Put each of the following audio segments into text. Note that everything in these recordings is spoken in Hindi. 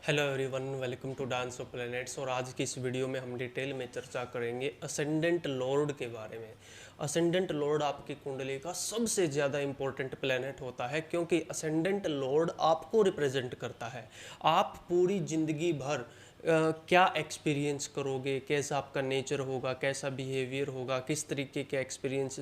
Hello everyone, welcome to dance of planets. और आज की इस वीडियो में हम डिटेल में चर्चा करेंगे असेंडेंट लॉर्ड के बारे में। असेंडेंट लॉर्ड आपकी कुंडली का सबसे ज़्यादा इंपॉर्टेंट प्लैनेट होता है, क्योंकि असेंडेंट लॉर्ड आपको रिप्रेजेंट करता है। आप पूरी ज़िंदगी भर क्या एक्सपीरियंस करोगे, कैसा आपका नेचर होगा, कैसा बिहेवियर होगा, किस तरीके के एक्सपीरियंस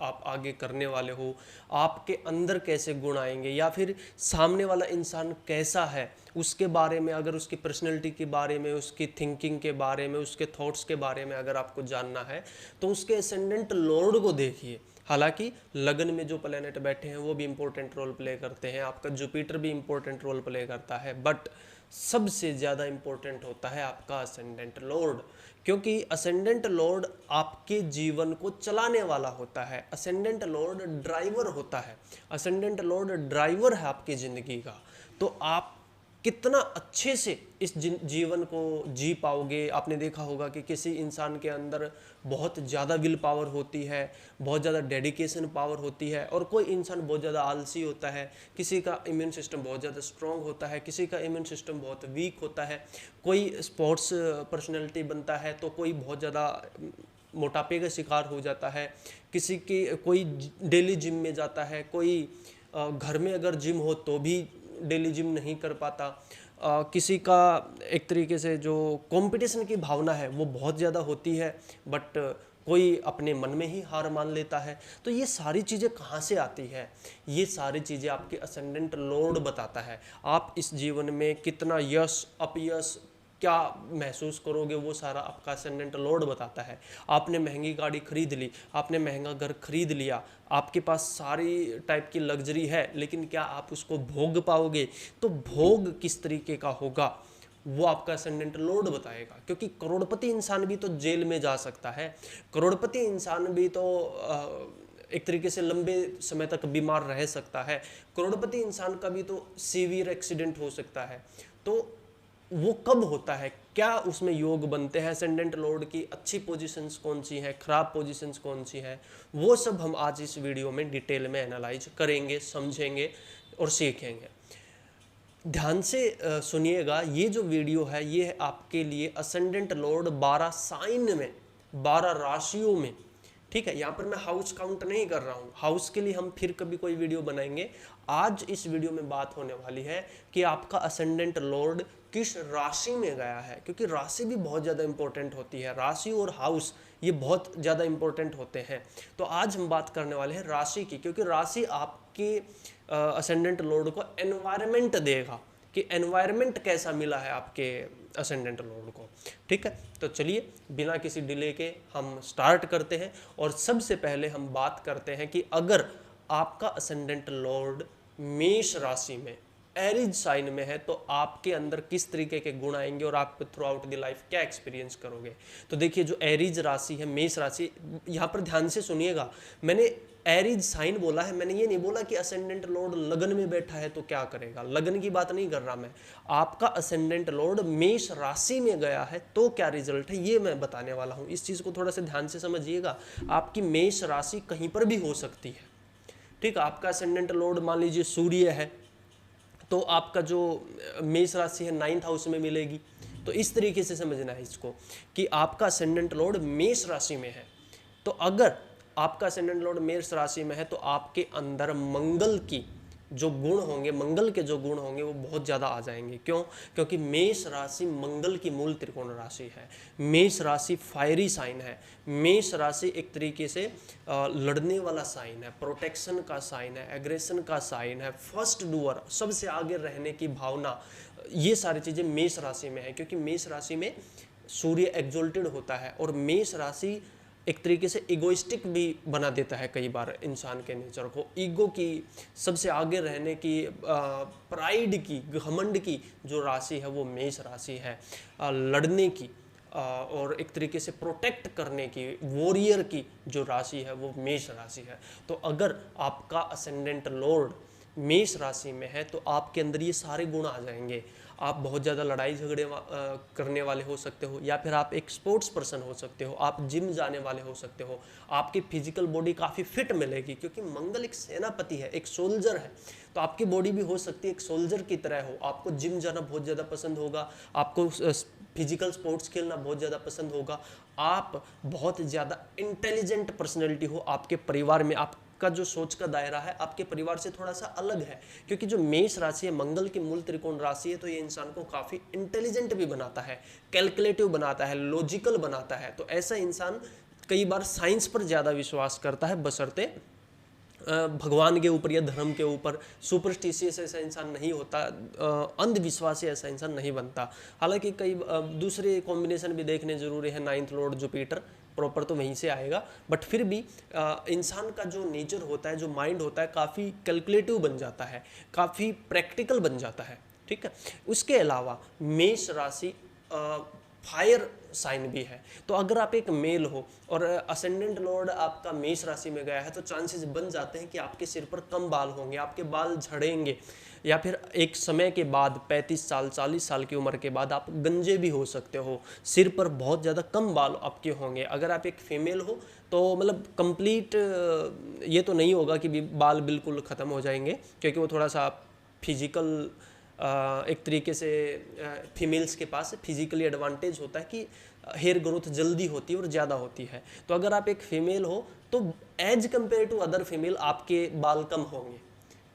आप आगे करने वाले हो, आपके अंदर कैसे गुण आएंगे, या फिर सामने वाला इंसान कैसा है उसके बारे में, अगर उसकी पर्सनैलिटी के बारे में, उसकी थिंकिंग के बारे में, उसके थॉट्स के बारे में अगर आपको जानना है तो उसके असेंडेंट लॉर्ड को देखिए। हालांकि लगन में जो प्लैनेट बैठे हैं वो भी इंपॉर्टेंट रोल प्ले करते हैं, आपका जुपिटर भी इंपॉर्टेंट रोल प्ले करता है, बट सबसे ज़्यादा इंपॉर्टेंट होता है आपका असेंडेंट लॉर्ड, क्योंकि असेंडेंट लॉर्ड आपके जीवन को चलाने वाला होता है। असेंडेंट लॉर्ड ड्राइवर होता है। असेंडेंट लॉर्ड ड्राइवर है आपकी ज़िंदगी का। तो आप कितना अच्छे से इस जीवन को जी पाओगे। आपने देखा होगा कि किसी इंसान के अंदर बहुत ज़्यादा विल पावर होती है, बहुत ज़्यादा डेडिकेशन पावर होती है, और कोई इंसान बहुत ज़्यादा आलसी होता है, किसी का इम्यून सिस्टम बहुत ज़्यादा स्ट्रॉन्ग होता है, किसी का इम्यून सिस्टम बहुत वीक होता है, कोई स्पोर्ट्स पर्सनैलिटी बनता है तो कोई बहुत ज़्यादा मोटापे का शिकार हो जाता है, किसी की कोई डेली जिम में जाता है, कोई घर में अगर जिम हो तो भी डेली जिम नहीं कर पाता, किसी का एक तरीके से जो कंपटीशन की भावना है वो बहुत ज़्यादा होती है, बट कोई अपने मन में ही हार मान लेता है। तो ये सारी चीज़ें कहाँ से आती है? ये सारी चीज़ें आपके असेंडेंट लॉर्ड बताता है। आप इस जीवन में कितना यश अपयश क्या महसूस करोगे, वो सारा आपका असेंडेंट लॉर्ड बताता है। आपने महंगी गाड़ी खरीद ली, आपने महंगा घर खरीद लिया, आपके पास सारी टाइप की लग्जरी है, लेकिन क्या आप उसको भोग पाओगे? तो भोग किस तरीके का होगा वो आपका असेंडेंट लॉर्ड बताएगा। क्योंकि करोड़पति इंसान भी तो जेल में जा सकता है, करोड़पति इंसान भी तो एक तरीके से लंबे समय तक बीमार रह सकता है, करोड़पति इंसान का भी तो सीवियर एक्सीडेंट हो सकता है। तो वो कब होता है, क्या उसमें योग बनते हैं, असेंडेंट लॉर्ड की अच्छी पोजीशंस कौन सी हैं, खराब पोजीशंस कौन सी हैं, वो सब हम आज इस वीडियो में डिटेल में एनालाइज करेंगे, समझेंगे और सीखेंगे। ध्यान से सुनिएगा। ये जो वीडियो है ये है आपके लिए असेंडेंट लॉर्ड 12 साइन में, 12 राशियों में। ठीक है, यहाँ पर मैं हाउस काउंट नहीं कर रहा हूँ, हाउस के लिए हम फिर कभी कोई वीडियो बनाएंगे। आज इस वीडियो में बात होने वाली है कि आपका असेंडेंट लॉर्ड किस राशि में गया है, क्योंकि राशि भी बहुत ज़्यादा इंपॉर्टेंट होती है। राशि और हाउस ये बहुत ज़्यादा इंपॉर्टेंट होते हैं। तो आज हम बात करने वाले हैं राशि की, क्योंकि राशि आपके असेंडेंट लॉर्ड को एनवायरनमेंट देगा कि एनवायरनमेंट कैसा मिला है आपके असेंडेंट लॉर्ड को। ठीक है, तो चलिए बिना किसी डिले के हम स्टार्ट करते हैं। और सबसे पहले हम बात करते हैं कि अगर आपका असेंडेंट लॉर्ड मेष राशि में, एरिज साइन में है, तो आपके अंदर किस तरीके के गुण आएंगे और आप थ्रू आउट द लाइफ क्या एक्सपीरियंस करोगे। तो देखिए, जो एरिज राशि है, मेष राशि, यहाँ पर ध्यान से सुनिएगा। मैंने एरिज साइन बोला है, मैंने ये नहीं बोला कि असेंडेंट लॉर्ड लगन में बैठा है तो क्या करेगा। लगन की बात नहीं कर रहा मैं। आपका असेंडेंट लॉर्ड मेष राशि में गया है तो क्या रिजल्ट है, ये मैं बताने वाला हूँ। इस चीज़ को थोड़ा सा ध्यान से समझिएगा। आपकी मेष राशि कहीं पर भी हो सकती है। ठीक है, आपका असेंडेंट लॉर्ड मान लीजिए सूर्य है, तो आपका जो मेष राशि है 9th हाउस में मिलेगी। तो इस तरीके से समझना है इसको कि आपका असेंडेंट लॉर्ड मेष राशि में है। तो अगर आपका असेंडेंट लॉर्ड मेष राशि में है तो आपके अंदर मंगल की जो गुण होंगे, मंगल के जो गुण होंगे वो बहुत ज़्यादा आ जाएंगे। क्यों? क्योंकि मेष राशि मंगल की मूल त्रिकोण राशि है। मेष राशि फायरी साइन है। मेष राशि एक तरीके से लड़ने वाला साइन है, प्रोटेक्शन का साइन है, एग्रेशन का साइन है, फर्स्ट डूअर, सबसे आगे रहने की भावना, ये सारी चीज़ें मेष राशि में है। क्योंकि मेष राशि में सूर्य एग्जॉल्टेड होता है, और मेष राशि एक तरीके से इगोइस्टिक भी बना देता है कई बार इंसान के नेचर को। ईगो की, सबसे आगे रहने की, प्राइड की, घमंड की जो राशि है वो मेष राशि है। लड़ने की और एक तरीके से प्रोटेक्ट करने की, वॉरियर की जो राशि है वो मेष राशि है। तो अगर आपका असेंडेंट लॉर्ड मेष राशि में है तो आपके अंदर ये सारे गुण आ जाएंगे। आप बहुत ज़्यादा लड़ाई झगड़े करने वाले हो सकते हो, या फिर आप एक स्पोर्ट्स पर्सन हो सकते हो, आप जिम जाने वाले हो सकते हो, आपकी फिजिकल बॉडी काफ़ी फिट मिलेगी क्योंकि मंगल एक सेनापति है, एक सोल्जर है। तो आपकी बॉडी भी हो सकती है एक सोल्जर की तरह हो। आपको जिम जाना बहुत ज़्यादा पसंद होगा, आपको फिजिकल स्पोर्ट्स खेलना बहुत ज़्यादा पसंद होगा, आप बहुत ज़्यादा इंटेलिजेंट पर्सनैलिटी हो, आपके परिवार में आपका जो सोच का दायरा है आपके परिवार से थोड़ा सा अलग है, क्योंकि जो मेष राशि है मंगल की मूल त्रिकोण राशि है, तो ये इंसान को काफ़ी इंटेलिजेंट भी बनाता है, कैलकुलेटिव बनाता है, लॉजिकल बनाता है। तो ऐसा इंसान कई बार साइंस पर ज़्यादा विश्वास करता है, बशर्ते भगवान के ऊपर या धर्म के ऊपर सुपरस्टिशियस ऐसा इंसान नहीं होता, अंधविश्वासी ऐसा इंसान नहीं बनता। हालांकि कई दूसरे कॉम्बिनेशन भी देखने जरूरी है, नाइन्थ लॉर्ड जुपिटर प्रॉपर तो वहीं से आएगा, बट फिर भी इंसान का जो नेचर होता है, जो माइंड होता है, काफ़ी कैलकुलेटिव बन जाता है, काफ़ी प्रैक्टिकल बन जाता है। ठीक है, उसके अलावा मेष राशि फायर साइन भी है। तो अगर आप एक मेल हो और असेंडेंट लॉर्ड आपका मेष राशि में गया है तो चांसेस बन जाते हैं कि आपके सिर पर कम बाल होंगे, आपके बाल झड़ेंगे, या फिर एक समय के बाद 35 साल 40 साल की उम्र के बाद आप गंजे भी हो सकते हो, सिर पर बहुत ज़्यादा कम बाल आपके होंगे। अगर आप एक फीमेल हो तो मतलब कंप्लीट ये तो नहीं होगा कि बाल बिल्कुल ख़त्म हो जाएंगे, क्योंकि वो थोड़ा सा फिजिकल एक तरीके से फीमेल्स के पास फिजिकली एडवांटेज होता है कि हेयर ग्रोथ जल्दी होती है और ज़्यादा होती है। तो अगर आप एक फीमेल हो तो as compare to other female आपके बाल कम होंगे।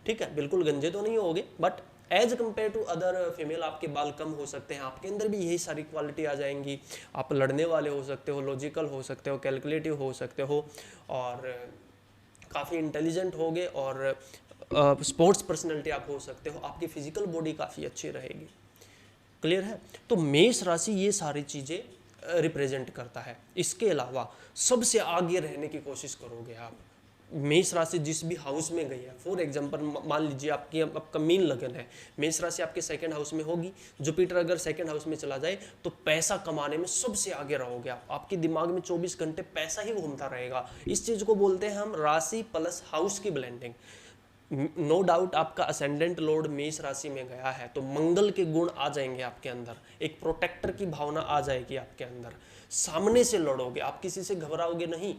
ठीक है, बिल्कुल गंजे तो नहीं होंगे, but as compare to other female आपके बाल कम हो सकते हैं। आपके अंदर भी यही सारी क्वालिटी आ जाएंगी। आप लड़ने वाले हो सकते हो, लॉजिकल हो सकते हो, कैलकुलेटिव हो सकते हो, और काफ़ी इंटेलिजेंट होगे, और स्पोर्ट्स पर्सनैलिटी आप हो सकते हो। आपकी फिजिकल बॉडी काफ़ी अच्छी रहेगी। क्लियर है? तो मेष राशि ये सारी चीज़ें रिप्रेजेंट करता है। इसके अलावा सबसे आगे रहने की कोशिश करोगे आप। मेष राशि जिस भी हाउस में गई है, फॉर एग्जांपल मान लीजिए आपका मीन लगन है, मेष राशि आपके सेकंड हाउस में होगी, जुपिटर अगर सेकंड हाउस में चला जाए तो पैसा कमाने में सबसे आगे रहोगे आप। आपके दिमाग में 24 घंटे पैसा ही घूमता रहेगा। इस चीज़ को बोलते हैं हम राशि प्लस हाउस की ब्लेंडिंग। नो डाउट आपका असेंडेंट लॉर्ड मेष राशि में गया है तो मंगल के गुण आ जाएंगे आपके अंदर, एक प्रोटेक्टर की भावना आ जाएगी आपके अंदर। सामने से लड़ोगे आप, किसी से घबराओगे नहीं।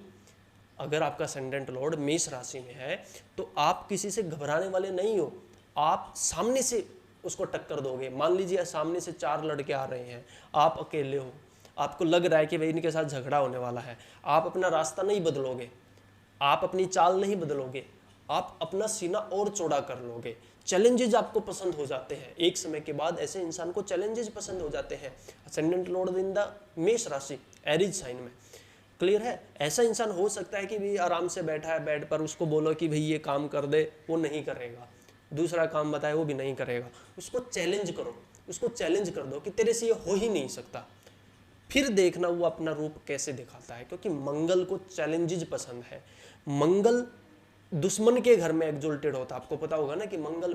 अगर आपका असेंडेंट लॉर्ड मेष राशि में है तो आप किसी से घबराने वाले नहीं हो, आप सामने से उसको टक्कर दोगे। मान लीजिए सामने से 4 लड़के आ रहे हैं, आप अकेले हो, आपको लग रहा है कि भाई इनके साथ झगड़ा होने वाला है, आप अपना रास्ता नहीं बदलोगे, आप अपनी चाल नहीं बदलोगे, आप अपना सीना और चौड़ा कर लोगे। चैलेंजेस आपको पसंद हो जाते हैं, एक समय के बाद ऐसे इंसान को चैलेंजेस पसंद हो जाते हैं। असेंडेंट लॉर्ड इन द मेष राशि, एरीज साइन में। क्लियर है? ऐसा इंसान हो सकता है कि भाई आराम से बैठा है बेड पर, उसको बोलो कि भाई ये काम कर दे, वो नहीं करेगा, दूसरा काम बताए वो भी नहीं करेगा। उसको चैलेंज करो, उसको चैलेंज कर दो कि तेरे से ये हो ही नहीं सकता, फिर देखना वो अपना रूप कैसे दिखाता है। क्योंकि मंगल को चैलेंजेस पसंद है। मंगल दुश्मन के घर में एग्जॉल्टेड होता है। आपको पता होगा ना कि मंगल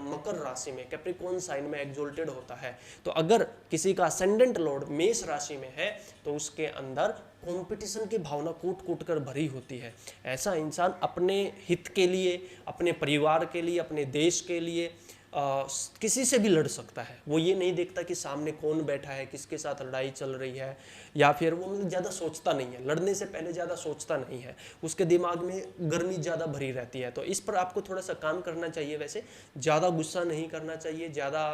मकर राशि में कैप्रिकॉर्न साइन में एग्जॉल्टेड होता है। तो अगर किसी का असेंडेंट लॉर्ड मेष राशि में है तो उसके अंदर कंपटीशन की भावना कूट कूट कर भरी होती है। ऐसा इंसान अपने हित के लिए, अपने परिवार के लिए, अपने देश के लिए किसी से भी लड़ सकता है। वो ये नहीं देखता कि सामने कौन बैठा है, किसके साथ लड़ाई चल रही है, या फिर वो ज़्यादा सोचता नहीं है, लड़ने से पहले ज़्यादा सोचता नहीं है, उसके दिमाग में गर्मी ज़्यादा भरी रहती है। तो इस पर आपको थोड़ा सा काम करना चाहिए। वैसे ज़्यादा गुस्सा नहीं करना चाहिए, ज़्यादा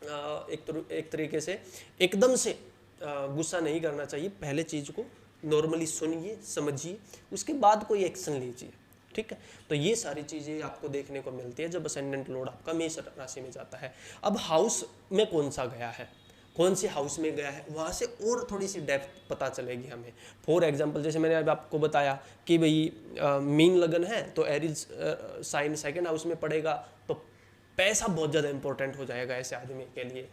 एक तरीके से एकदम से गुस्सा नहीं करना चाहिए। पहले चीज़ को नॉर्मली सुनिए, समझिए, उसके बाद कोई एक्शन लीजिए। ठीक है, तो ये सारी चीज़ें आपको देखने को मिलती है जब असेंडेंट लॉर्ड आपका मेष राशि में जाता है। अब हाउस में कौन सा गया है, कौन से हाउस में गया है, वहाँ से और थोड़ी सी डेप्थ पता चलेगी हमें। फॉर एग्जांपल जैसे मैंने अब आपको बताया कि भाई मीन लगन है तो एरीज साइन सेकंड हाउस में पड़ेगा, तो पैसा बहुत ज़्यादा इंपॉर्टेंट हो जाएगा ऐसे आदमी के लिए।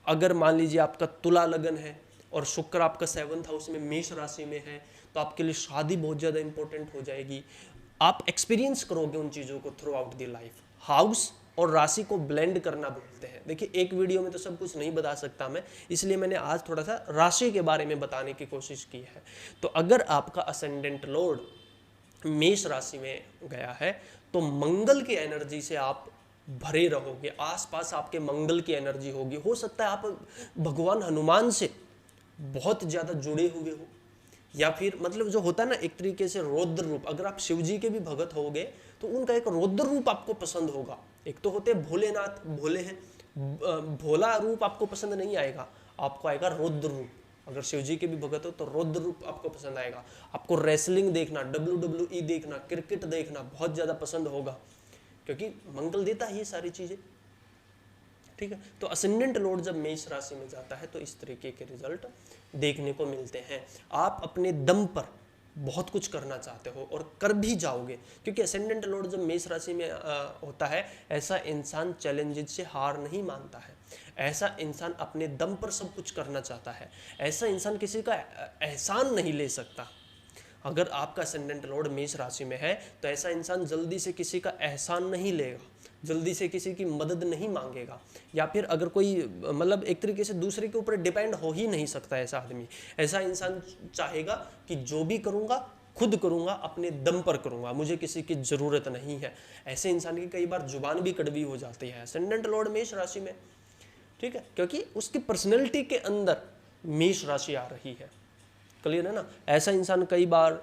अगर मान लीजिए आपका तुला लगन है और शुक्र आपका 7th हाउस में मेष राशि में है तो आपके लिए शादी बहुत ज़्यादा इंपॉर्टेंट हो जाएगी। आप एक्सपीरियंस करोगे उन चीज़ों को through out the life. House और राशि को ब्लेंड करना बोलते हैं। देखिए एक वीडियो में तो सब कुछ नहीं बता सकता मैं, इसलिए मैंने आज थोड़ा सा राशि के बारे में बताने की कोशिश की है। तो अगर आपका असेंडेंट लॉर्ड मेष राशि में गया है तो मंगल की एनर्जी से आप भरे रहोगे, आसपास आपके मंगल की एनर्जी होगी। हो सकता है आप भगवान हनुमान से बहुत ज़्यादा जुड़े हुए हो, या फिर मतलब जो होता है ना एक तरीके से रौद्र रूप, अगर आप शिव जी के भी भगत होगे तो उनका एक रौद्र रूप आपको पसंद होगा। एक तो होते हैं भोलेनाथ, भोले हैं, भोला रूप आपको पसंद नहीं आएगा, आपको आएगा रौद्र रूप। अगर शिव जी के भी भगत हो तो रौद्र रूप आपको पसंद आएगा। आपको रेसलिंग देखना, WWE देखना, क्रिकेट देखना बहुत ज़्यादा पसंद होगा, क्योंकि मंगल देता है ये सारी चीज़ें। ठीक है, तो असेंडेंट लॉर्ड जब मेष राशि में जाता है तो इस तरीके के रिजल्ट देखने को मिलते हैं। आप अपने दम पर बहुत कुछ करना चाहते हो और कर भी जाओगे, क्योंकि असेंडेंट लॉर्ड जब मेष राशि में होता है, ऐसा इंसान चैलेंजेस से हार नहीं मानता है, ऐसा इंसान अपने दम पर सब कुछ करना चाहता है, ऐसा इंसान किसी का एहसान नहीं ले सकता। अगर आपका असेंडेंट लॉर्ड मेष राशि में है तो ऐसा इंसान जल्दी से किसी का एहसान नहीं लेगा, जल्दी से किसी की मदद नहीं मांगेगा, या फिर अगर कोई मतलब एक तरीके से दूसरे के ऊपर डिपेंड हो ही नहीं सकता ऐसा आदमी। ऐसा इंसान चाहेगा कि जो भी करूँगा खुद करूँगा, अपने दम पर करूँगा, मुझे किसी की ज़रूरत नहीं है। ऐसे इंसान की कई बार जुबान भी कड़वी हो जाती है असेंडेंट लॉर्ड मेष राशि में। ठीक है, क्योंकि उसकी पर्सनैलिटी के अंदर मेष राशि आ रही है। क्लियर है ना। ऐसा इंसान कई बार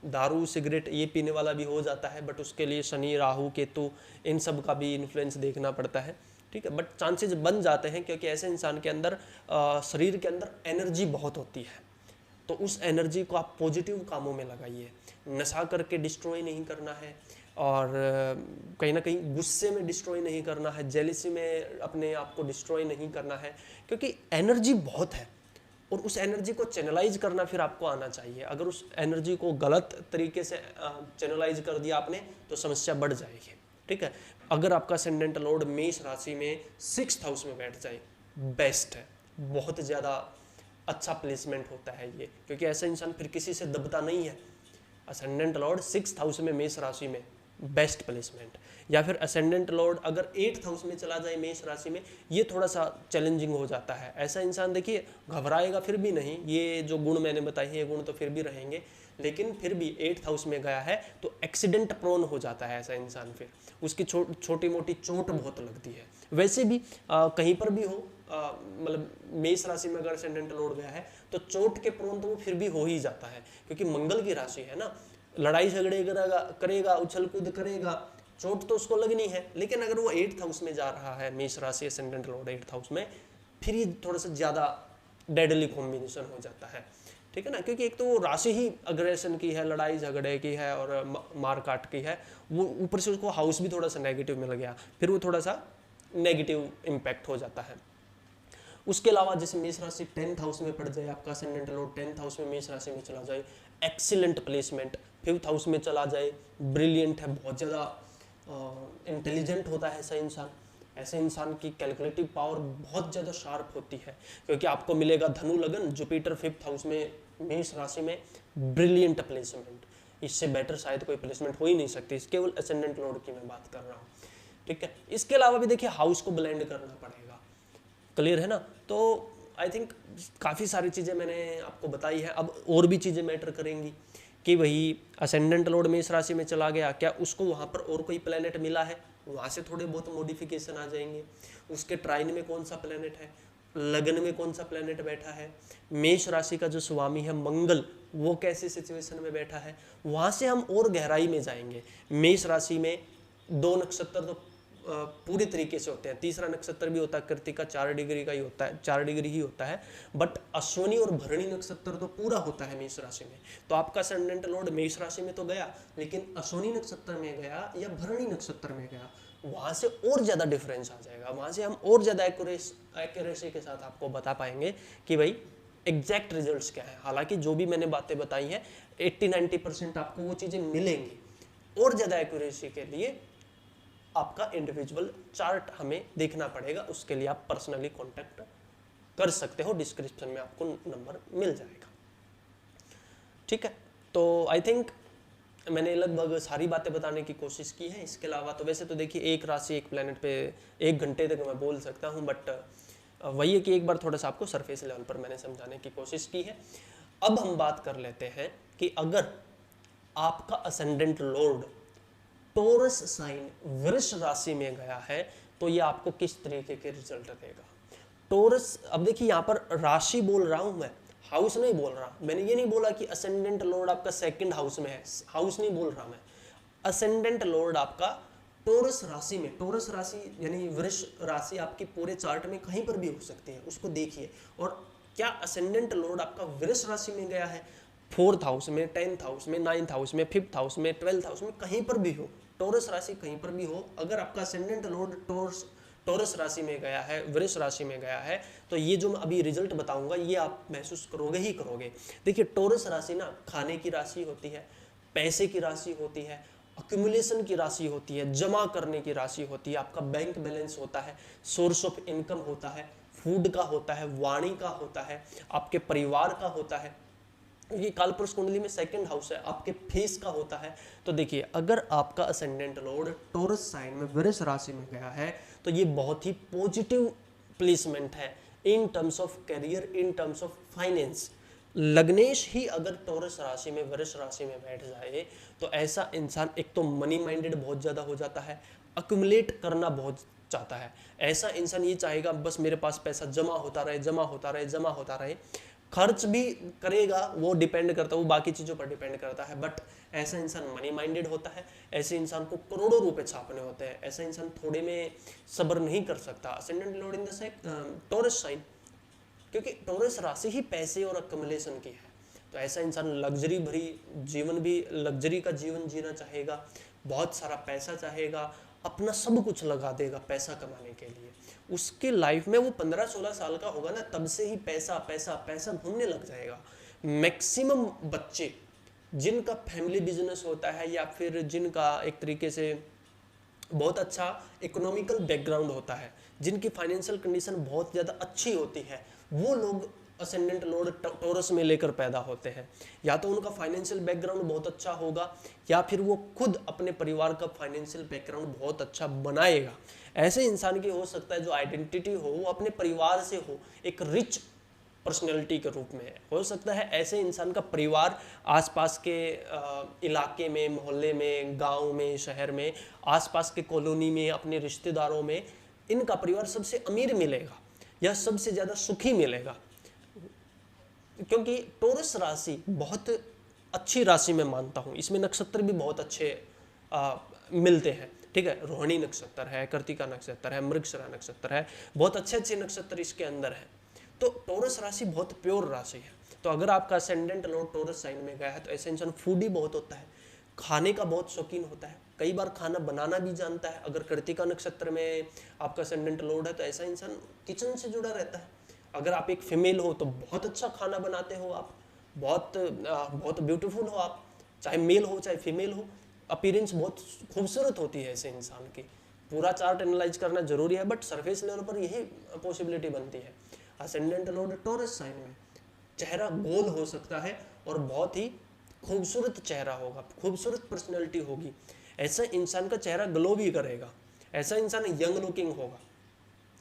दारू सिगरेट ये पीने वाला भी हो जाता है, बट उसके लिए शनि राहु केतु इन सब का भी इन्फ्लुएंस देखना पड़ता है। ठीक है, बट चांसेस बन जाते हैं, क्योंकि ऐसे इंसान के अंदर शरीर के अंदर एनर्जी बहुत होती है, तो उस एनर्जी को आप पॉजिटिव कामों में लगाइए। नशा करके डिस्ट्रॉय नहीं करना है, और कहीं ना कहीं गुस्से में डिस्ट्रॉय नहीं करना है, जेलिसी में अपने आप को डिस्ट्रॉय नहीं करना है, क्योंकि एनर्जी बहुत है और उस एनर्जी को चैनलाइज करना फिर आपको आना चाहिए। अगर उस एनर्जी को गलत तरीके से चैनलाइज कर दिया आपने तो समस्या बढ़ जाएगी। ठीक है, अगर आपका असेंडेंट लॉर्ड मेष राशि में 6th हाउस में बैठ जाए, बेस्ट है, बहुत ज़्यादा अच्छा प्लेसमेंट होता है ये, क्योंकि ऐसा इंसान फिर किसी से दबता नहीं है। असेंडेंट लॉर्ड 6th हाउस में मेष राशि में बेस्ट प्लेसमेंट। या फिर असेंडेंट लॉर्ड अगर 8th हाउस में चला जाए मेष राशि में, ये थोड़ा सा चैलेंजिंग हो जाता है। ऐसा इंसान देखिए घबराएगा फिर भी नहीं, ये जो गुण मैंने बताए हैं ये गुण तो फिर भी रहेंगे, लेकिन फिर भी 8th हाउस में गया है तो एक्सीडेंट प्रोन हो जाता है ऐसा इंसान, फिर उसकी छोटी मोटी चोट बहुत लगती है। वैसे भी कहीं पर भी हो, मतलब मेष राशि में अगर असेंडेंट लॉर्ड गया है तो चोट के प्रोन तो वो फिर भी हो ही जाता है, क्योंकि मंगल की राशि है ना, लड़ाई झगड़े करेगा, उछल कूद करेगा, चोट तो उसको लगनी है। लेकिन अगर वो 8th हाउस में जा रहा है मेष राशि असेंडेंट लॉर्ड 8th हाउस में, फिर ये थोड़ा सा ज़्यादा डेडली कॉम्बिनेशन हो जाता है। ठीक है ना, क्योंकि एक तो वो राशि ही अग्रेशन की है, लड़ाई झगड़े की है और मार काट की है, वो ऊपर से उसको हाउस भी थोड़ा सा नेगेटिव मिल गया, फिर वो थोड़ा सा नेगेटिव इम्पैक्ट हो जाता है। उसके अलावा जैसे मेष राशि 10th हाउस में पड़ जाए, आपका असेंडेंट लॉर्ड 10th हाउस में मेष राशि में चला जाए, एक्सीलेंट प्लेसमेंट। 5th हाउस में चला जाए, ब्रिलियंट है, बहुत ज़्यादा इंटेलिजेंट होता है ऐसा इंसान। ऐसे इंसान की कैलकुलेटिव पावर बहुत ज़्यादा शार्प होती है, क्योंकि आपको मिलेगा धनु लगन, जुपिटर 5th हाउस में मेष राशि में, ब्रिलियंट प्लेसमेंट। इससे बेटर शायद कोई प्लेसमेंट हो ही नहीं सकती, केवल असेंडेंट लॉर्ड की मैं बात कर रहा हूँ। ठीक है, इसके अलावा भी देखिए हाउस को ब्लेंड करना पड़ेगा। क्लियर है ना। तो आई थिंक काफ़ी सारी चीज़ें मैंने आपको बताई है। अब और भी चीज़ें मैटर करेंगी कि वही असेंडेंट लॉर्ड मेष राशि में चला गया, क्या उसको वहाँ पर और कोई प्लेनेट मिला है, वहाँ से थोड़े बहुत मॉडिफिकेशन आ जाएंगे। उसके ट्राइन में कौन सा प्लेनेट है, लगन में कौन सा प्लेनेट बैठा है, मेष राशि का जो स्वामी है मंगल वो कैसे सिचुएशन में बैठा है, वहाँ से हम और गहराई में जाएंगे। मेष राशि में 2 नक्षत्र तो पूरी तरीके से होते हैं, तीसरा नक्षत्र भी होता है कृतिका 4 डिग्री का ही होता है, 4 डिग्री ही होता है, बट अश्विनी और भरणी नक्षत्र तो पूरा होता है मेष राशि में। तो आपका असेंडेंट लॉर्ड मेष राशि में तो गया, लेकिन अश्विनी नक्षत्र में गया या भरणी नक्षत्र में गया, वहां से और ज्यादा डिफरेंस आ जाएगा, वहां से हम और ज्यादा एक्यूरेसी के साथ आपको बता पाएंगे कि भाई एग्जैक्ट रिजल्ट्स क्या है। हालांकि जो भी मैंने बातें बताई हैं 80-90% आपको वो चीजें मिलेंगी। और ज्यादा एक्यूरेसी के लिए आपका इंडिविजुअल चार्ट हमें देखना पड़ेगा, उसके लिए आप पर्सनली कांटेक्ट कर सकते हो, डिस्क्रिप्शन में आपको नंबर मिल जाएगा। ठीक है, तो आई थिंक मैंने लगभग सारी बातें बताने की कोशिश की है। इसके अलावा तो वैसे तो देखिए एक राशि एक प्लेनेट पे 1 घंटे तक मैं बोल सकता हूँ, बट वही है कि एक बार थोड़ा सा आपको सरफेस लेवल पर मैंने समझाने की कोशिश की है। अब हम बात कर लेते हैं कि अगर आपका असेंडेंट लॉर्ड टॉरस साइन वृष राशि में गया है तो ये आपको किस तरीके के रिजल्ट देगा। टॉरस, अब देखिए यहाँ पर राशि बोल रहा हूं मैं, हाउस नहीं बोल रहा। मैंने ये नहीं बोला कि असेंडेंट लॉर्ड आपका सेकंड हाउस में है, हाउस नहीं बोल रहा मैं। असेंडेंट लॉर्ड आपका टॉरस राशि में, टॉरस राशि यानी वृष राशि आपकी पूरे चार्ट में कहीं पर भी हो सकती है, उसको देखिए। और क्या असेंडेंट लॉर्ड आपका वृष राशि में गया है, फोर्थ हाउस में, 10th हाउस में, 9th हाउस में, 5th हाउस में, 12th हाउस में, कहीं पर भी हो, टॉरस राशि कहीं पर भी हो, अगर आपका असेंडेंट लॉर्ड टॉरस राशि में गया है, वृष राशि में गया है, तो ये जो मैं अभी रिजल्ट बताऊंगा ये आप महसूस करोगे ही करोगे। देखिए टॉरस राशि ना खाने की राशि होती है, पैसे की राशि होती है, अक्यूमुलेशन की राशि होती है, जमा करने की राशि होती है, आपका बैंक बैलेंस होता है, सोर्स ऑफ इनकम होता है, फूड का होता है, वाणी का होता है, आपके परिवार का होता है। ये कालपुरुष कुंडली में सेकंड हाउस है, आपके फेस का होता है। तो देखिए अगर आपका असेंडेंट लॉर्ड टॉरस साइन में वृष राशि में गया है तो ये बहुत ही पॉजिटिव प्लेसमेंट है in terms of career, in terms of finance. लग्नेश ही अगर टॉरस राशि में, वृष राशि में बैठ जाए तो ऐसा इंसान एक तो मनी माइंडेड बहुत ज़्यादा हो जाता है, अक्यूमुलेट करना बहुत चाहता है। ऐसा इंसान ये चाहेगा बस मेरे पास पैसा जमा होता रहे, जमा होता रहे, जमा होता रहे। खर्च भी करेगा, वो डिपेंड करता है, वो बाकी चीज़ों पर डिपेंड करता है, बट ऐसा इंसान मनी माइंडेड होता है। ऐसे इंसान को करोड़ों रुपए छापने होते हैं, ऐसा इंसान थोड़े में सब्र नहीं कर सकता। Ascendant lord in the Taurus sign, क्योंकि टॉरस राशि ही पैसे और अक्यूमुलेशन की है। तो ऐसा इंसान लग्जरी भरी जीवन भी, लग्जरी का जीवन जीना चाहेगा, बहुत सारा पैसा चाहेगा, अपना सब कुछ लगा देगा पैसा कमाने के लिए। उसके लाइफ में वो 15-16 साल का होगा ना, तब से ही पैसा पैसा पैसा घूमने लग जाएगा। मैक्सिमम बच्चे जिनका फैमिली बिजनेस होता है या फिर जिनका एक तरीके से बहुत अच्छा इकोनॉमिकल बैकग्राउंड होता है, जिनकी फाइनेंशियल कंडीशन बहुत ज़्यादा अच्छी होती है, वो लोग असेंडेंट लॉर्ड टॉरस में लेकर पैदा होते हैं। या तो उनका फाइनेंशियल बैकग्राउंड बहुत अच्छा होगा या फिर वो खुद अपने परिवार का फाइनेंशियल बैकग्राउंड बहुत अच्छा बनाएगा। ऐसे इंसान की हो सकता है जो आइडेंटिटी हो वो अपने परिवार से हो, एक रिच पर्सनैलिटी के रूप में हो सकता है। ऐसे इंसान का परिवार आसपास के इलाके में, मोहल्ले में, गांव में, शहर में, आसपास के कॉलोनी में, अपने रिश्तेदारों में इनका परिवार सबसे अमीर मिलेगा या सबसे ज़्यादा सुखी मिलेगा, क्योंकि टॉरस राशि बहुत अच्छी राशि में मानता हूँ। इसमें नक्षत्र भी बहुत अच्छे मिलते हैं, ठीक है। रोहिणी नक्षत्र है, कृतिका नक्षत्र है, मृगशिरा नक्षत्र है, बहुत अच्छे अच्छे नक्षत्र इसके अंदर हैं। तो टॉरस राशि बहुत प्योर राशि है। तो अगर आपका असेंडेंट लॉर्ड टॉरस साइन में गया है तो ऐसा इंसान फूडी बहुत होता है, खाने का बहुत शौकीन होता है, कई बार खाना बनाना भी जानता है। अगर कृतिका नक्षत्र में आपका असेंडेंट लॉर्ड है तो ऐसा इंसान किचन से जुड़ा रहता है। अगर आप एक फीमेल हो तो बहुत अच्छा खाना बनाते हो आप, बहुत ब्यूटीफुल हो आप, चाहे मेल हो चाहे फीमेल हो, अपीयरेंस बहुत खूबसूरत होती है ऐसे इंसान की। पूरा चार्ट एनालाइज करना जरूरी है, बट सरफेस लेवल पर यही पॉसिबिलिटी बनती है। असेंडेंट लॉर्ड टॉरस साइन में चेहरा गोल हो सकता है और बहुत ही खूबसूरत चेहरा होगा, खूबसूरत पर्सनैलिटी होगी। ऐसा इंसान का चेहरा ग्लो भी करेगा, ऐसा इंसान यंग लुकिंग होगा,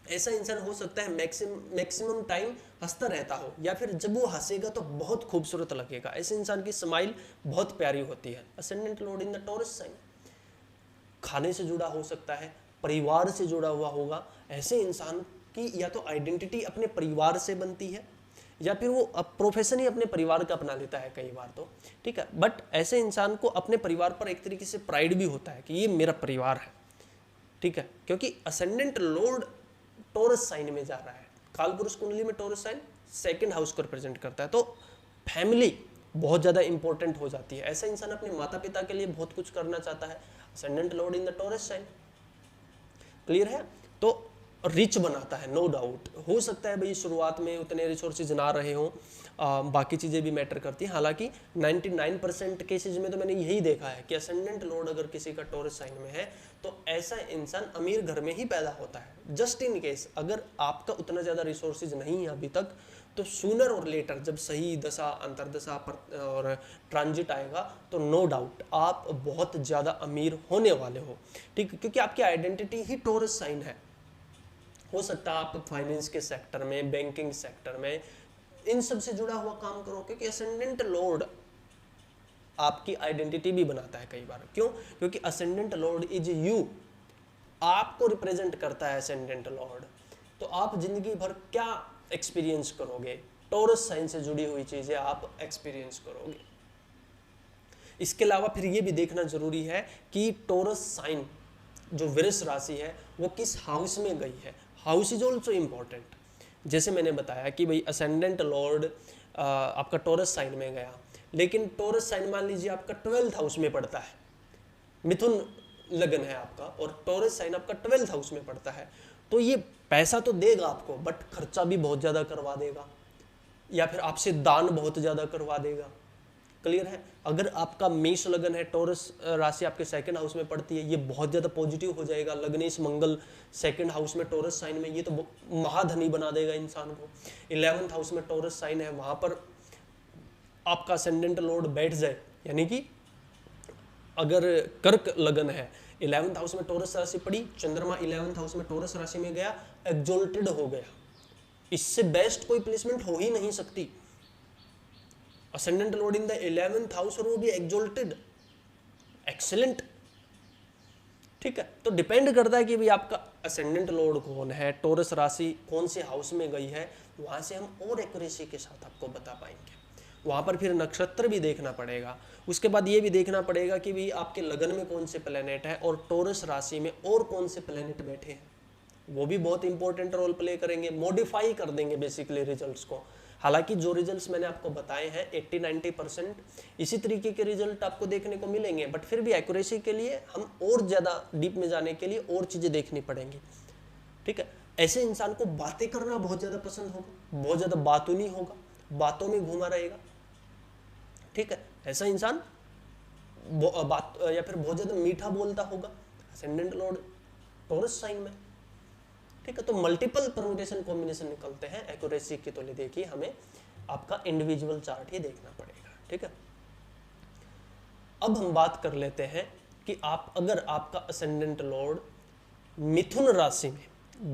ऐसा इंसान हो सकता है मैक्सिमम टाइम हंसता रहता हो, या फिर जब वो हंसेगा तो बहुत खूबसूरत लगेगा। ऐसे इंसान की स्माइल बहुत प्यारी होती है। Ascendant lord in the Taurus sign खाने से जुड़ा हो सकता है, परिवार से जुड़ा हुआ होगा। ऐसे इंसान की या तो आइडेंटिटी अपने परिवार से बनती है या फिर वो प्रोफेशन ही अपने परिवार का अपना लेता है कई बार तो, ठीक है। बट ऐसे इंसान को अपने परिवार पर एक तरीके से प्राइड भी होता है कि ये मेरा परिवार है, ठीक है, क्योंकि असेंडेंट लॉर्ड टॉरस साइन में जा रहा है। कालपुरुष कुंडली में टॉरस साइन सेकंड हाउस को रिप्रेजेंट करता है, तो फैमिली बहुत ज़्यादा इंपॉर्टेंट हो जाती है। ऐसा इंसान अपने माता पिता के लिए बहुत कुछ करना चाहता है। Ascendant lord in the Taurus sign, clear है। तो रिच बनाता है, नो डाउट। हो सकता है भाई शुरुआत में उतने रिसोर्सेज ना रहे हों, बाकी चीज़ें भी मैटर करती हैं। हालांकि 99% केसेज में तो मैंने यही देखा है कि असेंडेंट लॉर्ड अगर किसी का टॉरस साइन में है तो ऐसा इंसान अमीर घर में ही पैदा होता है। जस्ट इन केस अगर आपका उतना ज़्यादा रिसोर्सेज नहीं है अभी तक, तो सूनर और लेटर जब सही दशा, अंतरदशा और ट्रांजिट आएगा तो नो डाउट आप बहुत ज़्यादा अमीर होने वाले हो, ठीक, क्योंकि आपकी आइडेंटिटी ही टॉरस साइन है। हो सकता है आप फाइनेंस के सेक्टर में, बैंकिंग सेक्टर में, इन सब से जुड़ा हुआ काम करो, क्योंकि असेंडेंट लॉर्ड आपकी आइडेंटिटी भी बनाता है कई बार। क्यों? क्योंकि असेंडेंट लॉर्ड इज यू, आपको रिप्रेजेंट करता है असेंडेंट लॉर्ड। तो आप जिंदगी भर क्या एक्सपीरियंस करोगे, टॉरस साइन से जुड़ी हुई चीजें आप एक्सपीरियंस करोगे। इसके अलावा फिर ये भी देखना जरूरी है कि टॉरस साइन जो वृष राशि है वो किस हाउस में गई है। House is also important. जैसे मैंने बताया कि भाई असेंडेंट लॉर्ड आपका टॉरस साइन में गया, लेकिन टॉरस साइन मान लीजिए आपका 12th हाउस में पड़ता है, मिथुन लगन है आपका और टॉरस साइन आपका 12th हाउस में पड़ता है, तो ये पैसा तो देगा आपको बट खर्चा भी बहुत ज़्यादा करवा देगा, या फिर आपसे दान बहुत ज़्यादा करवा देगा। क्लियर है? अगर आपका मेष लगन है, टॉरस राशि आपके 2nd हाउस में पड़ती है, ये बहुत ज़्यादा पॉजिटिव हो जाएगा। लग्नेश मंगल 2nd हाउस में टॉरस साइन में, ये तो महाधनी बना देगा इंसान को। 11th हाउस में टॉरस साइन है, वहाँ पर आपका असेंडेंट लॉर्ड बैठ जाए, यानी कि अगर कर्क लगन है, 11th हाउस में टॉरस राशि पड़ी, चंद्रमा 11th हाउस में टॉरस राशि में गया, एग्जॉल्टेड हो गया। इससे बेस्ट कोई प्लेसमेंट हो ही नहीं सकती। Ascendant lord in the 11th house और वो भी एग्जॉल्टेड, एक्सीलेंट। ठीक है, तो डिपेंड करता है कि भाई आपका असेंडेंट लॉर्ड कौन है, टॉरस राशि कौन से हाउस में गई है, वहां से हम और एक्यूरेसी के साथ आपको बता पाएंगे। वहां पर फिर नक्षत्र भी देखना पड़ेगा। उसके बाद ये भी देखना पड़ेगा कि भाई आपके लगन में कौन से प्लेनेट है और टॉरस राशि में और कौन से प्लेनेट बैठे हैं, वो भी बहुत इंपॉर्टेंट रोल प्ले करेंगे, मॉडिफाई कर देंगे बेसिकली रिजल्ट्स को। हालांकि जो रिजल्ट्स मैंने आपको बताए हैं 80-90% इसी तरीके के रिजल्ट आपको देखने को मिलेंगे, बट फिर भी एक्यूरेसी के लिए हम और ज़्यादा डीप में जाने के लिए और चीज़ें देखनी पड़ेंगी। ठीक है, ऐसे इंसान को बातें करना बहुत ज़्यादा पसंद होगा, बहुत ज़्यादा बातूनी होगा, बातों में घुमा रहेगा। ठीक है, ऐसा इंसान बात या फिर बहुत ज़्यादा मीठा बोलता होगा, असेंडेंट लॉर्ड टॉरस साइन में। ठीक है, तो मल्टीपल परम्यूटेशन कॉम्बिनेशन निकलते हैं। एक्यूरेसी की तो देखिए हमें आपका इंडिविजुअल चार्ट ही देखना पड़ेगा। ठीक है, अब हम बात कर लेते हैं कि आप अगर आपका असेंडेंट लॉर्ड मिथुन राशि में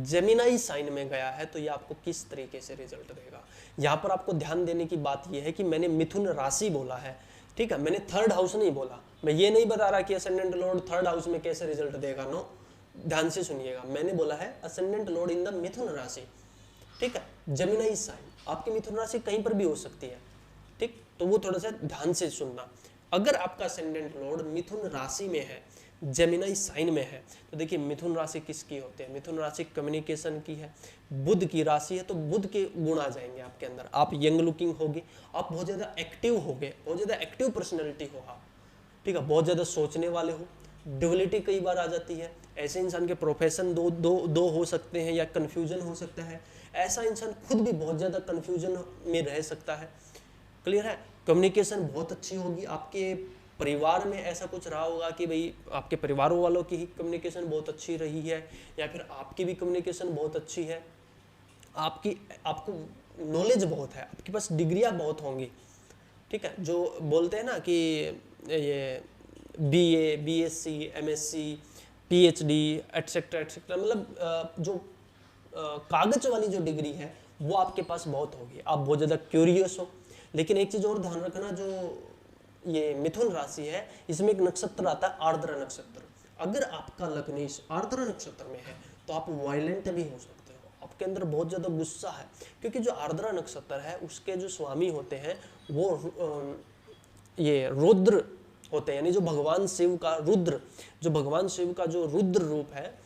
जेमिनाई साइन में गया है तो ये आपको किस तरीके से रिजल्ट देगा। यहाँ पर आपको ध्यान देने की बात यह है कि मैंने मिथुन राशि बोला है, ठीक है, मैंने 3rd हाउस नहीं बोला। मैं ये नहीं बता रहा कि असेंडेंट लॉर्ड 3rd हाउस में कैसे रिजल्ट देगा, नो, ध्यान से सुनिएगा। मैंने बोला है असेंडेंट लॉर्ड इन द मिथुन राशि। ठीक है, जेमिनाई साइन, आपकी मिथुन राशि कहीं पर भी हो सकती है। ठीक, तो वो थोड़ा सा ध्यान से सुनना। अगर आपका असेंडेंट लॉर्ड मिथुन राशि में है, जेमिनाई साइन में है, तो देखिए मिथुन राशि किसकी होती है, मिथुन राशि कम्युनिकेशन की है, बुध की राशि है, तो बुध के गुण आ जाएंगे आपके अंदर। आप यंग लुकिंग होगे, आप बहुत ज़्यादा एक्टिव होगे, बहुत ज़्यादा एक्टिव पर्सनैलिटी हो आप। ठीक है, बहुत ज़्यादा सोचने वाले हो, ड्युअलिटी कई बार आ जाती है। ऐसे इंसान के प्रोफेशन दो हो सकते हैं या कन्फ्यूजन हो सकता है। ऐसा इंसान खुद भी बहुत ज़्यादा कन्फ्यूजन में रह सकता है। क्लियर है? कम्युनिकेशन बहुत अच्छी होगी। आपके परिवार में ऐसा कुछ रहा होगा कि भाई आपके परिवार वालों की ही कम्युनिकेशन बहुत अच्छी रही है, या फिर आपकी भी कम्युनिकेशन बहुत अच्छी है, आपको नॉलेज बहुत है, आपके पास डिग्रियां बहुत होंगी। ठीक है, जो बोलते हैं ना कि ये BA, BSc, MSc, PhD etcetera etcetera, मतलब जो कागज वाली जो डिग्री है वो आपके पास बहुत होगी। आप बहुत ज़्यादा क्यूरियस हो। लेकिन एक चीज़ और ध्यान रखना, जो ये मिथुन राशि है इसमें एक नक्षत्र आता है आर्द्रा नक्षत्र। अगर आपका लग्नेश आर्द्रा नक्षत्र में है तो आप वायलेंट भी हो सकते हो, आपके अंदर बहुत ज़्यादा गुस्सा है, क्योंकि जो आर्द्रा नक्षत्र है उसके जो स्वामी होते हैं वो ये रुद्र होते हैं, यानी जो भगवान शिव का रुद्र, जो भगवान शिव का जो रुद्र रूप है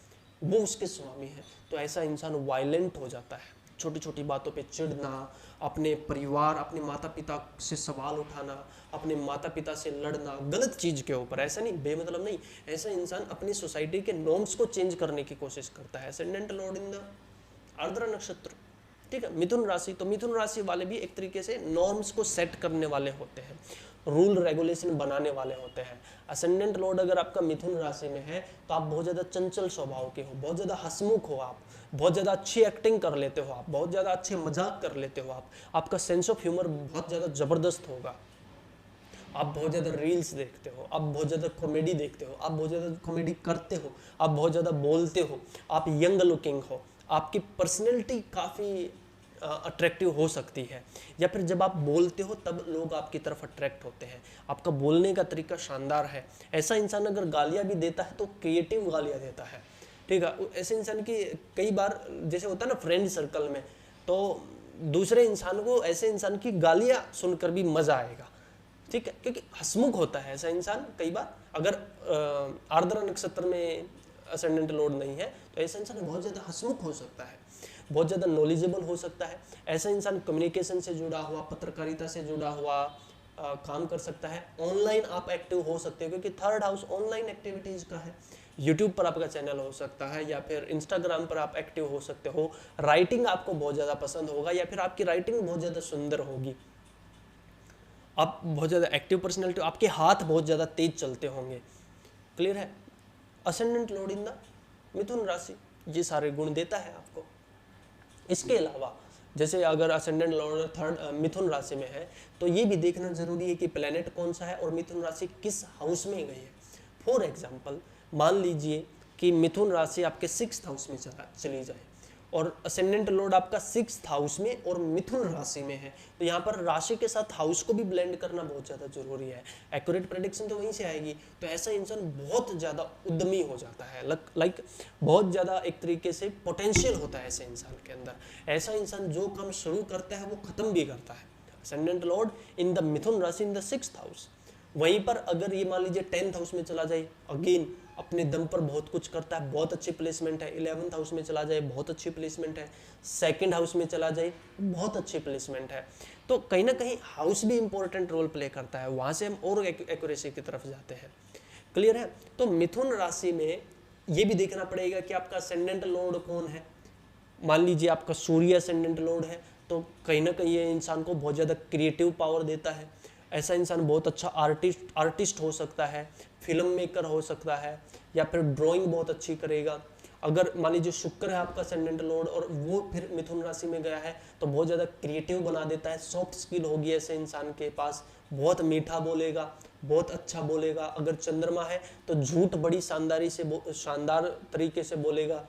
वो उसके स्वामी है। तो ऐसा इंसान वायलेंट हो जाता है, छोटी छोटी बातों पे चिढ़ना, अपने परिवार, अपने माता पिता से सवाल उठाना, अपने माता पिता से लड़ना गलत चीज़ के ऊपर, ऐसा नहीं, बेमतलब नहीं। ऐसा इंसान अपनी सोसाइटी के नॉर्म्स को चेंज करने की कोशिश करता है। Ascendant lord in the Ardra नक्षत्र। ठीक है, मिथुन राशि, तो मिथुन राशि वाले भी एक तरीके से नॉर्म्स को सेट करने वाले होते हैं, रूल रेगुलेशन बनाने वाले होते हैं। असेंडेंट लॉर्ड अगर आपका मिथुन राशि में है तो आप बहुत ज़्यादा चंचल स्वभाव के हो, बहुत ज़्यादा हंसमुख हो, आप बहुत ज़्यादा अच्छी एक्टिंग कर लेते हो, आप बहुत ज़्यादा अच्छे मजाक कर लेते हो, आपका सेंस ऑफ ह्यूमर बहुत ज़्यादा ज़बरदस्त होगा, आप बहुत ज़्यादा रील्स देखते हो, आप बहुत ज़्यादा कॉमेडी देखते हो, आप बहुत ज़्यादा कॉमेडी करते हो, आप बहुत ज़्यादा बोलते हो, आप यंग लुकिंग हो, आपकी पर्सनैलिटी काफ़ी अट्रैक्टिव हो सकती है, या फिर जब आप बोलते हो तब लोग आपकी तरफ अट्रैक्ट होते हैं, आपका बोलने का तरीका शानदार है। ऐसा इंसान अगर गालियाँ भी देता है तो क्रिएटिव गालियाँ देता है, ठीक है। ऐसे इंसान की कई बार जैसे होता है ना फ्रेंड सर्कल में, तो दूसरे इंसान को ऐसे इंसान की गालियाँ सुनकर भी मज़ा आएगा, ठीक है, क्योंकि हंसमुख होता है ऐसा इंसान। कई बार अगर आर्द्रा नक्षत्र में असेंडेंट लॉर्ड नहीं है तो ऐसा इंसान बहुत ज़्यादा हंसमुख हो सकता है, बहुत ज़्यादा नॉलेजेबल हो सकता है। ऐसा इंसान कम्युनिकेशन से जुड़ा हुआ, पत्रकारिता से जुड़ा हुआ काम कर सकता है। ऑनलाइन आप एक्टिव हो सकते हो क्योंकि थर्ड हाउस ऑनलाइन एक्टिविटीज़ का है। यूट्यूब पर आपका चैनल हो सकता है, या फिर इंस्टाग्राम पर आप एक्टिव हो सकते हो। राइटिंग आपको बहुत ज़्यादा पसंद होगा, या फिर आपकी राइटिंग बहुत ज़्यादा सुंदर होगी। आप बहुत ज़्यादा एक्टिव पर्सनैलिटी, आपके हाथ बहुत ज़्यादा तेज चलते होंगे। क्लियर है। असेंडेंट लॉर्ड इन द मिथुन राशि ये सारे गुण देता है आपको। इसके अलावा जैसे अगर असेंडेंट लॉर्ड थर्ड मिथुन राशि में है तो ये भी देखना जरूरी है कि प्लेनेट कौन सा है और मिथुन राशि किस हाउस में गई है। फॉर एग्जाम्पल मान लीजिए कि मिथुन राशि आपके 6th हाउस में चली जाए और असेंडेंट लॉर्ड आपका 6th हाउस में और मिथुन राशि में है, तो यहाँ पर राशि के साथ हाउस को भी ब्लेंड करना बहुत ज़्यादा जरूरी है। एक्यूरेट प्रेडिक्शन तो वहीं से आएगी। तो ऐसा इंसान बहुत ज़्यादा उद्यमी हो जाता है, लाइक बहुत ज़्यादा एक तरीके से पोटेंशियल होता है ऐसे इंसान के अंदर। ऐसा इंसान जो काम शुरू करता है वो ख़त्म भी करता है। असेंडेंट लॉर्ड इन द मिथुन राशि इन द 6th हाउस। वहीं पर अगर ये मान लीजिए 10th हाउस में चला जाए, अगेन अपने दम पर बहुत कुछ करता है, बहुत अच्छी प्लेसमेंट है। 11th हाउस में चला जाए, बहुत अच्छी प्लेसमेंट है। 2nd हाउस में चला जाए, बहुत अच्छी प्लेसमेंट है। तो कहीं ना कहीं हाउस भी इंपॉर्टेंट रोल प्ले करता है, वहां से हम और एक्यूरेसी की तरफ जाते हैं। क्लियर है। तो मिथुन राशि में ये भी देखना पड़ेगा कि आपका असेंडेंट लॉर्ड कौन है। मान लीजिए आपका सूर्य असेंडेंट लॉर्ड है तो कहीं ना कहीं ये इंसान को बहुत ज़्यादा क्रिएटिव पावर देता है। ऐसा इंसान बहुत अच्छा आर्टिस्ट हो सकता है, फिल्म मेकर हो सकता है, या फिर ड्राइंग बहुत अच्छी करेगा। अगर मान लीजिए शुक्र है आपका असेंडेंट लॉर्ड और वो फिर मिथुन राशि में गया है तो बहुत ज़्यादा क्रिएटिव बना देता है। सॉफ्ट स्किल होगी ऐसे इंसान के पास, बहुत मीठा बोलेगा, बहुत अच्छा बोलेगा। अगर चंद्रमा है तो झूठ बड़ी शानदार तरीके से बोलेगा।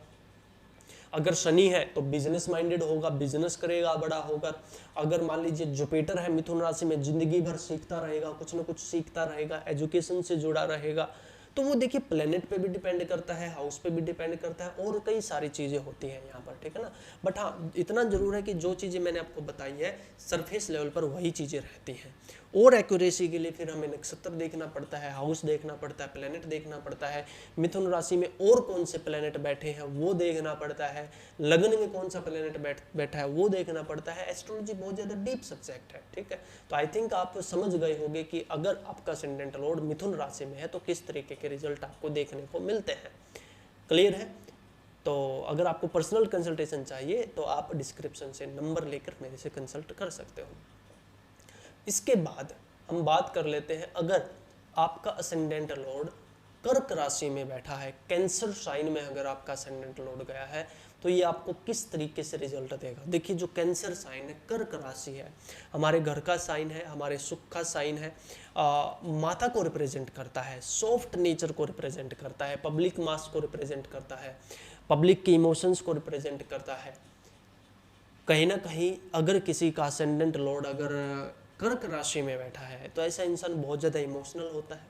अगर शनि है तो बिजनेस माइंडेड होगा, बिजनेस करेगा, बड़ा होगा। अगर मान लीजिए जुपिटर है मिथुन राशि में, जिंदगी भर सीखता रहेगा, कुछ ना कुछ सीखता रहेगा, एजुकेशन से जुड़ा रहेगा। तो वो देखिए प्लेनेट पे भी डिपेंड करता है, हाउस पे भी डिपेंड करता है, और कई सारी चीज़ें होती हैं यहाँ पर, ठीक है ना। बट हाँ इतना जरूर है कि जो चीज़ें मैंने आपको बताई है सरफेस लेवल पर वही चीज़ें रहती हैं। और एक्यूरेसी के लिए फिर हमें नक्षत्र देखना पड़ता है, हाउस देखना पड़ता है, प्लेनेट देखना पड़ता है, मिथुन राशि में और कौन से प्लेनेट बैठे हैं वो देखना पड़ता है, लग्न में कौन सा प्लेनेट बैठा है वो देखना पड़ता है। एस्ट्रोलॉजी बहुत ज़्यादा डीप सब्जेक्ट है, ठीक है। तो आई थिंक आप समझ गए होंगे कि अगर आपका असेंडेंट लॉर्ड मिथुन राशि में है तो किस तरीके के रिजल्ट आपको देखने को मिलते हैं। क्लियर है। तो अगर आपको पर्सनल कंसल्टेशन चाहिए तो आप डिस्क्रिप्शन से नंबर लेकर मेरे से कंसल्ट कर सकते हो। इसके बाद हम बात कर लेते हैं, अगर आपका असेंडेंट लॉर्ड कर्क राशि में बैठा है, कैंसर साइन में अगर आपका असेंडेंट लॉर्ड गया है तो ये आपको किस तरीके से रिजल्ट देगा। देखिए जो कैंसर साइन है, कर्क राशि है, हमारे घर का साइन है, हमारे सुख का साइन है, माता को रिप्रेजेंट करता है, सॉफ्ट नेचर को रिप्रेजेंट करता है, पब्लिक मास को रिप्रेजेंट करता है, पब्लिक के इमोशंस को रिप्रेजेंट करता है। कहीं ना कहीं अगर किसी का असेंडेंट लॉर्ड अगर कर्क राशि में बैठा है तो ऐसा इंसान बहुत ज़्यादा इमोशनल होता है,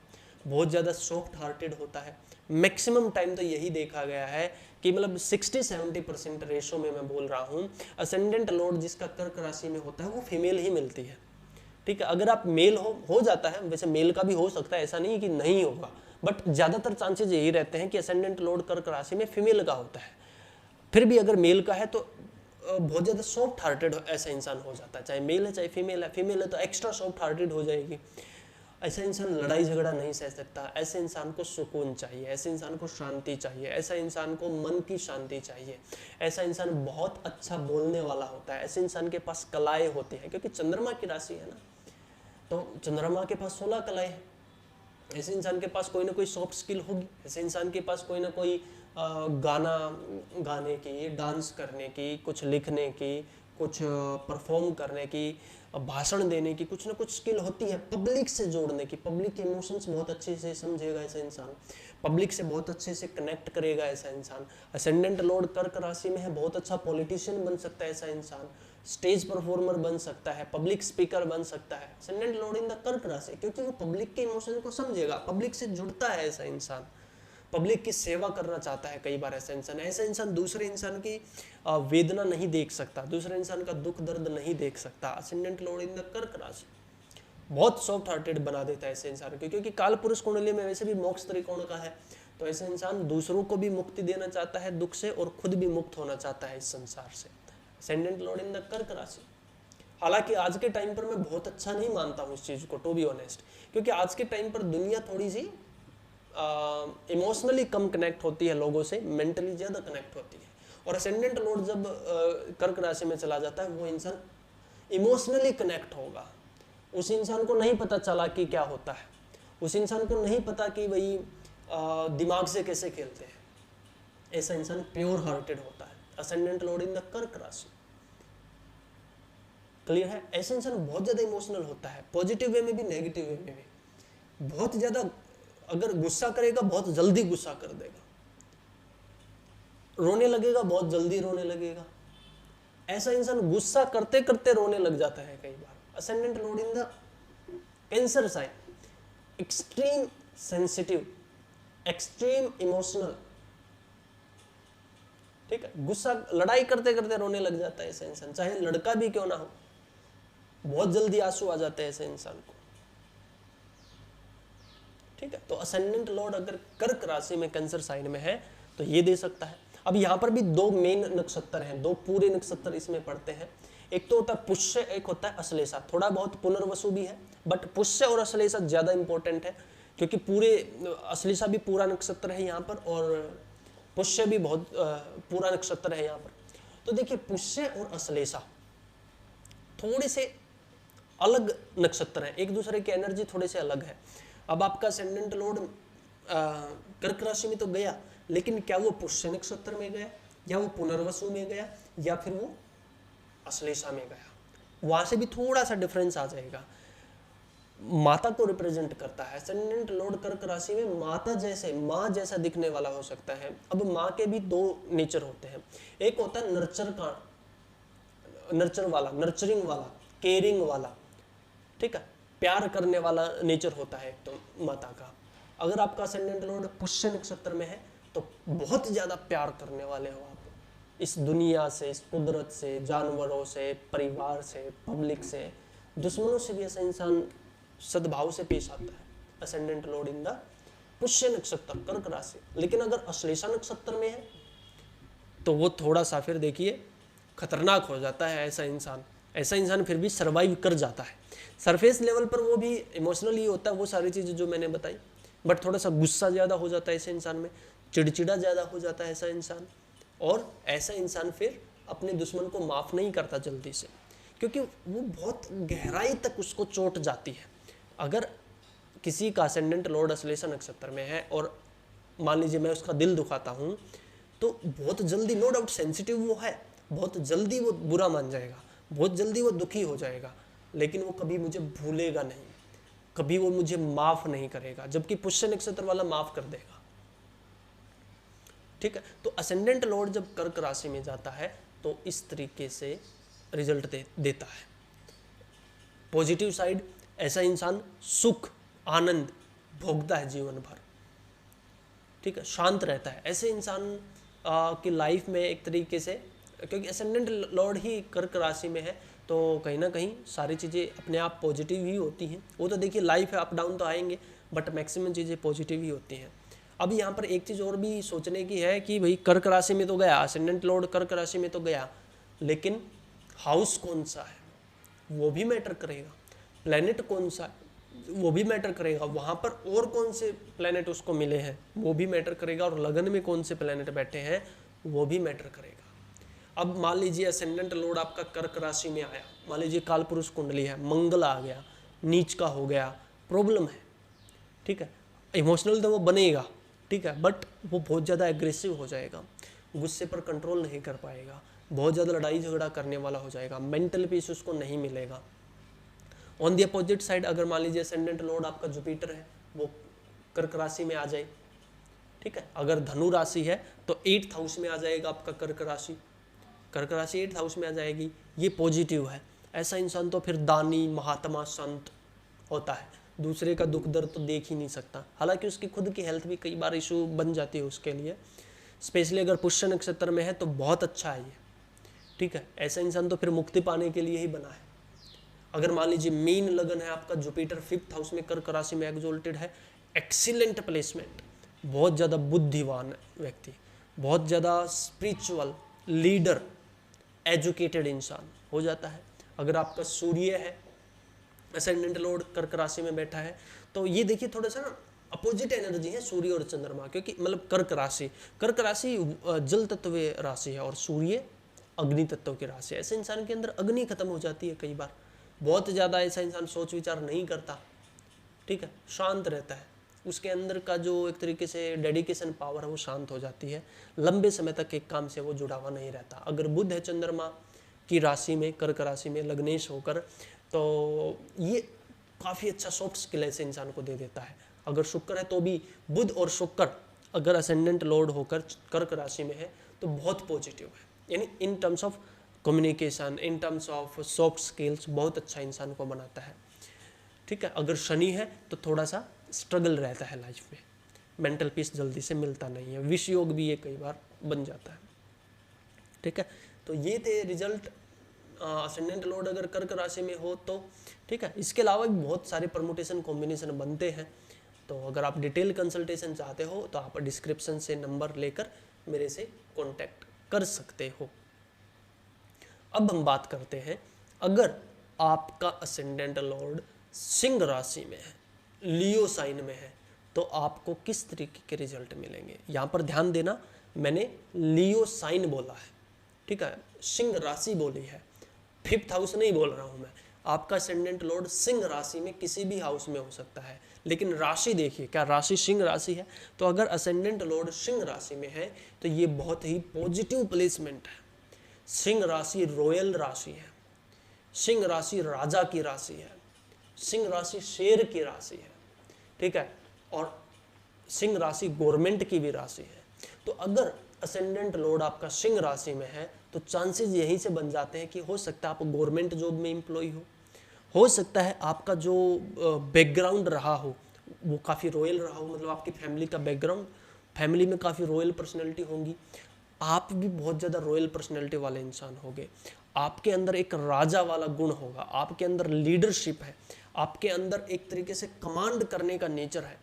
बहुत ज़्यादा सॉफ्ट हार्टेड होता है। मैक्सिमम टाइम तो यही देखा गया है कि मतलब 60-70% रेशो में मैं बोल रहा हूँ, असेंडेंट लॉर्ड जिसका कर्क राशि में होता है वो फीमेल ही मिलती है, ठीक है। अगर आप मेल हो जाता है, वैसे मेल का भी हो सकता है, ऐसा नहीं कि नहीं होगा, बट ज़्यादातर चांसेज यही रहते हैं कि असेंडेंट लॉर्ड कर्क राशि में फीमेल का होता है। फिर भी अगर मेल का है तो बहुत ज़्यादा सॉफ्ट हार्टेड ऐसा इंसान हो जाता है, चाहे मेल है चाहे फीमेल है। फीमेल है तो एक्स्ट्रा सॉफ्ट हार्टेड हो जाएगी। ऐसा इंसान लड़ाई झगड़ा नहीं सह सकता। ऐसे इंसान को सुकून चाहिए, ऐसे इंसान को शांति चाहिए, ऐसा इंसान को मन की शांति चाहिए। ऐसा इंसान बहुत अच्छा बोलने वाला होता है, ऐसे इंसान के पास कलाएं होती हैं, क्योंकि चंद्रमा की राशि है ना, तो चंद्रमा के पास 16 कलाएं हैं। ऐसे इंसान के पास कोई ना कोई सॉफ्ट स्किल होगी, ऐसे इंसान के पास कोई ना कोई गाना गाने की, डांस करने की, कुछ लिखने की, कुछ परफॉर्म करने की, भाषण देने की कुछ ना कुछ स्किल होती है, पब्लिक से जोड़ने की, पब्लिक के इमोशंस बहुत अच्छे से समझेगा ऐसा इंसान, पब्लिक से बहुत अच्छे से कनेक्ट करेगा ऐसा इंसान। असेंडेंट लॉर्ड कर्क राशि में है, बहुत अच्छा पॉलिटिशियन बन सकता है ऐसा इंसान, स्टेज परफॉर्मर बन सकता है, पब्लिक स्पीकर बन सकता है। असेंडेंट लॉर्ड इन द कर्क राशि, क्योंकि वो पब्लिक के इमोशन को समझेगा, पब्लिक से जुड़ता है ऐसा इंसान, पब्लिक की सेवा करना चाहता है कई बार ऐसा इंसान दूसरे इंसान की वेदना नहीं देख सकता, दूसरे इंसान का दुख दर्द नहीं देख सकता। असेंडेंट लॉर्ड इन द कर्क राशि बहुत सॉफ्ट हार्टेड बना देता है ऐसे इंसान को, क्योंकि काल पुरुष कुंडली में वैसे भी मोक्ष त्रिकोण का है, तो ऐसे इंसान दूसरों को भी मुक्ति देना चाहता है दुख से और खुद भी मुक्त होना चाहता है इस संसार से। असेंडेंट लॉर्ड इन द कर्क राशि। हालांकि आज के टाइम पर मैं बहुत अच्छा नहीं मानता हूँ इस चीज को, टू बी ऑनेस्ट, क्योंकि आज के टाइम पर दुनिया थोड़ी सी इमोशनली कम कनेक्ट होती है लोगों से, मेंटली ज्यादा कनेक्ट होती है। और असेंडेंट लॉर्ड जब कर्क राशि में चला जाता है, वो इंसान इमोशनली कनेक्ट होगा। उस इंसान को नहीं पता चला कि क्या होता है, उस इंसान को नहीं पता कि भाई दिमाग से कैसे खेलते हैं, ऐसा इंसान प्योर हार्टेड होता है। असेंडेंट लॉर्ड इन द कर्क राशि, क्लियर है? ऐसा इंसान बहुत ज्यादा इमोशनल होता है, पॉजिटिव वे में भी नेगेटिव वे में भी। बहुत ज्यादा अगर गुस्सा करेगा बहुत जल्दी गुस्सा कर देगा, रोने लगेगा बहुत जल्दी रोने लगेगा। ऐसा इंसान गुस्सा करते करते रोने लग जाता है कई बार। Ascendant lord in the Cancer sign, extreme sensitive, extreme emotional, ठीक है, गुस्सा लड़ाई करते करते रोने लग जाता है ऐसा इंसान, चाहे लड़का भी क्यों ना हो, बहुत जल्दी आंसू आ जाते हैं ऐसे इंसान को, ठीक है। तो असेंडेंट लॉर्ड अगर कर्क राशि में कैंसर साइन में है तो ये दे सकता है। अब यहाँ पर भी दो मेन नक्षत्र हैं, दो पूरे नक्षत्र इसमें पड़ते हैं। एक तो होता है पुष्य, एक होता है अश्लेषा। थोड़ा बहुत पुनर्वसु भी है, बट पुष्य और अश्लेषा ज्यादा इंपॉर्टेंट है, क्योंकि पूरे अश्लेषा भी पूरा नक्षत्र है यहाँ पर और पुष्य भी बहुत पूरा नक्षत्र है यहाँ पर। तो देखिए पुष्य और अश्लेषा थोड़े से अलग नक्षत्र है, एक दूसरे की एनर्जी थोड़े से अलग है। अब आपका असेंडेंट लॉर्ड कर्क राशि में तो गया, लेकिन क्या वो पुष्य नक्षत्र में गया, या वो पुनर्वसु में गया, या फिर वो अश्लेषा में गया, वहां से भी थोड़ा सा डिफरेंस आ जाएगा। माता को रिप्रेजेंट करता है असेंडेंट लॉर्ड कर्क राशि में, माता जैसे, माँ जैसा दिखने वाला हो सकता है। अब माँ के भी दो नेचर होते हैं, एक होता है नर्चर वाला, नर्चरिंग वाला, केयरिंग वाला, ठीक है, प्यार करने वाला नेचर होता है एक तो माता का। अगर आपका असेंडेंट लॉर्ड पुष्य नक्षत्र में है तो बहुत ज्यादा प्यार करने वाले हो आप इस दुनिया से, इस कुदरत से, जानवरों से, परिवार से, पब्लिक से, दुश्मनों से भी ऐसा इंसान सद्भाव से पेश आता है। असेंडेंट लॉर्ड इन द पुष्य नक्षत्र कर्क राशि। लेकिन अगर अश्लेषा नक्षत्र में है तो वो थोड़ा सा फिर देखिए खतरनाक हो जाता है ऐसा इंसान फिर भी सरवाइव कर जाता है। सरफेस लेवल पर वो भी इमोशनली होता है, वो सारी चीज़ें जो मैंने बताई, बट थोड़ा सा गुस्सा ज़्यादा हो जाता है ऐसे इंसान में, चिड़चिड़ा ज़्यादा हो जाता है ऐसा इंसान, और ऐसा इंसान फिर अपने दुश्मन को माफ़ नहीं करता जल्दी से, क्योंकि वो बहुत गहराई तक उसको चोट जाती है। अगर किसी का असेंडेंट लॉर्ड अश्लेषा नक्षत्र में है और मान लीजिए मैं उसका दिल दुखाता हूँ, तो बहुत जल्दी, नो डाउट सेंसिटिव वो है, बहुत जल्दी वो बुरा मान जाएगा, बहुत जल्दी वो दुखी हो जाएगा, लेकिन वो कभी मुझे भूलेगा नहीं, कभी वो मुझे माफ नहीं करेगा, जबकि पुष्य नक्षत्र वाला माफ कर देगा, ठीक है। तो असेंडेंट लॉर्ड जब कर्क राशि में जाता है तो इस तरीके से रिजल्ट देता है। पॉजिटिव साइड, ऐसा इंसान सुख आनंद भोगता है जीवन भर, ठीक है, शांत रहता है। ऐसे इंसान की लाइफ में एक तरीके से, क्योंकि असेंडेंट लॉर्ड ही कर्क राशि में है, तो कहीं ना कहीं सारी चीज़ें अपने आप पॉजिटिव ही होती हैं। वो तो देखिए लाइफ है, अप डाउन तो आएंगे, बट मैक्सिमम चीज़ें पॉजिटिव ही होती हैं। अब यहाँ पर एक चीज़ और भी सोचने की है कि भाई कर्क राशि में तो गया, असेंडेंट लॉर्ड कर्क राशि में तो गया, लेकिन हाउस कौन सा है वो भी मैटर करेगा, प्लैनेट कौन सा है वो भी मैटर करेगा, वहाँ पर और कौन से प्लैनेट उसको मिले हैं वो भी मैटर करेगा, और लगन में कौन से प्लैनेट बैठे हैं वो भी मैटर करेगा। अब मान लीजिए असेंडेंट लॉर्ड आपका कर्क राशि में आया, मान लीजिए काल पुरुष कुंडली है, मंगल आ गया, नीच का हो गया, प्रॉब्लम है, ठीक है, इमोशनल तो वो बनेगा, ठीक है, बट वो बहुत ज़्यादा एग्रेसिव हो जाएगा, गुस्से पर कंट्रोल नहीं कर पाएगा, बहुत ज़्यादा लड़ाई झगड़ा करने वाला हो जाएगा, मेंटल पीस उसको नहीं मिलेगा। ऑन दी अपोजिट साइड अगर मान लीजिए असेंडेंट लॉर्ड आपका जुपिटर है, वो कर्क राशि में आ जाए, ठीक है, अगर धनु राशि है तो 8th हाउस में आ जाएगा आपका कर्क राशि, कर्क राशि 8th हाउस में आ जाएगी, ये पॉजिटिव है। ऐसा इंसान तो फिर दानी, महात्मा, संत होता है, दूसरे का दुख दर्द तो देख ही नहीं सकता। हालांकि उसकी खुद की हेल्थ भी कई बार इशू बन जाती है उसके लिए, स्पेशली अगर पुष्य नक्षत्र में है तो बहुत अच्छा है ये, ठीक है। ऐसा इंसान तो फिर मुक्ति पाने के लिए ही बना है। अगर मान लीजिए मीन लगन है आपका, जुपिटर 5th हाउस में कर्क राशि में एक्सोल्टेड है, एक्सीलेंट प्लेसमेंट, बहुत ज़्यादा बुद्धिमान व्यक्ति, बहुत ज़्यादा स्पिरिचुअल लीडर, एजुकेटेड इंसान हो जाता है। अगर आपका सूर्य है असेंडेंट लॉर्ड कर्क राशि में बैठा है, तो ये देखिए थोड़ा सा ना अपोजिट एनर्जी है सूर्य और चंद्रमा, क्योंकि मतलब कर्क राशि जल तत्व राशि है और सूर्य अग्नि तत्व की राशि है। ऐसे इंसान के अंदर अग्नि खत्म हो जाती है कई बार, बहुत ज़्यादा ऐसा इंसान सोच विचार नहीं करता, ठीक है, शांत रहता है, उसके अंदर का जो एक तरीके से डेडिकेशन पावर है वो शांत हो जाती है, लंबे समय तक एक काम से वो जुड़ा हुआ नहीं रहता। अगर बुध है चंद्रमा की राशि में, कर्क राशि में लग्नेश होकर, तो ये काफ़ी अच्छा सॉफ्ट स्किल ऐसे इंसान को दे देता है। अगर शुक्र है तो भी, बुध और शुक्र अगर असेंडेंट लॉर्ड होकर कर्क राशि में है तो बहुत पॉजिटिव है, यानी इन terms of communication, in terms of soft skills बहुत अच्छा इंसान को बनाता है, ठीक है। अगर शनि है तो थोड़ा सा स्ट्रगल रहता है लाइफ में, मेंटल पीस जल्दी से मिलता नहीं है, विष योग भी ये कई बार बन जाता है, ठीक है। तो ये थे रिजल्ट असेंडेंट लॉर्ड अगर कर्क राशि में हो तो, ठीक है। इसके अलावा भी बहुत सारे परमुटेशन कॉम्बिनेशन बनते हैं, तो अगर आप डिटेल कंसल्टेशन चाहते हो तो आप डिस्क्रिप्शन से नंबर लेकर मेरे से कांटेक्ट कर सकते हो। अब हम बात करते हैं, अगर आपका असेंडेंट लॉर्ड सिंह राशि में है, लियो साइन में है, तो आपको किस तरीके के रिजल्ट मिलेंगे। यहाँ पर ध्यान देना, मैंने लियो साइन बोला है, ठीक है, सिंह राशि बोली है, 5th हाउस नहीं बोल रहा हूँ मैं। आपका असेंडेंट लॉर्ड सिंह राशि में किसी भी हाउस में हो सकता है, लेकिन राशि देखिए, क्या राशि सिंह राशि है, तो अगर असेंडेंट लॉर्ड सिंह राशि में है तो ये बहुत ही पॉजिटिव प्लेसमेंट है। सिंह राशि रॉयल राशि है, सिंह राशि राजा की राशि है, सिंह राशि शेर की राशि है, ठीक है, और सिंह राशि गवर्नमेंट की भी राशि है। तो अगर असेंडेंट लॉर्ड आपका सिंह राशि में है तो चांसेस यहीं से बन जाते हैं कि हो सकता है आप गवर्नमेंट जॉब में एम्प्लॉय हो सकता है आपका जो बैकग्राउंड रहा हो वो काफ़ी रॉयल रहा हो, मतलब आपकी फैमिली का बैकग्राउंड, फैमिली में काफ़ी रॉयल पर्सनैलिटी होंगी, आप भी बहुत ज़्यादा रॉयल पर्सनैलिटी वाले इंसान होंगे, आपके अंदर एक राजा वाला गुण होगा, आपके अंदर लीडरशिप है, आपके अंदर एक तरीके से कमांड करने का नेचर है,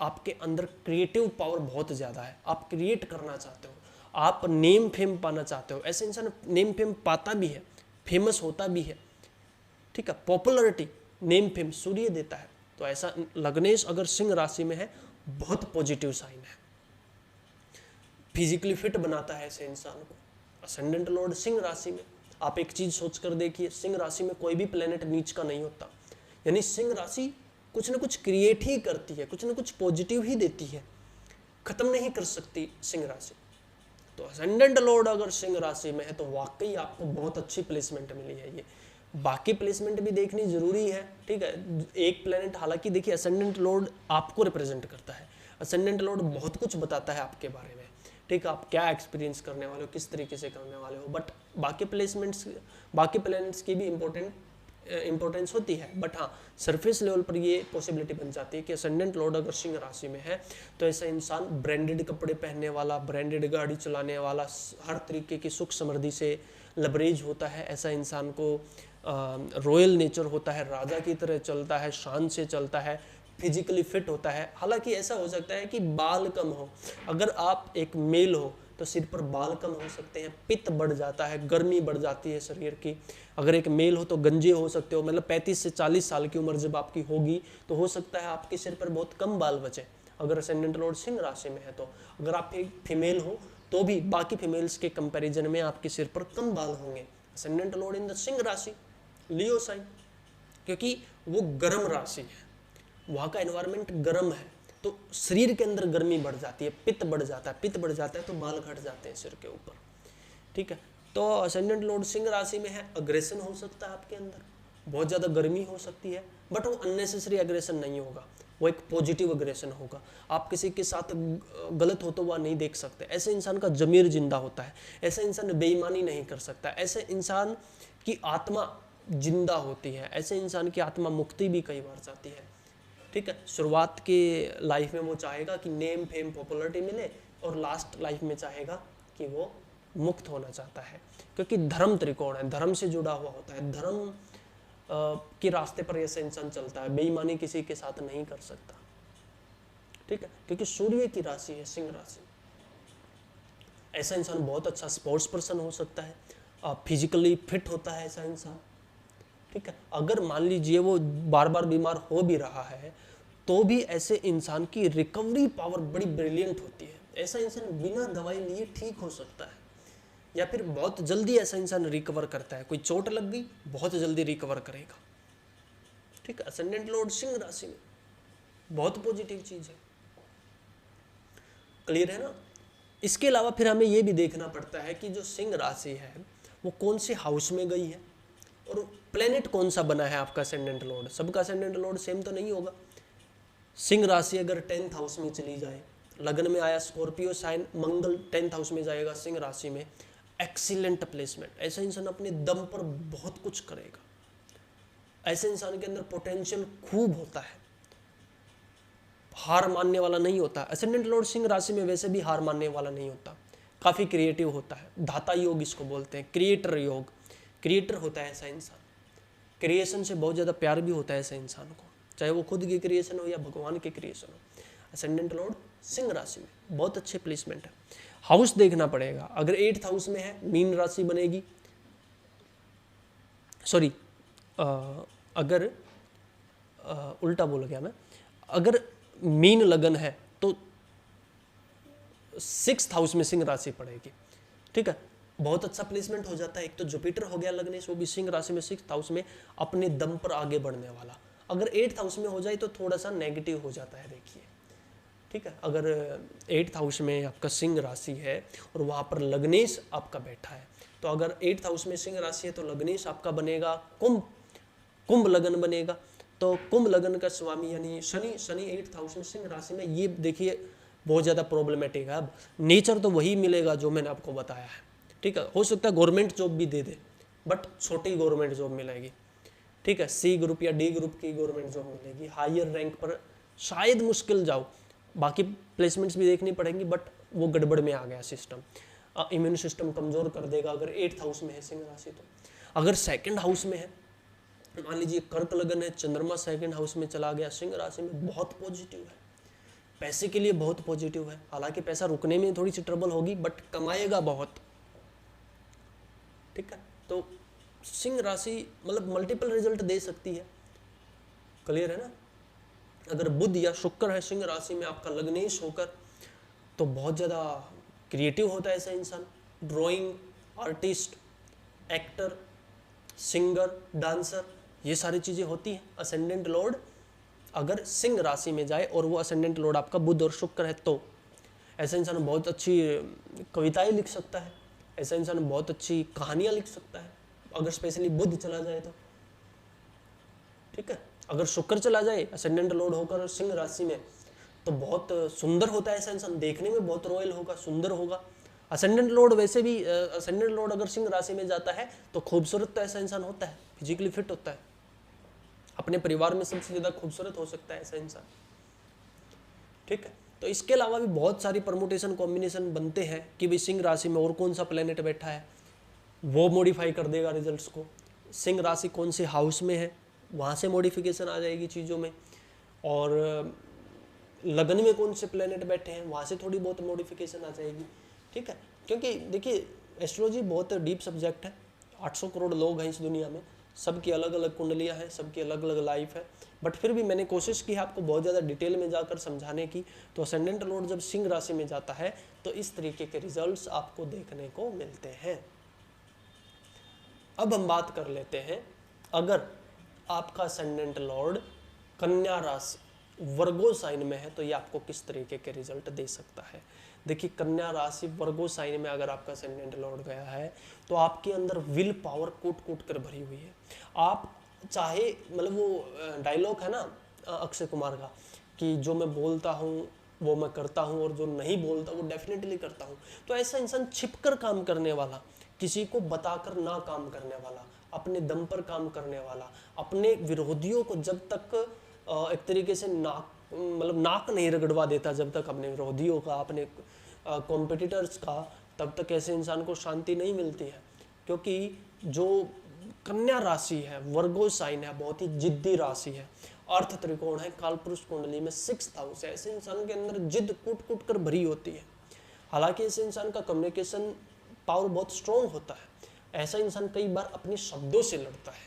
आपके अंदर क्रिएटिव पावर बहुत ज़्यादा है, आप क्रिएट करना चाहते हो, आप नेम फेम पाना चाहते हो। ऐसे इंसान नेम फेम पाता भी है, फेमस होता भी है, ठीक है, पॉपुलरिटी, नेम फेम सूर्य देता है। तो ऐसा लग्नेश अगर सिंह राशि में है बहुत पॉजिटिव साइन है, फिजिकली फिट बनाता है ऐसे इंसान को। असेंडेंट लॉर्ड सिंह राशि में, आप एक चीज सोच कर देखिए, सिंह राशि में कोई भी प्लेनेट नीच का नहीं होता, यानी सिंह राशि कुछ ना कुछ क्रिएट ही करती है, कुछ ना कुछ पॉजिटिव ही देती है, खत्म नहीं कर सकती सिंह राशि। तो असेंडेंट लॉर्ड अगर सिंह राशि में है तो वाकई आपको बहुत अच्छी प्लेसमेंट मिली है। ये बाकी प्लेसमेंट भी देखनी जरूरी है, ठीक है। एक प्लेनेट, हालांकि देखिए असेंडेंट लॉर्ड आपको रिप्रेजेंट करता है, असेंडेंट लॉर्ड बहुत कुछ बताता है आपके बारे में, ठीक है, आप क्या एक्सपीरियंस करने वाले हो, किस तरीके से करने वाले हो, बट बाकी प्लेसमेंट्स, बाकी प्लैनेट्स की भी इंपॉर्टेंस होती है, बट हाँ सरफेस लेवल पर ये पॉसिबिलिटी बन जाती है कि असेंडेंट लॉर्ड अगर सिंह राशि में है तो ऐसा इंसान ब्रांडेड कपड़े पहनने वाला, ब्रांडेड गाड़ी चलाने वाला, हर तरीके की सुख समृद्धि से लबरेज होता है, ऐसा इंसान को रॉयल नेचर होता है, राजा की तरह चलता है, शान से चलता है, फिजिकली फिट होता है। हालांकि ऐसा हो सकता है कि बाल कम हो, अगर आप एक मेल हो तो सिर पर बाल कम हो सकते हैं, पित्त बढ़ जाता है, गर्मी बढ़ जाती है शरीर की। अगर एक मेल हो तो गंजे हो सकते हो, मतलब 35 से 40 साल की उम्र जब आपकी होगी तो हो सकता है आपके सिर पर बहुत कम बाल बचे, अगर असेंडेंट लॉर्ड सिंह राशि में है तो। अगर आप एक फीमेल हो तो भी बाकी फीमेल्स के कंपैरिजन में आपके सिर पर कम बाल होंगे। Ascendant lord in the Singh राशि, लियो साइन, क्योंकि वो गर्म राशि है, वहाँ का एनवायरनमेंट गर्म है, तो शरीर के अंदर गर्मी बढ़ जाती है, पित्त बढ़ जाता है, पित्त बढ़ जाता है तो बाल घट जाते हैं सिर के ऊपर, ठीक है। तो असेंडेंट लॉर्ड सिंह राशि में है, अग्रेशन हो सकता है आपके अंदर, बहुत ज़्यादा गर्मी हो सकती है, बट वो अननेसेसरी अग्रेशन नहीं होगा, वो एक पॉजिटिव अग्रेशन होगा। आप किसी के साथ गलत हो तो वह नहीं देख सकते, ऐसे इंसान का जमीर जिंदा होता है, ऐसे इंसान बेईमानी नहीं कर सकता, ऐसे इंसान की आत्मा जिंदा होती है, ऐसे इंसान की आत्मा मुक्ति भी कई बार चाहती है। ठीक है, शुरुआत के लाइफ में वो चाहेगा कि नेम फेम पॉपुलरिटी मिले, और लास्ट लाइफ में चाहेगा कि वो मुक्त होना चाहता है, क्योंकि धर्म त्रिकोण है, धर्म से जुड़ा हुआ होता है, धर्म के रास्ते पर ऐसा इंसान चलता है, बेईमानी किसी के साथ नहीं कर सकता। ठीक है, क्योंकि सूर्य की राशि है सिंह राशि। ऐसा इंसान बहुत अच्छा स्पोर्ट्स पर्सन हो सकता है, फिजिकली फिट होता है ऐसा इंसान। ठीक है, अगर मान लीजिए वो बार बार बीमार हो भी रहा है तो भी ऐसे इंसान की रिकवरी पावर बड़ी ब्रिलियंट होती है, ऐसा इंसान बिना दवाई लिए ठीक हो सकता है, या फिर बहुत जल्दी ऐसा इंसान रिकवर करता है, कोई चोट लग गई बहुत जल्दी रिकवर करेगा। ठीक है, असेंडेंट लॉर्ड सिंह राशि में बहुत पॉजिटिव चीज है, क्लियर है ना। इसके अलावा फिर हमें यह भी देखना पड़ता है कि जो सिंह राशि है वो कौन से हाउस में गई है, और प्लेनेट कौन सा बना है आपका असेंडेंट लॉर्ड। सबका असेंडेंट लॉर्ड सेम तो नहीं होगा। सिंह राशि अगर 10th हाउस में चली जाए, लगन में आया स्कॉर्पियो साइन, मंगल 10th हाउस में जाएगा सिंह राशि में, एक्सीलेंट प्लेसमेंट, ऐसा इंसान अपने दम पर बहुत कुछ करेगा, ऐसे इंसान के अंदर पोटेंशियल खूब होता है, हार मानने वाला नहीं होता। असेंडेंट लॉर्ड सिंह राशि में वैसे भी हार मानने वाला नहीं होता, काफी क्रिएटिव होता है, धाता योग इसको बोलते हैं, क्रिएटर योग, क्रिएटर होता है ऐसा इंसान, क्रिएशन से बहुत ज्यादा प्यार भी होता है ऐसे इंसान को, चाहे वो खुद की क्रिएशन हो या भगवान की क्रिएशन हो। असेंडेंट लॉर्ड सिंह राशि में बहुत अच्छे प्लेसमेंट है। हाउस देखना पड़ेगा, अगर 8th हाउस में है मीन राशि बनेगी, सॉरी अगर उल्टा बोल गया मैं, अगर मीन लगन है तो 6th हाउस में सिंह राशि पड़ेगी। ठीक है, बहुत अच्छा प्लेसमेंट हो जाता है। एक तो जुपिटर हो गया लग्नेश, वो भी सिंह राशि में 6th हाउस में अपने दम पर आगे बढ़ने वाला। अगर 8th हाउस में हो जाए तो थोड़ा सा नेगेटिव हो जाता है, देखिए। ठीक है, अगर 8th हाउस में आपका सिंह राशि है और वहाँ पर लग्नेश आपका बैठा है, तो अगर 8th हाउस में सिंह राशि है तो लग्नेश आपका बनेगा कुंभ लगन बनेगा। तो कुंभ लगन का स्वामी यानी शनि 8th हाउस में सिंह राशि में, ये देखिए बहुत ज़्यादा प्रॉब्लमेटिक है। अब नेचर तो वही मिलेगा जो मैंने आपको बताया है। ठीक है, हो सकता है गवर्नमेंट जॉब भी दे दे, बट छोटी गवर्नमेंट जॉब मिलेगी। ठीक है, C ग्रुप या D ग्रुप की गवर्नमेंट जॉब मिलेगी, हायर रैंक पर शायद मुश्किल जाओ, बाकी प्लेसमेंट्स भी देखनी पड़ेंगी, बट वो गड़बड़ में आ गया सिस्टम, इम्यून सिस्टम कमजोर कर देगा अगर 8th हाउस में है सिंह राशि। तो अगर 2nd हाउस में है, मान लीजिए कर्क लगन है, चंद्रमा 2nd हाउस में चला गया सिंह राशि में, बहुत पॉजिटिव है, पैसे के लिए बहुत पॉजिटिव है। हालांकि पैसा रुकने में थोड़ी सी ट्रबल होगी, बट कमाएगा बहुत। ठीक है, तो सिंह राशि मतलब मल्टीपल रिजल्ट दे सकती है, क्लियर है ना। अगर बुध या शुक्र है सिंह राशि में आपका लग्नेश होकर, तो बहुत ज़्यादा क्रिएटिव होता है ऐसा इंसान, drawing artist, actor, singer, dancer, ये सारी चीज़ें होती हैं। असेंडेंट लॉर्ड अगर सिंह राशि में जाए और वो असेंडेंट लॉर्ड आपका बुध और शुक्र है, तो ऐसा इंसान बहुत अच्छी कविताएं लिख सकता है, ऐसा इंसान बहुत अच्छी कहानियां लिख सकता है, अगर स्पेशली बुध चला जाए तो। ठीक है, अगर शुक्र चला जाए असेंडेंट लॉर्ड होकर सिंह राशि में, तो बहुत सुंदर होता है ऐसा इंसान, देखने में बहुत रॉयल होगा, सुंदर होगा। असेंडेंट लॉर्ड वैसे भी असेंडेंट लॉर्ड अगर सिंह राशि में जाता है तो खूबसूरत तो ऐसा इंसान होता है, फिजिकली फिट होता है, अपने परिवार में सबसे ज्यादा खूबसूरत हो सकता है ऐसा इंसान। ठीक है, तो इसके अलावा भी बहुत सारी परमुटेशन कॉम्बिनेशन बनते हैं कि भाई सिंह राशि में और कौन सा प्लेनेट बैठा है, वो मॉडिफाई कर देगा रिजल्ट्स को। सिंह राशि कौन से हाउस में है, वहाँ से मॉडिफिकेशन आ जाएगी चीज़ों में, और लगन में कौन से प्लेनेट बैठे हैं, वहाँ से थोड़ी बहुत मॉडिफिकेशन आ जाएगी। ठीक है, क्योंकि देखिए एस्ट्रोलॉजी बहुत डीप सब्जेक्ट है, 800 करोड़ लोग हैं इस दुनिया में, सबकी अलग अलग कुंडलियाँ हैं, सबकी अलग अलग लाइफ है, बट फिर भी मैंने कोशिश की है आपको बहुत ज़्यादा डिटेल में जाकर समझाने की। तो असेंडेंट लॉर्ड जब सिंह राशि में जाता है तो इस तरीके के रिजल्ट्स आपको देखने को मिलते हैं। अब हम बात कर लेते हैं, अगर आपका असेंडेंट लॉर्ड कन्या राशि वर्गो साइन में है तो ये आपको किस तरीके के रिजल्ट दे सकता है। देखिए कन्या राशि वर्गो साइन में अगर आपका असेंडेंट लॉर्ड गया है तो आपके अंदर विल पावर कूट कूट कर भरी हुई है। आप चाहे मतलब वो डायलॉग है ना अक्षय कुमार का कि जो मैं बोलता हूँ वो मैं करता हूँ और जो नहीं बोलता वो डेफिनेटली करता हूँ। तो ऐसा इंसान छिपकर काम करने वाला, किसी को बताकर ना काम करने वाला, अपने दम पर काम करने वाला, अपने विरोधियों को जब तक एक तरीके से नाक नहीं रगड़वा देता जब तक अपने विरोधियों का, अपने कॉम्पिटिटर्स का, तब तक ऐसे इंसान को शांति नहीं मिलती है। क्योंकि जो कन्या राशि है, वर्गो साइन है, बहुत ही जिद्दी राशि है, अर्थ त्रिकोण है, कालपुरुष कुंडली में 6th हाउस है। ऐसे इंसान के अंदर जिद कूट कूट कर भरी होती है। हालांकि ऐसे इंसान का कम्युनिकेशन पावर बहुत स्ट्रॉन्ग होता है। ऐसा इंसान कई बार अपने शब्दों से लड़ता है।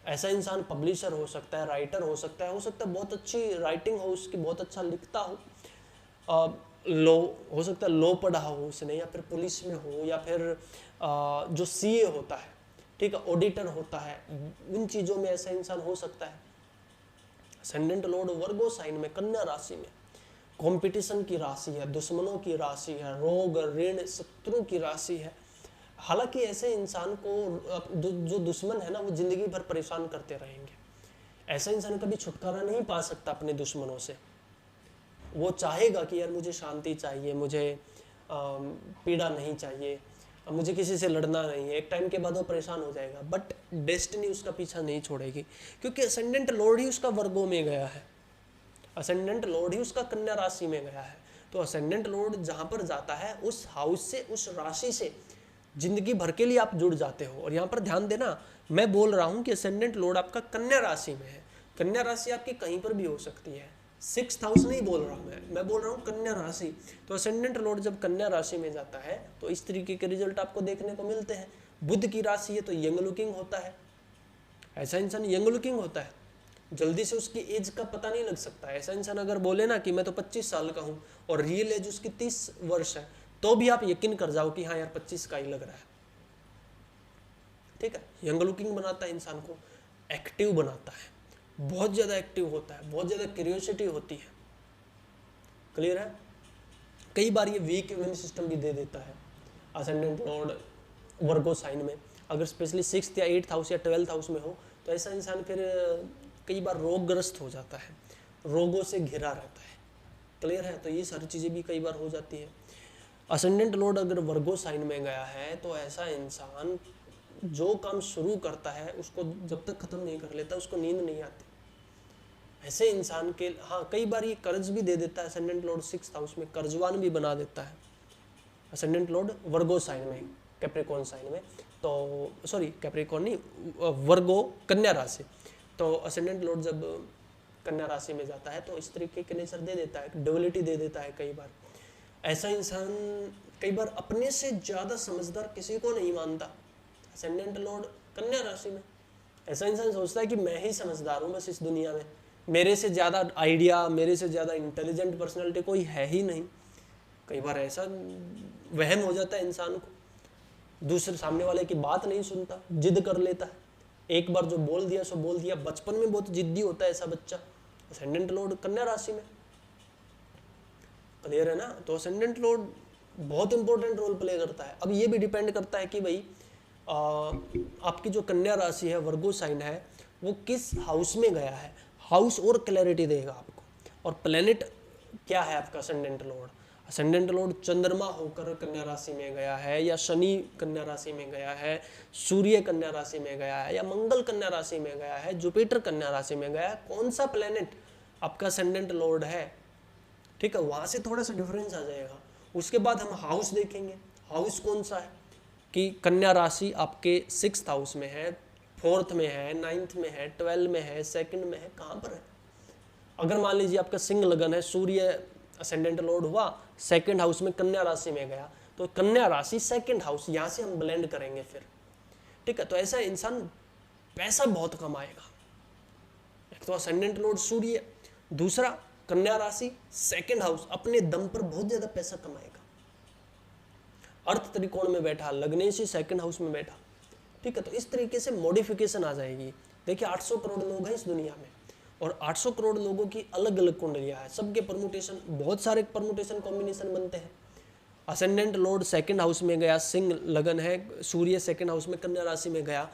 ऐसा इंसान पब्लिशर हो सकता है, राइटर हो सकता है बहुत अच्छी राइटिंग हो उसकी, बहुत अच्छा लिखता हो, लॉ हो सकता है, लॉ पढ़ा हो उसने, या फिर पुलिस में हो, या फिर जो सीए होता है, ठीक है, ऑडिटर होता है, उन चीज़ों में ऐसा इंसान हो सकता है। असेंडेंट लॉर्ड वर्गो साइन में कन्या राशि में कंपटीशन की राशि है, दुश्मनों की राशि है, रोग ऋण शत्रु की राशि है। हालांकि ऐसे इंसान को जो दुश्मन है ना वो जिंदगी भर परेशान करते रहेंगे। ऐसा इंसान कभी छुटकारा नहीं पा सकता अपने दुश्मनों से। वो चाहेगा कि यार मुझे शांति चाहिए, मुझे पीड़ा नहीं चाहिए, मुझे किसी से लड़ना नहीं है। एक टाइम के बाद वो परेशान हो जाएगा, बट डेस्टिनी उसका पीछा नहीं छोड़ेगी, क्योंकि असेंडेंट लॉर्ड ही उसका वर्गों में गया है, असेंडेंट लॉर्ड ही उसका कन्या राशि में गया है। तो असेंडेंट लॉर्ड जहां पर जाता है उस हाउस से, उस राशि से जिंदगी भर के लिए आप जुड़ जाते हो। और यहाँ पर ध्यान देना, मैं बोल रहा हूँ कि असेंडेंट लॉर्ड आपका कन्या राशि में है। कन्या राशि आपकी कहीं पर भी हो सकती है, 6th हाउस नहीं बोल रहा हूँ मैं बोल रहा हूँ कन्या राशि। तो असेंडेंट लॉर्ड जब कन्या राशि में जाता है तो इस तरीके के रिजल्ट आपको देखने को मिलते हैं। बुध की राशि है तो यंग लुकिंग होता है, ऐसा इंसान यंग लुकिंग होता है, जल्दी से उसकी एज का पता नहीं लग सकता। ऐसा इंसान अगर बोले ना कि मैं तो 25 साल का हूँ और रियल एज उसकी 30 वर्ष है, तो भी आप यकीन कर जाओ कि हाँ यार 25 का ही लग रहा है। ठीक है, यंग लुकिंग बनाता है इंसान को, एक्टिव बनाता है, बहुत ज़्यादा एक्टिव होता है, बहुत ज़्यादा क्यूरियोसिटी होती है। क्लियर है। कई बार ये वीक इम्यून सिस्टम भी दे देता है असेंडेंट लॉर्ड वर्गो साइन में। अगर स्पेशली 6th या 8th हाउस या 12th हाउस में हो तो ऐसा इंसान फिर कई बार रोगग्रस्त हो जाता है, रोगों से घिरा रहता है। क्लियर है। तो ये सारी चीज़ें भी कई बार हो जाती है। असेंडेंट लॉर्ड अगर वर्गो साइन में गया है तो ऐसा इंसान जो काम शुरू करता है उसको जब तक खत्म नहीं कर लेता उसको नींद नहीं आती। ऐसे इंसान के हाँ कई बार ये कर्ज भी दे देता है। असेंडेंट लॉर्ड 6th हाउस में कर्जवान भी बना देता है असेंडेंट लॉर्ड वर्गो साइन में, कैप्रिकॉर्न साइन में। तो सॉरी कैप्रिकॉर्न नहीं, वर्गो कन्या राशि। तो असेंडेंट लॉर्ड जब कन्या राशि में जाता है तो इस तरीके के नेचर दे देता है, डुअलिटी दे देता है। कई बार ऐसा इंसान कई बार अपने से ज़्यादा समझदार किसी को नहीं मानता। असेंडेंट लॉर्ड कन्या राशि में ऐसा इंसान सोचता है कि मैं ही समझदार हूँ बस इस दुनिया में, मेरे से ज़्यादा आइडिया, मेरे से ज़्यादा इंटेलिजेंट पर्सनालिटी कोई है ही नहीं। कई बार ऐसा वहम हो जाता है इंसान को, दूसरे सामने वाले की बात नहीं सुनता, जिद कर लेता है। एक बार जो बोल दिया सो बोल दिया। बचपन में बहुत जिद्दी होता है ऐसा बच्चा। असेंडेंट लॉर्ड कन्या राशि में। क्लियर है ना। तो असेंडेंट लॉर्ड बहुत इंपॉर्टेंट रोल प्ले करता है। अब ये भी डिपेंड करता है कि भाई आपकी जो कन्या राशि है, वर्गो साइन है, वो किस हाउस में गया है। हाउस और क्लैरिटी देगा आपको। और प्लेनेट क्या है आपका असेंडेंट लॉर्ड। असेंडेंट लॉर्ड चंद्रमा होकर कन्या राशि में गया है, या शनि कन्या राशि में गया है, सूर्य कन्या राशि में गया है, या मंगल कन्या राशि में गया है, जुपिटर कन्या राशि में गया है, कौन सा प्लेनेट आपका असेंडेंट लॉर्ड है। ठीक है, वहां से थोड़ा सा डिफरेंस आ जाएगा। उसके बाद हम हाउस देखेंगे, हाउस कौन सा है, कि कन्या राशि आपके 6th हाउस में है, 4th में है, 9th में है, 12 में है, 2nd में है, कहाँ पर है। अगर मान लीजिए आपका सिंह लगन है, सूर्य असेंडेंट लॉर्ड हुआ, 2nd हाउस में कन्या राशि में गया, तो कन्या राशि 2nd हाउस, यहाँ से हम ब्लेंड करेंगे फिर। ठीक है, तो ऐसा इंसान पैसा बहुत कमाएगा। एक तो असेंडेंट लॉर्ड सूर्य, दूसरा कन्या राशि 2nd हाउस, अपने दम पर बहुत ज्यादा पैसा कमाएगा। अर्थ त्रिकोण में बैठा, लग्नेशी 2nd हाउस में बैठा। ठीक है, तो इस तरीके से मॉडिफिकेशन आ जाएगी। देखिए 800 करोड़ लोग हैं इस दुनिया में, और 800 करोड़ लोगों की अलग अलग कुंडलियां हैं, सबके परमुटेशन, बहुत सारे परमुटेशन कॉम्बिनेशन बनते हैं। असेंडेंट लॉर्ड सेकंड हाउस में गया, सिंह लगन है, सूर्य सेकंड हाउस में कन्या राशि में गया,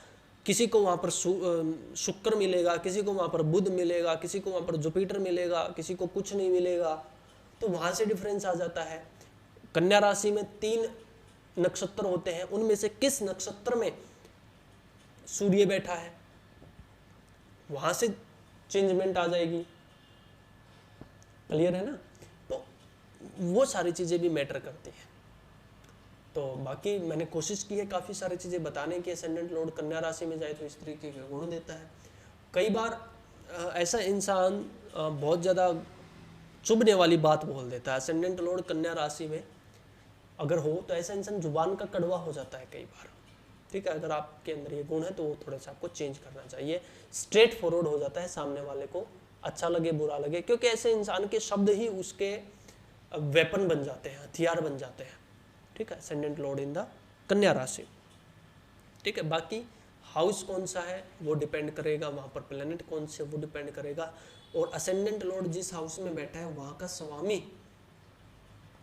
किसी को वहाँ पर शुक्र मिलेगा, किसी को वहाँ पर बुध मिलेगा, किसी को वहाँ पर जुपिटर मिलेगा, किसी को कुछ नहीं मिलेगा, तो वहाँ से डिफरेंस आ जाता है। कन्या राशि में 3 नक्षत्र होते हैं, उनमें से किस नक्षत्र में सूर्य बैठा है, वहाँ से चेंजमेंट आ जाएगी। क्लियर है ना? तो वो सारी चीज़ें भी मैटर करती हैं। तो बाकी मैंने कोशिश की है काफ़ी सारी चीज़ें बताने की। असेंडेंट लॉर्ड कन्या राशि में जाए तो इस तरीके के गुण देता है। कई बार ऐसा इंसान बहुत ज़्यादा चुभने वाली बात बोल देता है। असेंडेंट लॉर्ड कन्या राशि में अगर हो तो ऐसा इंसान जुबान का कड़वा हो जाता है कई बार। ठीक है, अगर आपके अंदर ये गुण है तो वो थोड़ा सा आपको चेंज करना चाहिए। स्ट्रेट फॉरवर्ड हो जाता है, सामने वाले को अच्छा लगे बुरा लगे, क्योंकि ऐसे इंसान के शब्द ही उसके वेपन बन जाते हैं, हथियार बन जाते हैं। ठीक है, असेंडेंट लॉर्ड इन द कन्या राशि। ठीक है, बाकी हाउस कौन सा है वो डिपेंड करेगा, वहाँ पर प्लेनेट कौन से वो डिपेंड करेगा, और असेंडेंट लॉर्ड जिस हाउस में बैठा है वहाँ का स्वामी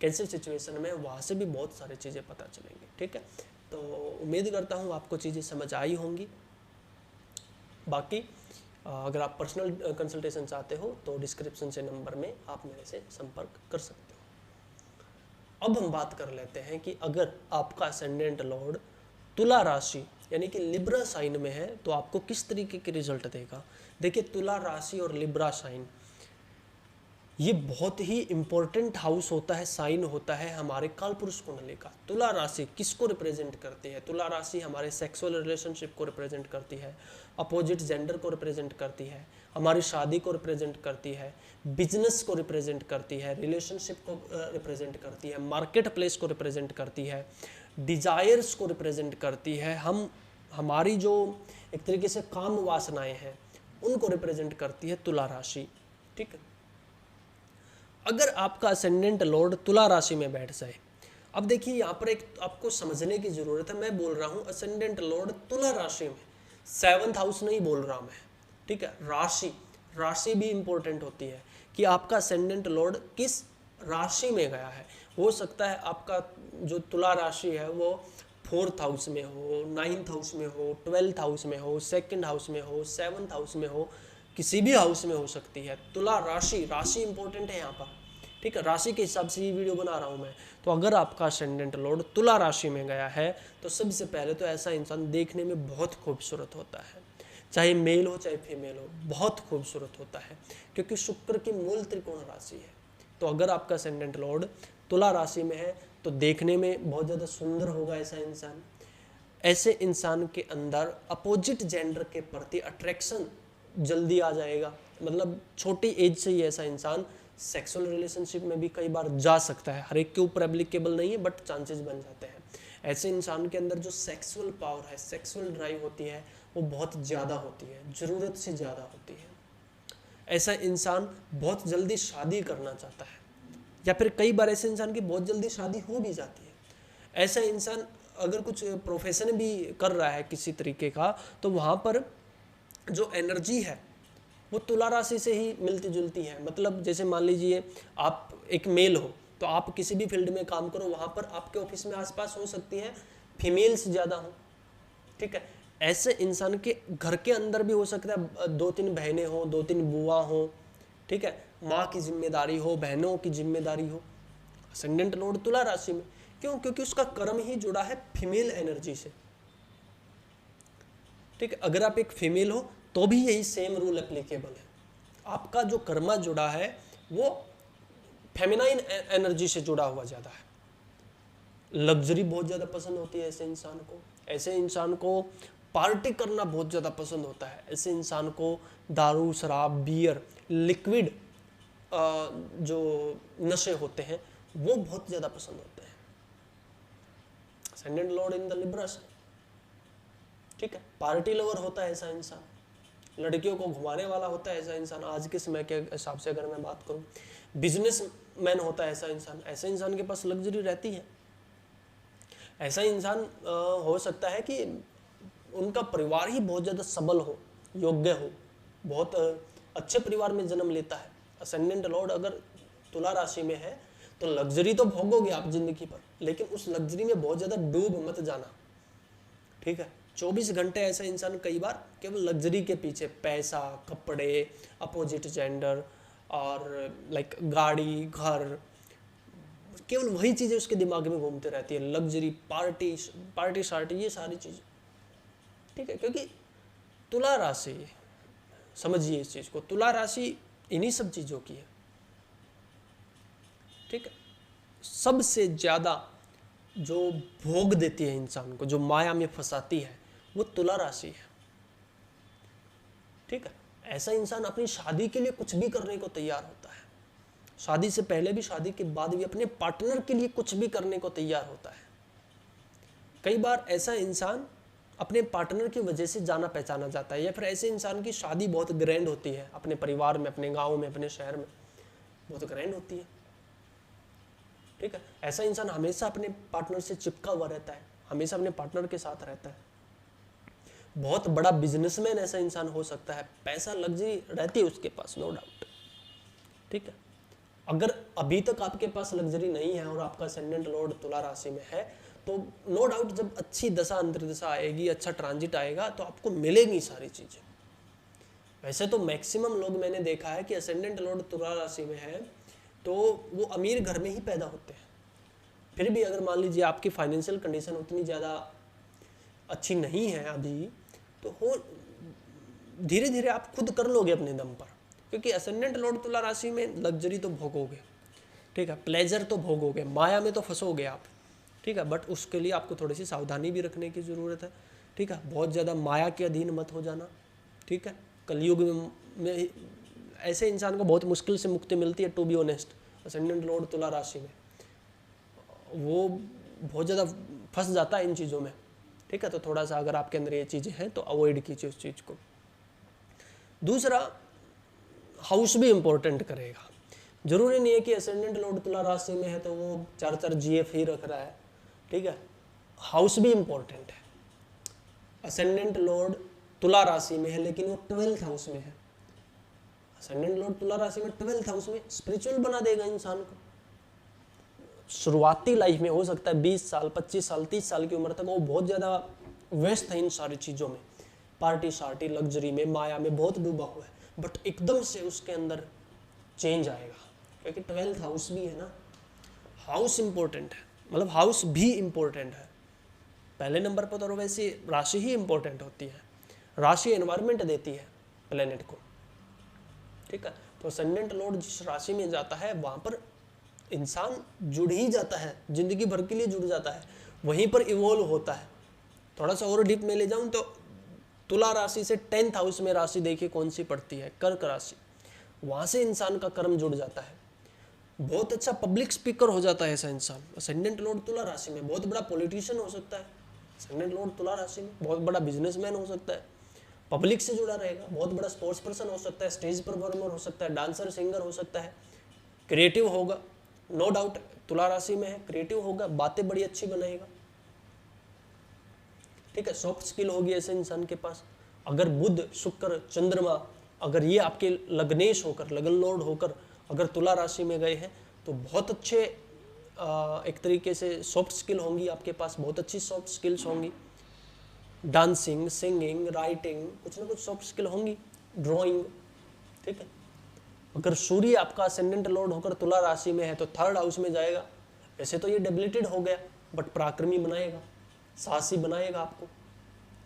कैसे सिचुएशन में, वहाँ से भी बहुत सारी चीज़ें पता चलेंगी। ठीक है, तो उम्मीद करता हूँ आपको चीज़ें समझ आई होंगी। बाकी अगर आप पर्सनल कंसल्टेशन चाहते हो तो डिस्क्रिप्शन से नंबर में आप मेरे से संपर्क कर सकते हो। अब हम बात कर लेते हैं कि अगर आपका असेंडेंट लॉर्ड तुला राशि यानी कि लिब्रा साइन में है तो आपको किस तरीके के रिजल्ट देगा। देखिए, तुला राशि और लिब्रा साइन ये बहुत ही इंपॉर्टेंट हाउस होता है, साइन होता है हमारे कालपुरुष कुंडली का। तुला राशि किसको रिप्रेजेंट करती है? तुला राशि हमारे सेक्सुअल रिलेशनशिप को रिप्रेजेंट करती है, अपोजिट जेंडर को रिप्रेजेंट करती है, हमारी शादी को रिप्रेजेंट करती है, बिजनेस को रिप्रेजेंट करती है, रिलेशनशिप को रिप्रेजेंट करती है, मार्केट प्लेस को रिप्रेजेंट करती है, डिजायर्स को रिप्रेजेंट करती है, हमारी जो एक तरीके से काम वासनाएं हैं उनको रिप्रेजेंट करती है तुला राशि। ठीक है, अगर आपका असेंडेंट लॉर्ड तुला राशि में बैठ जाए, अब देखिए यहाँ पर एक आपको समझने की जरूरत है। मैं बोल रहा हूँ असेंडेंट लॉर्ड तुला राशि में, 7th हाउस नहीं बोल रहा मैं। ठीक है, राशि भी इंपॉर्टेंट होती है कि आपका असेंडेंट लॉर्ड किस राशि में गया है। हो सकता है आपका जो तुला राशि है वो 4th हाउस में हो, 9th हाउस में हो, 12th हाउस में हो, 2nd हाउस में हो, 7th हाउस में हो, किसी भी हाउस में हो सकती है। तुला राशि इंपॉर्टेंट है यहाँ पर। ठीक है, राशि के हिसाब से ये वीडियो बना रहा हूँ मैं। तो अगर आपका असेंडेंट लॉर्ड तुला राशि में गया है तो सबसे पहले तो ऐसा इंसान देखने में बहुत खूबसूरत होता है, चाहे मेल हो चाहे फीमेल हो, बहुत खूबसूरत होता है, क्योंकि शुक्र की मूल त्रिकोण राशि है। तो अगर आपका असेंडेंट लॉर्ड तुला राशि में है तो देखने में बहुत ज़्यादा सुंदर होगा ऐसा इंसान। ऐसे इंसान के अंदर अपोजिट जेंडर के प्रति अट्रैक्शन जल्दी आ जाएगा, मतलब छोटी एज से ही ऐसा इंसान सेक्सुअल रिलेशनशिप में भी कई बार जा सकता है। हर एक के ऊपर एप्लीकेबल नहीं है, बट चांसेस बन जाते हैं। ऐसे इंसान के अंदर जो सेक्सुअल पावर है, सेक्सुअल ड्राइव होती है, वो बहुत ज़्यादा होती है, ज़रूरत से ज़्यादा होती है। ऐसा इंसान बहुत जल्दी शादी करना चाहता है, या फिर कई बार ऐसे इंसान की बहुत जल्दी शादी हो भी जाती है। ऐसा इंसान अगर कुछ प्रोफेशन भी कर रहा है किसी तरीके का, तो वहाँ पर जो एनर्जी है वो तुला राशि से ही मिलती जुलती है। मतलब जैसे मान लीजिए आप एक मेल हो तो आप किसी भी फील्ड में काम करो, वहाँ पर आपके ऑफिस में आसपास हो सकती हैं फीमेल्स ज़्यादा हो। ठीक है, ऐसे इंसान के घर के अंदर भी हो सकता है 2-3 बहनें हो, 2-3 बुआ हो। ठीक है, माँ की जिम्मेदारी हो, बहनों की जिम्मेदारी हो। असेंडेंट लॉर्ड तुला राशि में, क्यों? क्योंकि उसका कर्म ही जुड़ा है फीमेल एनर्जी से। ठीक है, अगर आप एक फीमेल हो तो भी यही सेम रूल एप्लीकेबल है। आपका जो कर्मा जुड़ा है वो फेमिनाइन एनर्जी से जुड़ा हुआ ज़्यादा है। लग्जरी बहुत ज़्यादा पसंद होती है ऐसे इंसान को। ऐसे इंसान को पार्टी करना बहुत ज़्यादा पसंद होता है। ऐसे इंसान को दारू, शराब, बियर, लिक्विड जो नशे होते हैं वो बहुत ज़्यादा पसंद होते हैं। Ascendant lord in the Libra sign. ठीक है, पार्टी लवर होता है ऐसा इंसान, लड़कियों को घुमाने वाला होता है ऐसा इंसान। आज के समय के हिसाब से अगर मैं बात करूं, बिजनेस मैन होता है ऐसा इंसान। ऐसे इंसान के पास लग्जरी रहती है। ऐसा इंसान हो सकता है कि उनका परिवार ही बहुत ज़्यादा सबल हो, योग्य हो, बहुत अच्छे परिवार में जन्म लेता है। असेंडेंट लॉर्ड अगर तुला राशि में है तो लग्जरी तो भोगोगे आप जिंदगी पर, लेकिन उस लग्जरी में बहुत ज़्यादा डूब मत जाना, ठीक है। 24 घंटे ऐसा इंसान कई बार केवल लग्जरी के पीछे, पैसा, कपड़े, अपोजिट जेंडर और लाइक गाड़ी, घर, केवल वही चीज़ें उसके दिमाग में घूमते रहती है, लग्जरी, पार्टी शार्टी, ये सारी चीज़ें, ठीक है। क्योंकि तुला राशि, समझिए इस चीज़ को, तुला राशि इन्हीं सब चीज़ों की है, ठीक है। सबसे ज़्यादा जो भोग देती है इंसान को, जो माया में फंसाती है, वो तुला राशि है, ठीक है। ऐसा इंसान अपनी शादी के लिए कुछ भी करने को तैयार होता है, शादी से पहले भी, शादी के बाद भी अपने पार्टनर के लिए कुछ भी करने को तैयार होता है। कई बार ऐसा इंसान अपने पार्टनर की वजह से जाना पहचाना जाता है, या फिर ऐसे इंसान की शादी बहुत ग्रैंड होती है, अपने परिवार में, अपने गांव में, अपने शहर में बहुत ग्रैंड होती है, ठीक है। ऐसा इंसान हमेशा अपने पार्टनर से चिपका हुआ रहता है, हमेशा अपने पार्टनर के साथ रहता है। बहुत बड़ा बिजनेसमैन ऐसा इंसान हो सकता है, पैसा, लग्जरी रहती है उसके पास, नो डाउट, ठीक है। अगर अभी तक आपके पास लग्जरी नहीं है और आपका असेंडेंट लॉर्ड तुला राशि में है, तो नो डाउट जब अच्छी दशा अंतर्दशा आएगी, अच्छा ट्रांजिट आएगा, तो आपको मिलेगी सारी चीज़ें। वैसे तो मैक्सिमम लोग मैंने देखा है कि असेंडेंट लॉर्ड तुला राशि में है तो वो अमीर घर में ही पैदा होते हैं। फिर भी अगर मान लीजिए आपकी फाइनेंशियल कंडीशन उतनी ज़्यादा अच्छी नहीं है अभी, तो हो धीरे धीरे आप खुद कर लोगे अपने दम पर, क्योंकि असेंडेंट लॉर्ड तुला राशि में लग्जरी तो भोगोगे, ठीक है, प्लेजर तो भोगोगे, माया में तो फंसोगे आप, ठीक है। बट उसके लिए आपको थोड़ी सी सावधानी भी रखने की ज़रूरत है, ठीक है। बहुत ज़्यादा माया के अधीन मत हो जाना, ठीक है। कलयुग में ऐसे इंसान को बहुत मुश्किल से मुक्ति मिलती है, to be honest. Ascendant lord तुला राशि में वो बहुत ज़्यादा फंस जाता है इन चीज़ों में, ठीक है। तो थोड़ा सा अगर आपके अंदर ये चीज़ें हैं तो अवॉइड कीजिए उस चीज़ को। दूसरा, हाउस भी इम्पोर्टेंट करेगा। जरूरी नहीं है कि असेंडेंट लॉर्ड तुला राशि में है तो वो 4 GF ही रख रहा है, ठीक है। हाउस भी इम्पोर्टेंट है। असेंडेंट लॉर्ड तुला राशि में है लेकिन वो 12th हाउस में है। असेंडेंट लॉर्ड तुला राशि में 12th हाउस में स्पिरिचुअल बना देगा इंसान को। शुरुआती लाइफ में हो सकता है 20 साल, 25 साल, 30 साल की उम्र तक वो बहुत ज़्यादा व्यस्त है इन सारी चीज़ों में, पार्टी शार्टी, लग्जरी में, माया में बहुत डूबा हुआ है। बट एकदम से उसके अंदर चेंज आएगा, क्योंकि 12th हाउस भी है ना, हाउस इंपॉर्टेंट है, मतलब हाउस भी इंपॉर्टेंट है। पहले नंबर पर तो वैसे राशि ही इंपॉर्टेंट होती है, राशि एनवायरनमेंट देती है प्लेनेट को, ठीक है। तो असेंडेंट लॉर्ड जिस राशि में जाता है वहाँ पर इंसान जुड़ ही जाता है, जिंदगी भर के लिए जुड़ जाता है, वहीं पर इवॉल्व होता है। थोड़ा सा और डीप में ले जाऊं तो तुला राशि से 10th हाउस में राशि देखिए कौन सी पड़ती है, कर्क राशि, वहाँ से इंसान का कर्म जुड़ जाता है। बहुत अच्छा पब्लिक स्पीकर हो जाता है ऐसा इंसान असेंडेंट लॉर्ड तुला राशि में, बहुत बड़ा पॉलिटिशियन हो सकता है असेंडेंट लॉर्ड तुला राशि में, बहुत बड़ा बिजनेसमैन हो सकता है, पब्लिक से जुड़ा रहेगा, बहुत बड़ा स्पोर्ट्स पर्सन हो सकता है, स्टेज परफॉर्मर हो सकता है, डांसर, सिंगर हो सकता है, क्रिएटिव होगा, नो डाउट तुला राशि में है, क्रिएटिव होगा, बातें बड़ी अच्छी बनाएगा, ठीक है। सॉफ्ट स्किल होगी ऐसे इंसान के पास। अगर बुध, शुक्र, चंद्रमा अगर ये आपके लग्नेश होकर, लगन लॉर्ड होकर अगर तुला राशि में गए हैं तो बहुत अच्छे एक तरीके से सॉफ्ट स्किल होंगी आपके पास, बहुत अच्छी सॉफ्ट स्किल्स होंगी, डांसिंग, सिंगिंग, राइटिंग, कुछ ना कुछ सॉफ्ट स्किल होंगी, ड्राइंग, ठीक है। अगर सूर्य आपका असेंडेंट लॉर्ड होकर तुला राशि में है तो 3rd हाउस में जाएगा। वैसे तो ये डेबिलिटेड हो गया, बट पराक्रमी बनाएगा, साहसी बनाएगा, आपको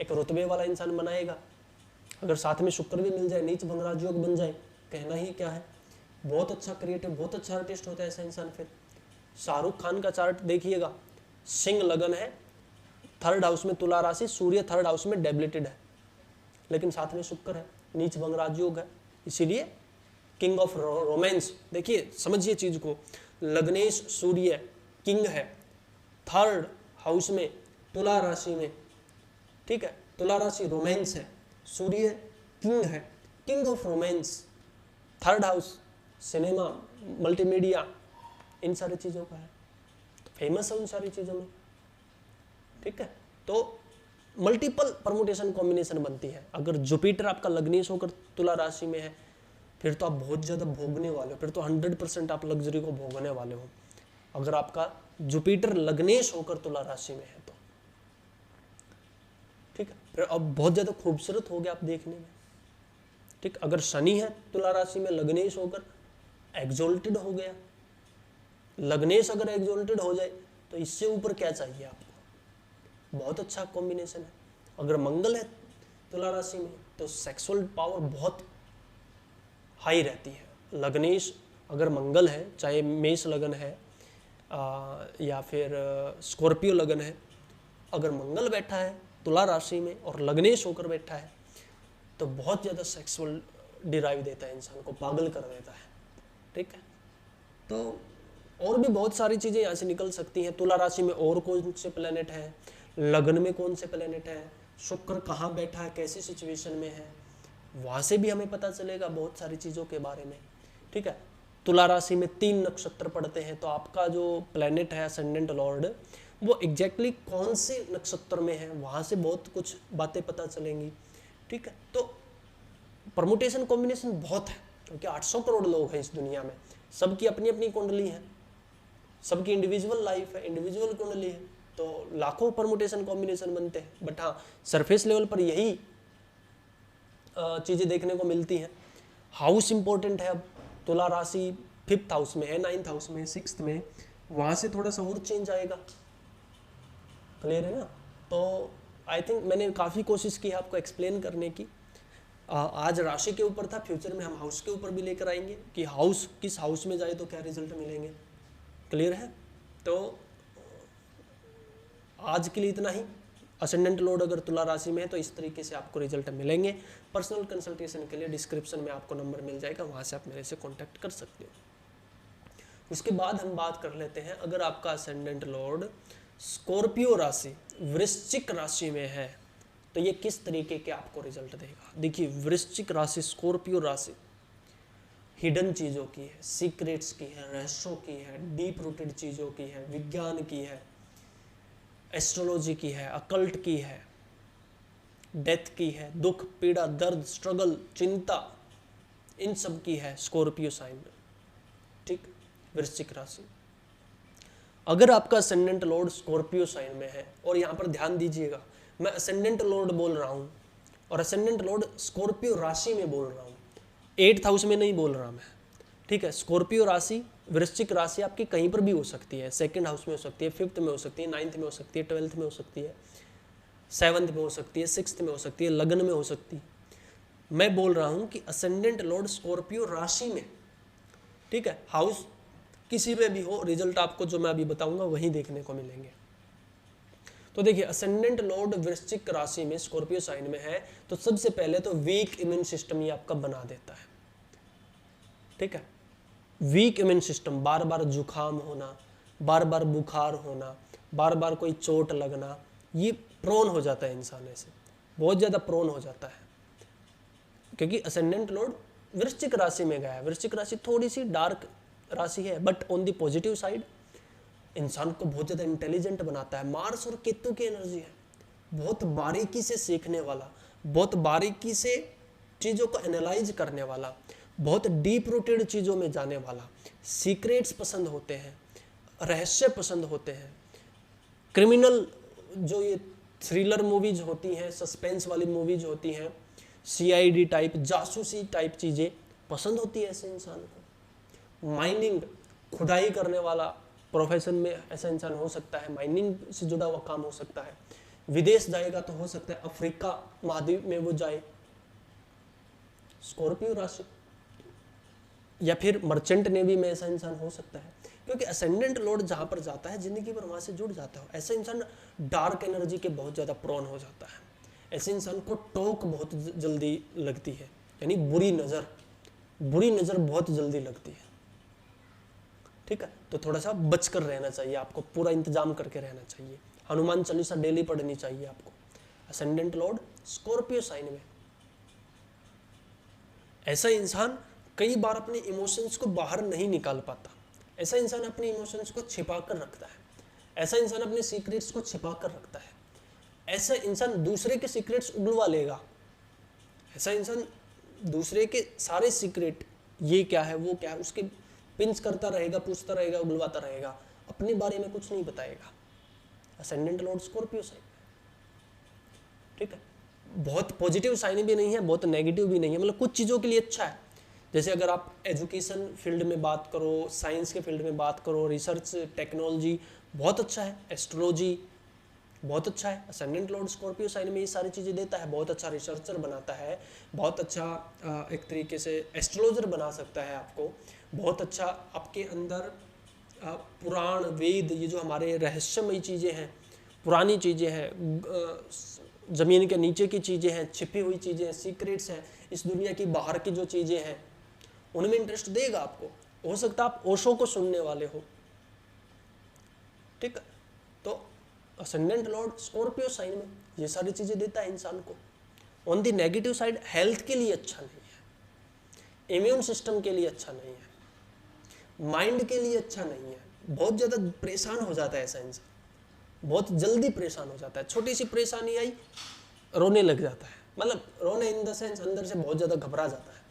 एक रुतबे वाला इंसान बनाएगा। अगर साथ में शुक्र भी मिल जाए, नीच भंग राजयोग बन जाए, कहना ही क्या है। बहुत अच्छा क्रिएटिव, बहुत अच्छा आर्टिस्ट होता है ऐसा इंसान। फिर शाहरुख खान का चार्ट देखिएगा, सिंह लगन है, 3rd हाउस में तुला राशि, सूर्य 3rd हाउस में डेबिलिटेड है, लेकिन साथ में शुक्र है, नीच भंग राजयोग है, इसीलिए किंग ऑफ रोमांस। देखिए समझिए चीज को, लग्नेश सूर्य किंग है 3rd हाउस में तुला राशि में, ठीक है। तुला राशि रोमांस है, सूर्य किंग है, king of romance, 3rd house cinema, multimedia, इन सारी चीज़ों का है, तो फेमस है उन सारी चीज़ों में, ठीक है। तो मल्टीपल परमुटेशन कॉम्बिनेशन बनती है। अगर जुपिटर आपका लग्नेश होकर तुला राशि में है फिर तो आप बहुत ज़्यादा भोगने वाले हो, फिर तो 100% आप लग्जरी को भोगने वाले हो, अगर आपका जुपिटर लग्नेश होकर तुला राशि में है तो, ठीक है। फिर अब बहुत ज्यादा खूबसूरत हो गया आप देखने में, ठीक। अगर शनि है तुला राशि में लग्नेश होकर एक्सोल्टेड हो गया, लग्नेश अगर एक्सोल्टेड हो जाए तो इससे ऊपर क्या चाहिए आपको, बहुत अच्छा कॉम्बिनेशन है। अगर मंगल है तुला राशि में तो सेक्सुअल पावर बहुत हाई रहती है। लग्नेश अगर मंगल है, चाहे मेष लगन है या फिर स्कॉर्पियो लगन है, अगर मंगल बैठा है तुला राशि में और लग्नेश होकर बैठा है तो बहुत ज़्यादा सेक्सुअल डिराइव देता है, इंसान को पागल कर देता है, ठीक है। तो और भी बहुत सारी चीज़ें यहाँ से निकल सकती हैं। तुला राशि में और कौन से प्लेनेट हैं, लग्न में कौन से प्लेनेट हैं, शुक्र कहाँ बैठा है, कैसी सिचुएशन में है, वहाँ से भी हमें पता चलेगा बहुत सारी चीज़ों के बारे में, ठीक है। तुला राशि में 3 नक्षत्र पड़ते हैं, तो आपका जो प्लेनेट है असेंडेंट लॉर्ड वो एग्जैक्टली कौन से नक्षत्र में है, वहाँ से बहुत कुछ बातें पता चलेंगी, ठीक है। तो परमुटेशन कॉम्बिनेशन बहुत है, क्योंकि 800 करोड़ लोग हैं इस दुनिया में, सबकी अपनी अपनी कुंडली है, सबकी इंडिविजुअल लाइफ है, इंडिविजुअल कुंडली है, तो लाखों परमुटेशन कॉम्बिनेशन बनते हैं। बट हाँ, सरफेस लेवल पर यही चीज़ें देखने को मिलती हैं। हाउस इंपॉर्टेंट है। अब तुला राशि 5th हाउस में है, 9th हाउस में, 6th में, वहाँ से थोड़ा सा और चेंज आएगा, क्लियर है ना। तो आई थिंक मैंने काफ़ी कोशिश की है आपको एक्सप्लेन करने की। आज राशि के ऊपर था, फ्यूचर में हम हाउस के ऊपर भी लेकर आएंगे कि हाउस किस हाउस में जाए तो क्या रिजल्ट मिलेंगे, क्लियर है। तो आज के लिए इतना ही। असेंडेंट लॉर्ड अगर तुला राशि में है तो इस तरीके से आपको रिजल्ट मिलेंगे। पर्सनल कंसल्टेशन के लिए डिस्क्रिप्शन में आपको नंबर मिल जाएगा, वहाँ से आप मेरे से कॉन्टैक्ट कर सकते हो। उसके बाद हम बात कर लेते हैं, अगर आपका असेंडेंट लॉर्ड स्कॉर्पियो राशि वृश्चिक राशि में है तो ये किस तरीके के आपको रिजल्ट देगा। देखिए, वृश्चिक राशि, स्कॉर्पियो राशि हिडन चीज़ों की है, सीक्रेट्स की है, रहस्यों की है, डीप रूटेड चीज़ों की है, विज्ञान की है, एस्ट्रोलॉजी की है, अकल्ट की है, डेथ की है, दुख, पीड़ा, दर्द, स्ट्रगल, चिंता, इन सब की है स्कॉर्पियो साइन में, ठीक। वृश्चिक राशि अगर आपका असेंडेंट लॉर्ड स्कॉर्पियो साइन में है, और यहाँ पर ध्यान दीजिएगा, मैं असेंडेंट लॉर्ड बोल रहा हूँ और असेंडेंट लॉर्ड स्कॉर्पियो राशि में बोल रहा हूँ, 8th हाउस में नहीं बोल रहा मैं, ठीक है। स्कॉर्पियो राशि, वृश्चिक राशि आपकी कहीं पर भी हो सकती है, 2nd हाउस में हो सकती है, 5th में हो सकती है, 9th में हो सकती है, 12th में हो सकती है, 7th में हो सकती है, 6th में हो सकती है, लग्न में हो सकती है। मैं बोल रहा हूँ कि असेंडेंट लॉर्ड स्कॉर्पियो राशि में, ठीक है, हाउस किसी में भी हो, रिजल्ट आपको जो मैं अभी बताऊंगा वही देखने को मिलेंगे। तो देखिए, असेंडेंट लॉर्ड वृश्चिक राशि में स्कॉर्पियो साइन में है तो सबसे पहले तो वीक इम्यून सिस्टम ये आपका बना देता है, ठीक है। वीक इम्यून सिस्टम, बार बार जुकाम होना, बार बार बुखार होना, बार बार कोई चोट लगना, ये प्रोन हो जाता है इंसान, ऐसे बहुत ज़्यादा प्रोन हो जाता है, क्योंकि असेंडेंट लॉर्ड वृश्चिक राशि में गया है। वृश्चिक राशि थोड़ी सी डार्क राशि है, but on the positive side इंसान को बहुत ज़्यादा इंटेलिजेंट बनाता है। मार्स और केतु की एनर्जी है, बहुत बारीकी से सीखने वाला, बहुत बारीकी से चीज़ों को एनालाइज करने वाला, बहुत डीप रूटेड चीज़ों में जाने वाला, सीक्रेट्स पसंद होते हैं, रहस्य पसंद होते हैं, क्रिमिनल जो ये थ्रिलर मूवीज होती हैं, सस्पेंस वाली मूवीज होती हैं, CID टाइप, जासूसी टाइप चीज़ें पसंद होती है ऐसे इंसान को। माइनिंग, खुदाई करने वाला प्रोफेशन में ऐसा इंसान हो सकता है, माइनिंग से जुड़ा हुआ काम हो सकता है। विदेश जाएगा तो हो सकता है अफ्रीका महाद्वीप में वो जाए, स्कॉर्पियो राशि, या फिर मर्चेंट नेवी में ऐसा इंसान हो सकता है, क्योंकि असेंडेंट लॉर्ड जहाँ पर जाता है जिंदगी भर वहाँ से जुड़ जाता है। ऐसा इंसान डार्क एनर्जी के बहुत ज़्यादा प्रोन हो जाता है। ऐसे इंसान को टोक बहुत जल्दी लगती है, यानी बुरी नज़र बहुत जल्दी लगती है, ठीक है। तो थोड़ा सा बच कर रहना चाहिए आपको, पूरा इंतजाम करके रहना चाहिए। हनुमान चालीसा डेली पढ़नी चाहिए आपको। असेंडेंट लॉर्ड स्कॉर्पियो साइन में ऐसा इंसान कई बार अपने इमोशंस को बाहर नहीं निकाल पाता। ऐसा इंसान अपने इमोशंस को छिपा कर रखता है, ऐसा इंसान अपने सीक्रेट्स को छिपा कर रखता है, ऐसा इंसान दूसरे के सीक्रेट्स उगलवा लेगा, ऐसा इंसान दूसरे के सारे सीक्रेट, ये क्या है वो क्या है, उसके पिंच करता रहेगा, पूछता रहेगा, उगलवाता रहेगा, अपने बारे में कुछ नहीं बताएगा। असेंडेंट लॉर्ड स्कॉर्पियो साइन, ठीक है, बहुत पॉजिटिव साइन भी नहीं है, बहुत नेगेटिव भी नहीं है, मतलब कुछ चीज़ों के लिए अच्छा है। जैसे अगर आप एजुकेशन फील्ड में बात करो, साइंस के फील्ड में बात करो, रिसर्च टेक्नोलॉजी, बहुत अच्छा है। एस्ट्रोलॉजी बहुत अच्छा है। असेंडेंट लॉर्ड स्कॉर्पियो साइन में ये सारी चीज़ें देता है। बहुत अच्छा रिसर्चर बनाता है, बहुत अच्छा एक तरीके से एस्ट्रोलॉजर बना सकता है आपको, बहुत अच्छा आपके अंदर पुराण वेद, ये जो हमारे रहस्यमयी चीज़ें हैं, पुरानी चीज़ें हैं, ज़मीन के नीचे की चीज़ें हैं, छिपी हुई चीज़ें हैं, सीक्रेट्स हैं, इस दुनिया की बाहर की जो चीज़ें हैं, उनमें इंटरेस्ट देगा आपको। हो सकता है आप ओशो को सुनने वाले हो, ठीक है। तो असेंडेंट लॉर्ड स्कॉर्पियो साइन में ये सारी चीज़ें देता है इंसान को। On the negative side, health के लिए अच्छा नहीं है, इम्यून सिस्टम के लिए अच्छा नहीं है, माइंड के लिए अच्छा नहीं है। बहुत ज़्यादा परेशान हो जाता है ऐसा इंसान, बहुत जल्दी परेशान हो जाता है। छोटी सी परेशानी आई रोने लग जाता है, मतलब रोने इन द सेंस अंदर से बहुत ज़्यादा घबरा जाता है,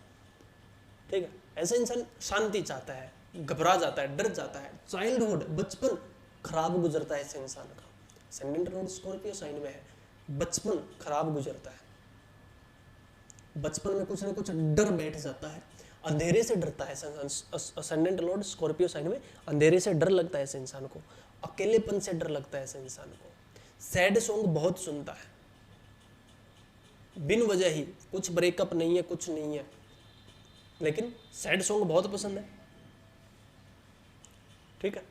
ठीक है। ऐसा इंसान शांति चाहता है, घबरा जाता है, डर जाता है। चाइल्डहुड, बचपन खराब गुजरता है ऐसे इंसान का। असेंडेंट लॉर्ड स्कॉर्पियो साइन में है, बचपन खराब गुजरता है, बचपन में कुछ ना कुछ डर बैठ जाता है, अंधेरे से डरता है। असेंडेंट लॉर्ड स्कॉर्पियो साइन में अंधेरे से डर लगता है ऐसे इंसान को, अकेलेपन से डर लगता है ऐसे इंसान को। सैड सॉन्ग बहुत सुनता है, बिन वजह ही, कुछ ब्रेकअप नहीं है, कुछ नहीं है, लेकिन सैड सॉन्ग बहुत पसंद है, ठीक है।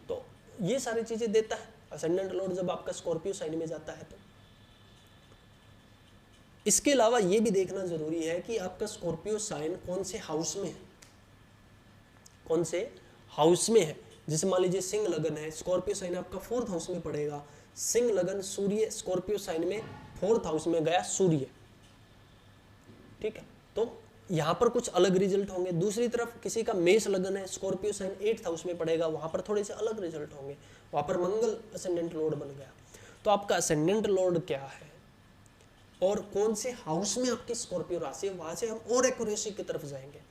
तो ये सारी चीजें देता है असेंडेंट लॉर्ड जब आपका स्कॉर्पियो साइन में जाता है। तो इसके अलावा ये भी देखना जरूरी है कि आपका स्कॉर्पियो साइन कौन से हाउस में है, कौन से हाउस में है। जैसे मान लीजिए सिंह लगन है, स्कॉर्पियो साइन आपका 4th हाउस में पड़ेगा। सिंह लगन सूर्य स्कॉर्पियो साइन में 4th हाउस में गया सूर्य, ठीक है, तो यहाँ पर कुछ अलग रिजल्ट होंगे। दूसरी तरफ किसी का मेष लगन है, स्कॉर्पियो साइन 8th हाउस में पड़ेगा, वहां पर थोड़े से अलग रिजल्ट होंगे, वहां पर मंगल असेंडेंट लॉर्ड बन गया। तो आपका असेंडेंट लॉर्ड क्या है और कौन से हाउस में आपकी स्कॉर्पियो राशि है, वहां से हम और एक्यूरेसी की तरफ जाएंगे,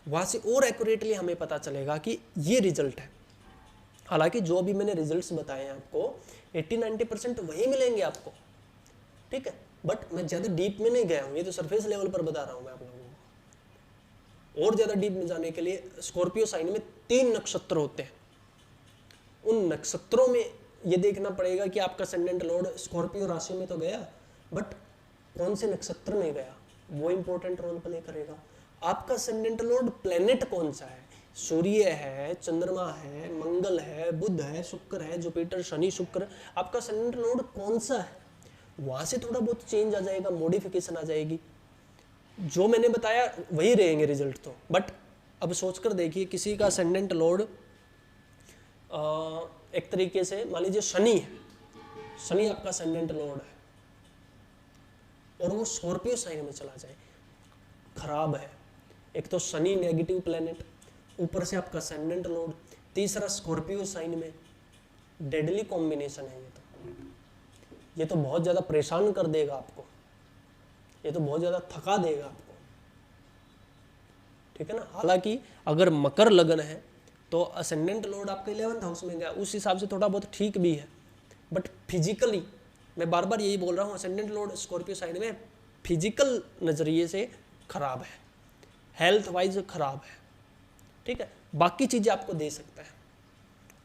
वहां से और एक्यूरेटली हमें पता चलेगा कि ये रिजल्ट है। हालांकि जो अभी मैंने रिजल्ट्स बताए हैं आपको 80-90% वही मिलेंगे आपको, ठीक है, बट मैं ज्यादा डीप में नहीं गया हूं, ये तो सरफेस लेवल पर बता रहा हूं मैं आप लोगों को। और ज्यादा डीप में जाने के लिए स्कॉर्पियो साइन में 3 नक्षत्र होते हैं, उन नक्षत्रों में ये देखना पड़ेगा कि आपका असेंडेंट लॉर्ड स्कॉर्पियो राशि में तो गया, बट कौन से नक्षत्र में गया वो इंपॉर्टेंट रोल प्ले करेगा। आपका असेंडेंट लॉर्ड प्लेनेट कौन सा है, सूर्य है, चंद्रमा है, मंगल है, बुध है, शुक्र है, जुपिटर, शनि, शुक्र, आपका असेंडेंट लॉर्ड कौन सा है, वहां से थोड़ा बहुत चेंज आ जाएगा, मॉडिफिकेशन आ जाएगी। जो मैंने बताया वही रहेंगे रिजल्ट तो, बट अब सोचकर देखिए किसी का असेंडेंट लॉर्ड एक तरीके से मान लीजिए शनि है, शनि आपका असेंडेंट लॉर्ड है और वो स्कॉर्पियो साइन में चला जाए, खराब है। एक तो शनि नेगेटिव प्लेनेट, ऊपर से आपका असेंडेंट लॉर्ड, तीसरा स्कॉर्पियो साइन में, डेडली कॉम्बिनेशन है ये तो बहुत ज़्यादा परेशान कर देगा आपको, ये तो बहुत ज़्यादा थका देगा आपको, ठीक है ना। हालांकि अगर मकर लगन है तो असेंडेंट लॉर्ड आपका 11th हाउस में गया, उस हिसाब से थोड़ा बहुत ठीक भी है, बट फिजिकली मैं बार बार यही बोल रहा हूँ, असेंडेंट लॉर्ड स्कॉर्पियो साइन में फिजिकल नज़रिए से खराब है, हेल्थ वाइज खराब है, ठीक है। बाकी चीज़ें आपको दे सकता है,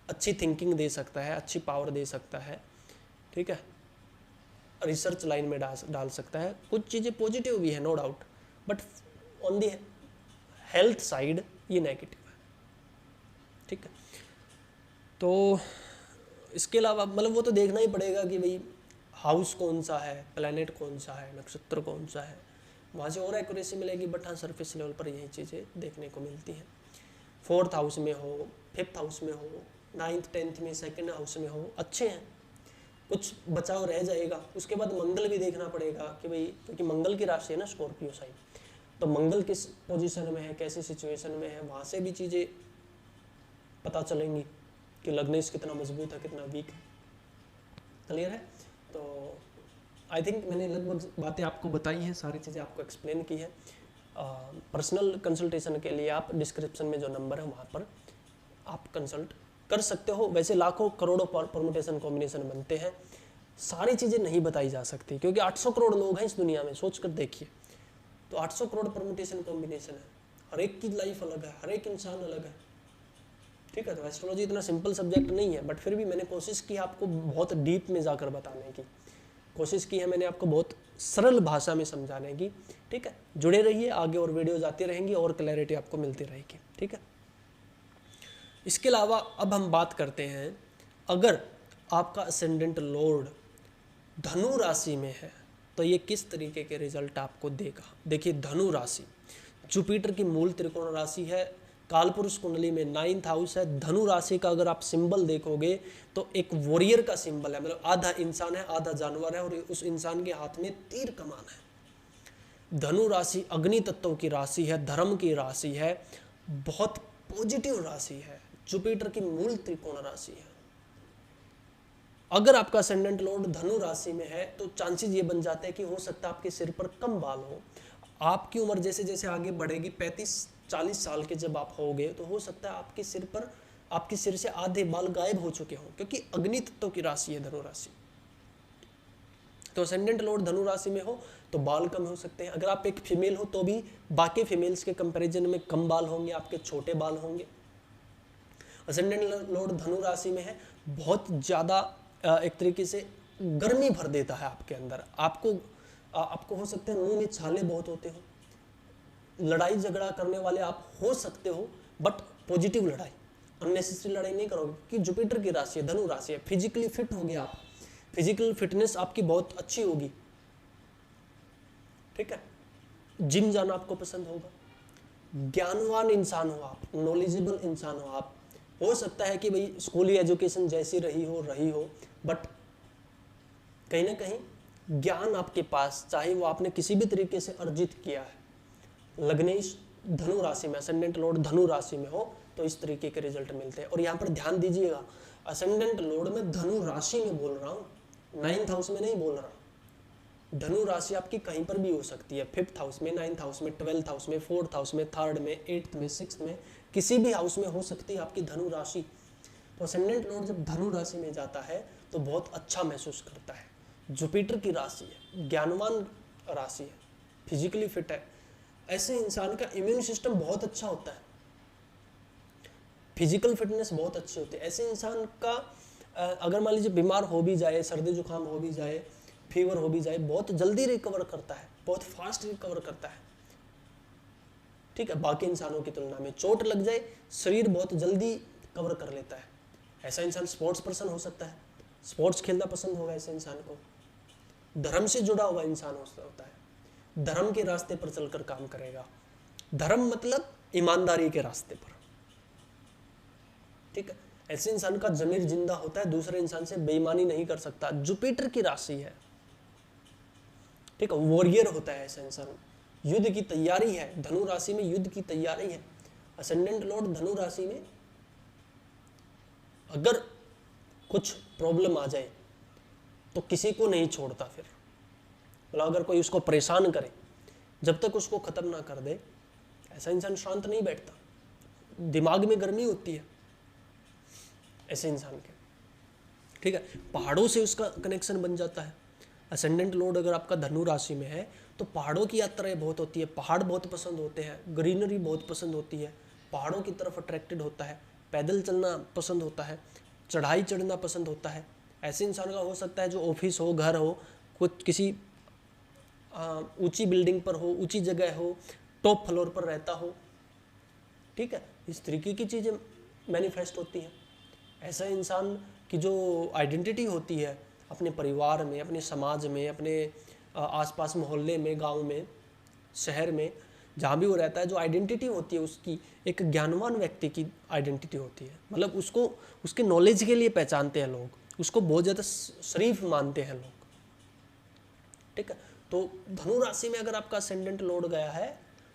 अच्छी थिंकिंग दे सकता है, अच्छी पावर दे सकता है, ठीक है, रिसर्च लाइन में डाल सकता है, कुछ चीज़ें पॉजिटिव भी है no doubt, but on the health side ये नेगेटिव है, ठीक है। तो इसके अलावा मतलब वो तो देखना ही पड़ेगा कि भाई हाउस कौन सा है, प्लैनेट कौन सा है, नक्षत्र कौन सा है, वहाँ से और एक्यूरेसी मिलेगी, बट हाँ सरफेस लेवल पर यही चीज़ें देखने को मिलती हैं। 4th हाउस में हो, 5th हाउस में हो, 9th 10th में, 2nd हाउस में हो, अच्छे हैं, कुछ बचाव रह जाएगा। उसके बाद मंगल भी देखना पड़ेगा कि भाई, क्योंकि मंगल की राशि है ना स्कॉर्पियो साइन, तो मंगल किस पोजीशन में है, कैसी सिचुएशन में है, वहाँ से भी चीज़ें पता चलेंगी कि लग्नेश कितना मजबूत है, कितना वीक है। क्लियर है? तो आई थिंक मैंने लगभग बातें आपको बताई हैं, सारी चीज़ें आपको एक्सप्लेन की है। पर्सनल कंसल्टेशन के लिए आप डिस्क्रिप्शन में जो नंबर है वहाँ पर आप कंसल्ट कर सकते हो। वैसे लाखों करोड़ों परमुटेशन कॉम्बिनेशन बनते हैं, सारी चीज़ें नहीं बताई जा सकती क्योंकि 800 करोड़ लोग हैं इस दुनिया में, सोच कर देखिए। तो 800 करोड़ परमुटेशन कॉम्बिनेशन है, हर एक की लाइफ अलग है, हर एक इंसान अलग है, ठीक है। तो एस्ट्रोलॉजी इतना सिंपल सब्जेक्ट नहीं है, बट फिर भी मैंने कोशिश की आपको बहुत डीप में जाकर बताने की कोशिश की है, मैंने आपको बहुत सरल भाषा में समझाने की, ठीक है। जुड़े रहिए, आगे और वीडियोज आती रहेंगी और क्लैरिटी आपको मिलती रहेगी, ठीक है। इसके अलावा अब हम बात करते हैं, अगर आपका असेंडेंट लॉर्ड धनु राशि में है तो ये किस तरीके के रिजल्ट आपको देगा। देखिए, धनु राशि जुपिटर की मूल त्रिकोण राशि है, कालपुरुष कुंडली में 9th हाउस है। धनु राशि का अगर आप सिंबल देखोगे तो एक वॉरियर का सिंबल है, मतलब आधा इंसान है आधा जानवर है, और उस इंसान के हाथ में तीर कमान है। धनु राशि अग्नि तत्व की राशि है, धर्म की राशि है, बहुत पॉजिटिव राशि है, जुपिटर की मूल त्रिकोण राशि है। अगर आपका असेंडेंट लॉर्ड धनु राशि में है तो चांसेस ये बन जाते हैं कि हो सकता है आपके सिर पर कम बाल हो। आपकी उम्र जैसे जैसे आगे बढ़ेगी, 35-40 साल के जब आप होगे तो हो सकता है आपके सिर से आधे बाल गायब हो चुके हों, क्योंकि अग्नि तत्व की राशि है धनु राशि। तो असेंडेंट लॉर्ड धनु राशि में हो तो बाल कम हो सकते हैं। अगर आप एक फीमेल हो तो भी बाकी फीमेल्स के कंपैरिजन में कम बाल होंगे, आपके छोटे बाल होंगे। असेंडेंट लॉर्ड धनु राशि में है, बहुत ज़्यादा एक तरीके से गर्मी भर देता है आपके अंदर। आपको हो सकते हैं मुंह में छाले बहुत होते हो, लड़ाई झगड़ा करने वाले आप हो सकते हो, बट पॉजिटिव लड़ाई, अननेसेसरी लड़ाई नहीं करोगे कि जुपिटर की राशि है, धनु राशि है। फिजिकली फिट होगे आप, फिजिकल फिटनेस आपकी बहुत अच्छी होगी, ठीक है। जिम जाना आपको पसंद होगा, ज्ञानवान इंसान हो आप, नॉलेजेबल इंसान हो आप। हो सकता है कि भाई स्कूली एजुकेशन जैसी रही हो, बट कहीं ना कहीं ज्ञान आपके पास, चाहे वो आपने किसी भी तरीके से अर्जित किया है, लग्नेश धनु राशि में, असेंडेंट लॉर्ड धनु राशि में हो तो इस तरीके के रिजल्ट मिलते हैं। और यहाँ पर ध्यान दीजिएगा, असेंडेंट लॉर्ड में धनु राशि में बोल रहा हूँ, 9th हाउस में नहीं बोल रहा हूँ। धनु राशि आपकी कहीं पर भी हो सकती है, 5th हाउस में, 9th हाउस में, 12th हाउस में, 4th हाउस में, 3rd में, 8th में, 6th में, किसी भी हाउस में हो सकती है आपकी धनु राशि। तो असेंडेंट लॉर्ड जब धनु राशि में जाता है तो बहुत अच्छा महसूस करता है। जुपिटर की राशि है, ज्ञानवान राशि है, फिजिकली फिट है, ऐसे इंसान का इम्यून सिस्टम बहुत अच्छा होता है, फिजिकल फिटनेस बहुत अच्छी होती है। ऐसे इंसान का अगर मान लीजिए बीमार हो भी जाए, सर्दी जुकाम हो भी जाए, फीवर हो भी जाए, बहुत जल्दी रिकवर करता है, बहुत फास्ट रिकवर करता है, ठीक है। बाकी इंसानों की तुलना में चोट लग जाए शरीर बहुत जल्दी कवर कर लेता है। ऐसा इंसान स्पोर्ट्स पर्सन हो सकता है, स्पोर्ट्स खेलना पसंद होगा ऐसे इंसान को। धर्म से जुड़ा हुआ इंसान होता है, धर्म के रास्ते पर चलकर काम करेगा। धर्म मतलब ईमानदारी के रास्ते पर, ठीक है। ऐसे इंसान का जमीर जिंदा होता है, दूसरे इंसान से बेईमानी नहीं कर सकता। जुपिटर की राशि है, ठीक है, वॉरियर होता है ऐसा इंसान, युद्ध की तैयारी है, धनु राशि में युद्ध की तैयारी है। असेंडेंट लॉर्ड धनु राशि में अगर कुछ प्रॉब्लम आ जाए तो किसी को नहीं छोड़ता, फिर मतलब अगर कोई उसको परेशान करे, जब तक उसको खत्म ना कर दे ऐसा इंसान शांत नहीं बैठता, दिमाग में गर्मी होती है ऐसे इंसान के, ठीक है। पहाड़ों से उसका कनेक्शन बन जाता है। असेंडेंट लॉर्ड अगर आपका धनु राशि में है तो पहाड़ों की यात्राएं बहुत होती है, पहाड़ बहुत पसंद होते हैं, ग्रीनरी बहुत पसंद होती है, पहाड़ों की तरफ अट्रैक्टेड होता है, पैदल चलना पसंद होता है, चढ़ाई चढ़ना पसंद होता है। ऐसे इंसान का हो सकता है जो ऑफिस हो, घर हो, कुछ किसी ऊंची बिल्डिंग पर हो, ऊंची जगह हो, टॉप फ्लोर पर रहता हो, ठीक है। इस तरीके की चीज़ें मैनिफेस्ट होती हैं। ऐसा इंसान की जो आइडेंटिटी होती है अपने परिवार में, अपने समाज में, अपने आसपास मोहल्ले में, गांव में, शहर में, जहाँ भी वो रहता है, जो आइडेंटिटी होती है उसकी एक ज्ञानवान व्यक्ति की आइडेंटिटी होती है। मतलब उसको उसके नॉलेज के लिए पहचानते हैं लोग, उसको बहुत ज़्यादा शरीफ मानते हैं लोग, ठीक है। तो धनु राशि में अगर आपका असेंडेंट लॉर्ड गया है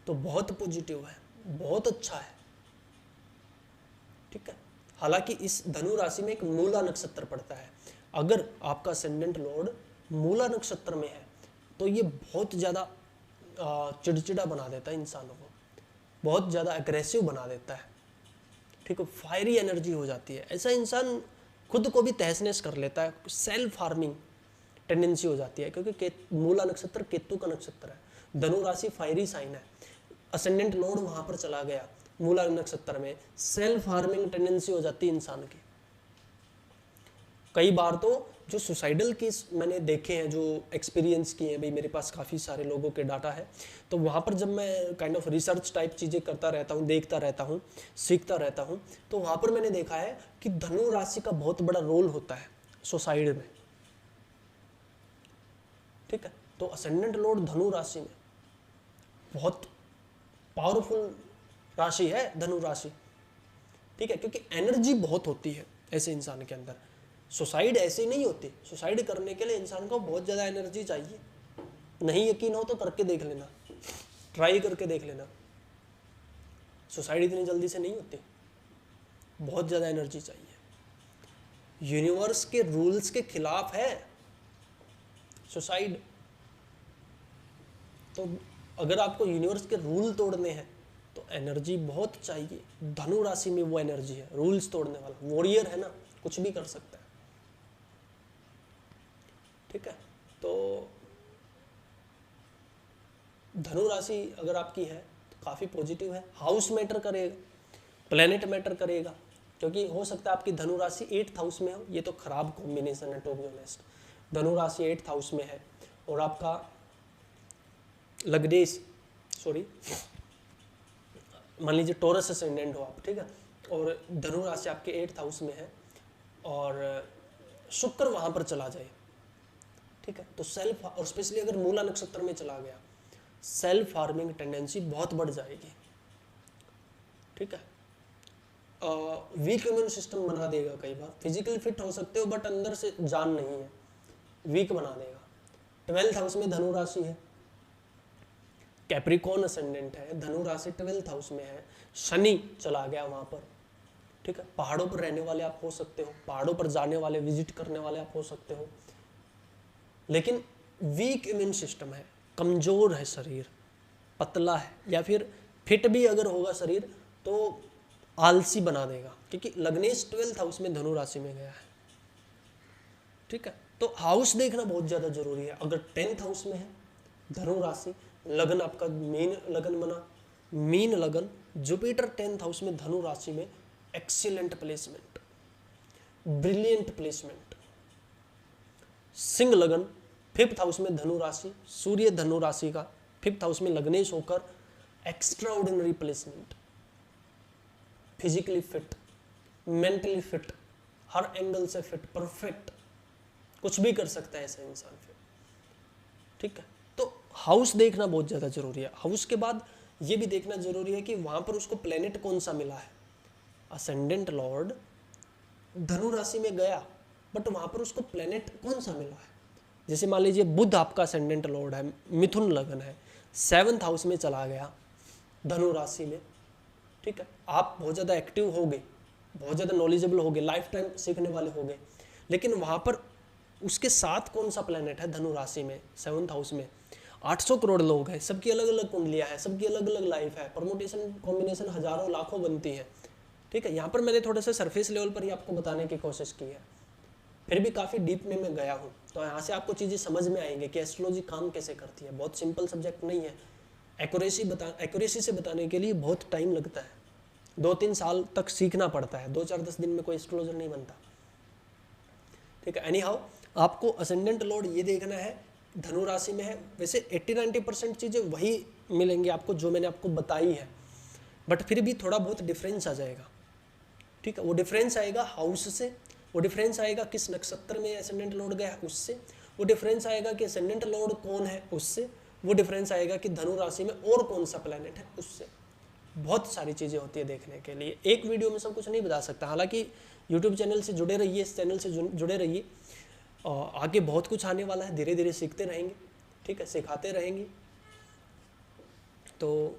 तो बहुत पॉजिटिव है, बहुत अच्छा है, ठीक है। हालांकि इस धनु राशि में एक मूला नक्षत्र पड़ता है। अगर आपका असेंडेंट लॉर्ड मूला नक्षत्र में है तो ये बहुत ज़्यादा चिड़चिड़ा बना देता है इंसानों को, बहुत ज़्यादा एग्रेसिव बना देता है, ठीक है, फायरी एनर्जी हो जाती है। ऐसा इंसान खुद को भी तहस नहस कर लेता है, सेल्फ हार्मिंग टेंडेंसी हो जाती है, क्योंकि मूला नक्षत्र केतु का नक्षत्र है, धनु राशि फायरी साइन है, असेंडेंट लॉर्ड वहां पर चला गया मूला नक्षत्र में, सेल्फ हार्मिंग टेंडेंसी हो जाती है इंसान की। कई बार तो जो सुसाइडल केस मैंने देखे हैं, जो एक्सपीरियंस किए हैं, भाई मेरे पास काफ़ी सारे लोगों के डाटा है, तो वहाँ पर जब मैं काइंड ऑफ रिसर्च टाइप चीज़ें करता रहता हूँ, देखता रहता हूँ, सीखता रहता हूँ, तो वहाँ पर मैंने देखा है कि धनु राशि का बहुत बड़ा रोल होता है सुसाइड में। ठीक है, तो असेंडेंट लॉर्ड धनु राशि में बहुत पावरफुल राशि है धनु राशि। ठीक है, क्योंकि एनर्जी बहुत होती है ऐसे इंसान के अंदर। सुसाइड ऐसे नहीं होती, सुसाइड करने के लिए इंसान को बहुत ज़्यादा एनर्जी चाहिए। नहीं यकीन हो तो करके देख लेना, ट्राई करके देख लेना, सुसाइड इतनी जल्दी से नहीं होती, बहुत ज़्यादा एनर्जी चाहिए। यूनिवर्स के रूल्स के खिलाफ है सुसाइड। तो अगर आपको यूनिवर्स के रूल तोड़ने हैं तो एनर्जी बहुत चाहिए। धनु राशि में वो एनर्जी है, रूल्स तोड़ने वाला, वॉरियर है ना, कुछ भी कर सकता है। ठीक है, तो धनु राशि अगर आपकी है तो काफ़ी पॉजिटिव है। हाउस मैटर करेगा, प्लेनेट मैटर करेगा, क्योंकि हो सकता है आपकी धनु राशि 8th हाउस में हो। ये तो खराब कॉम्बिनेशन है टू बी ऑनेस्ट। धनु राशि 8th हाउस में है और आपका लग्नेश मान लीजिए टॉरस असेंडेंट हो आप, ठीक है, और धनु राशि आपके 8th हाउस में है और शुक्र वहां पर चला जाए, ठीक है, तो सेल्फ, और स्पेशली अगर मूला नक्षत्र में चला गया, सेल्फ हार्मिंग टेंडेंसी बहुत बढ़ जाएगी। ठीक है, वीक इम्यून सिस्टम बना देगा। कई बार फिजिकली फिट हो सकते हो बट अंदर से जान नहीं है, वीक बना देगा। 12th हाउस में धनु राशि है, कैप्रिकॉर्न असेंडेंट है, धनु राशि 12th हाउस में है, शनि चला गया वहां पर। ठीक है, पहाड़ों पर रहने वाले आप हो सकते हो, पहाड़ों पर जाने वाले, विजिट करने वाले आप हो सकते हो, लेकिन वीक इम्यून सिस्टम है, कमजोर है शरीर, पतला है, या फिर फिट भी अगर होगा शरीर तो आलसी बना देगा, क्योंकि लग्नेश 12th हाउस में धनु राशि में गया है। ठीक है, तो हाउस देखना बहुत ज्यादा जरूरी है। अगर 10th हाउस में है धनु राशि, लगन आपका मीन लगन बना, मीन लगन, जुपिटर 10th हाउस में धनु राशि में, excellent placement, brilliant placement. Singh लगन 5th हाउस में धनु राशि, सूर्य धनु राशि का 5th हाउस में लग्नेश होकर extraordinary placement, physically fit, mentally fit, हर एंगल से फिट, परफेक्ट, कुछ भी कर सकता है ऐसा इंसान फिर। ठीक है, तो हाउस देखना बहुत ज़्यादा जरूरी है। हाउस के बाद ये भी देखना जरूरी है कि वहां पर उसको प्लेनेट कौन सा मिला है। असेंडेंट लॉर्ड धनु राशि में गया बट वहां पर उसको प्लेनेट कौन सा मिला है। जैसे मान लीजिए बुध आपका असेंडेंट लॉर्ड है, मिथुन लगन है, 7th हाउस में चला गया धनु राशि में। ठीक है, आप बहुत ज़्यादा एक्टिव हो गए, बहुत ज़्यादा नॉलेजेबल हो गए, लाइफ टाइम सीखने वाले हो गए, लेकिन वहाँ पर उसके साथ कौन सा प्लेनेट है धनु राशि में 7th हाउस में, 800 करोड़ लोग हैं, सबकी अलग अलग कुंडलियाँ हैं, सबकी अलग अलग लाइफ है, परमुटेशन कॉम्बिनेशन हजारों लाखों बनती है। ठीक है, यहाँ पर मैंने थोड़ा सा सरफेस लेवल पर ही आपको बताने की कोशिश की है, फिर भी काफ़ी डीप में मैं गया हूँ, तो यहाँ से आपको चीज़ें समझ में आएंगे कि एस्ट्रोलॉजी काम कैसे करती है। बहुत सिंपल सब्जेक्ट नहीं है, एक्यूरेसी से बताने के लिए बहुत टाइम लगता है, 2-3 साल तक सीखना पड़ता है, 2-4-10 दिन में कोई एस्ट्रोलॉजर नहीं बनता। ठीक है, एनी हाउ आपको असेंडेंट लॉर्ड ये देखना है धनु राशि में है। वैसे 80-90% चीज़ें वही मिलेंगी आपको जो मैंने आपको बताई है, बट फिर भी थोड़ा बहुत डिफरेंस आ जाएगा। ठीक है, वो डिफरेंस आएगा हाउस से, वो डिफरेंस आएगा किस नक्षत्र में असेंडेंट लॉर्ड गया है उससे, वो डिफरेंस आएगा कि असेंडेंट लॉर्ड कौन है उससे, वो डिफरेंस आएगा कि धनु राशि में और कौन सा प्लैनेट है उससे। बहुत सारी चीज़ें होती है देखने के लिए, एक वीडियो में सब कुछ नहीं बता सकता। हालांकि यूट्यूब चैनल से जुड़े रहिए, इस चैनल से जुड़े रहिए, आगे बहुत कुछ आने वाला है, धीरे धीरे सीखते रहेंगे। ठीक है, सिखाते रहेंगे। तो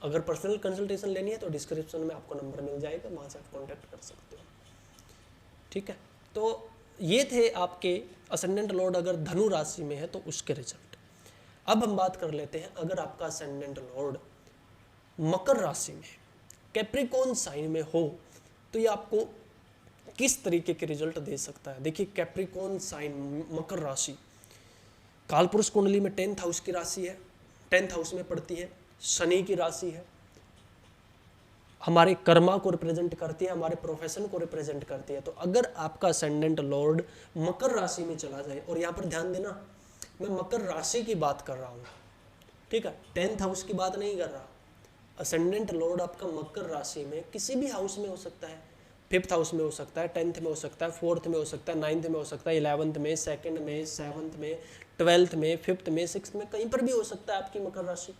अगर पर्सनल कंसल्टेशन लेनी है तो डिस्क्रिप्शन में आपको नंबर मिल जाएगा, वहाँ से आप कॉन्टैक्ट कर सकते हो। ठीक है, तो ये थे आपके असेंडेंट लॉर्ड अगर धनु राशि में है तो उसके रिजल्ट। अब हम बात कर लेते हैं अगर आपका असेंडेंट लॉर्ड मकर राशि में, कैप्रिकॉर्न साइन में हो तो ये आपको किस तरीके के रिजल्ट दे सकता है। देखिए कैप्रिकॉर्न साइन, मकर राशि, कालपुरुष कुंडली में 10th हाउस की राशि है, 10th हाउस में पड़ती है, शनि की राशि है, हमारे कर्मा को रिप्रेजेंट करती है, हमारे प्रोफेशन को रिप्रेजेंट करती है। तो अगर आपका असेंडेंट लॉर्ड मकर राशि में चला जाए, और यहाँ पर ध्यान देना मैं मकर राशि की बात कर रहा हूँ, ठीक है, 10th हाउस की बात नहीं कर रहा। असेंडेंट लॉर्ड आपका मकर राशि में किसी भी हाउस में हो सकता है, 5th हाउस में हो सकता है, 10th में हो सकता है, 4th में हो सकता है, 9th में हो सकता है, 11th में, 2nd में, 7th में, 12th में, 5th में, 6th में, कहीं पर भी हो सकता है आपकी मकर राशि।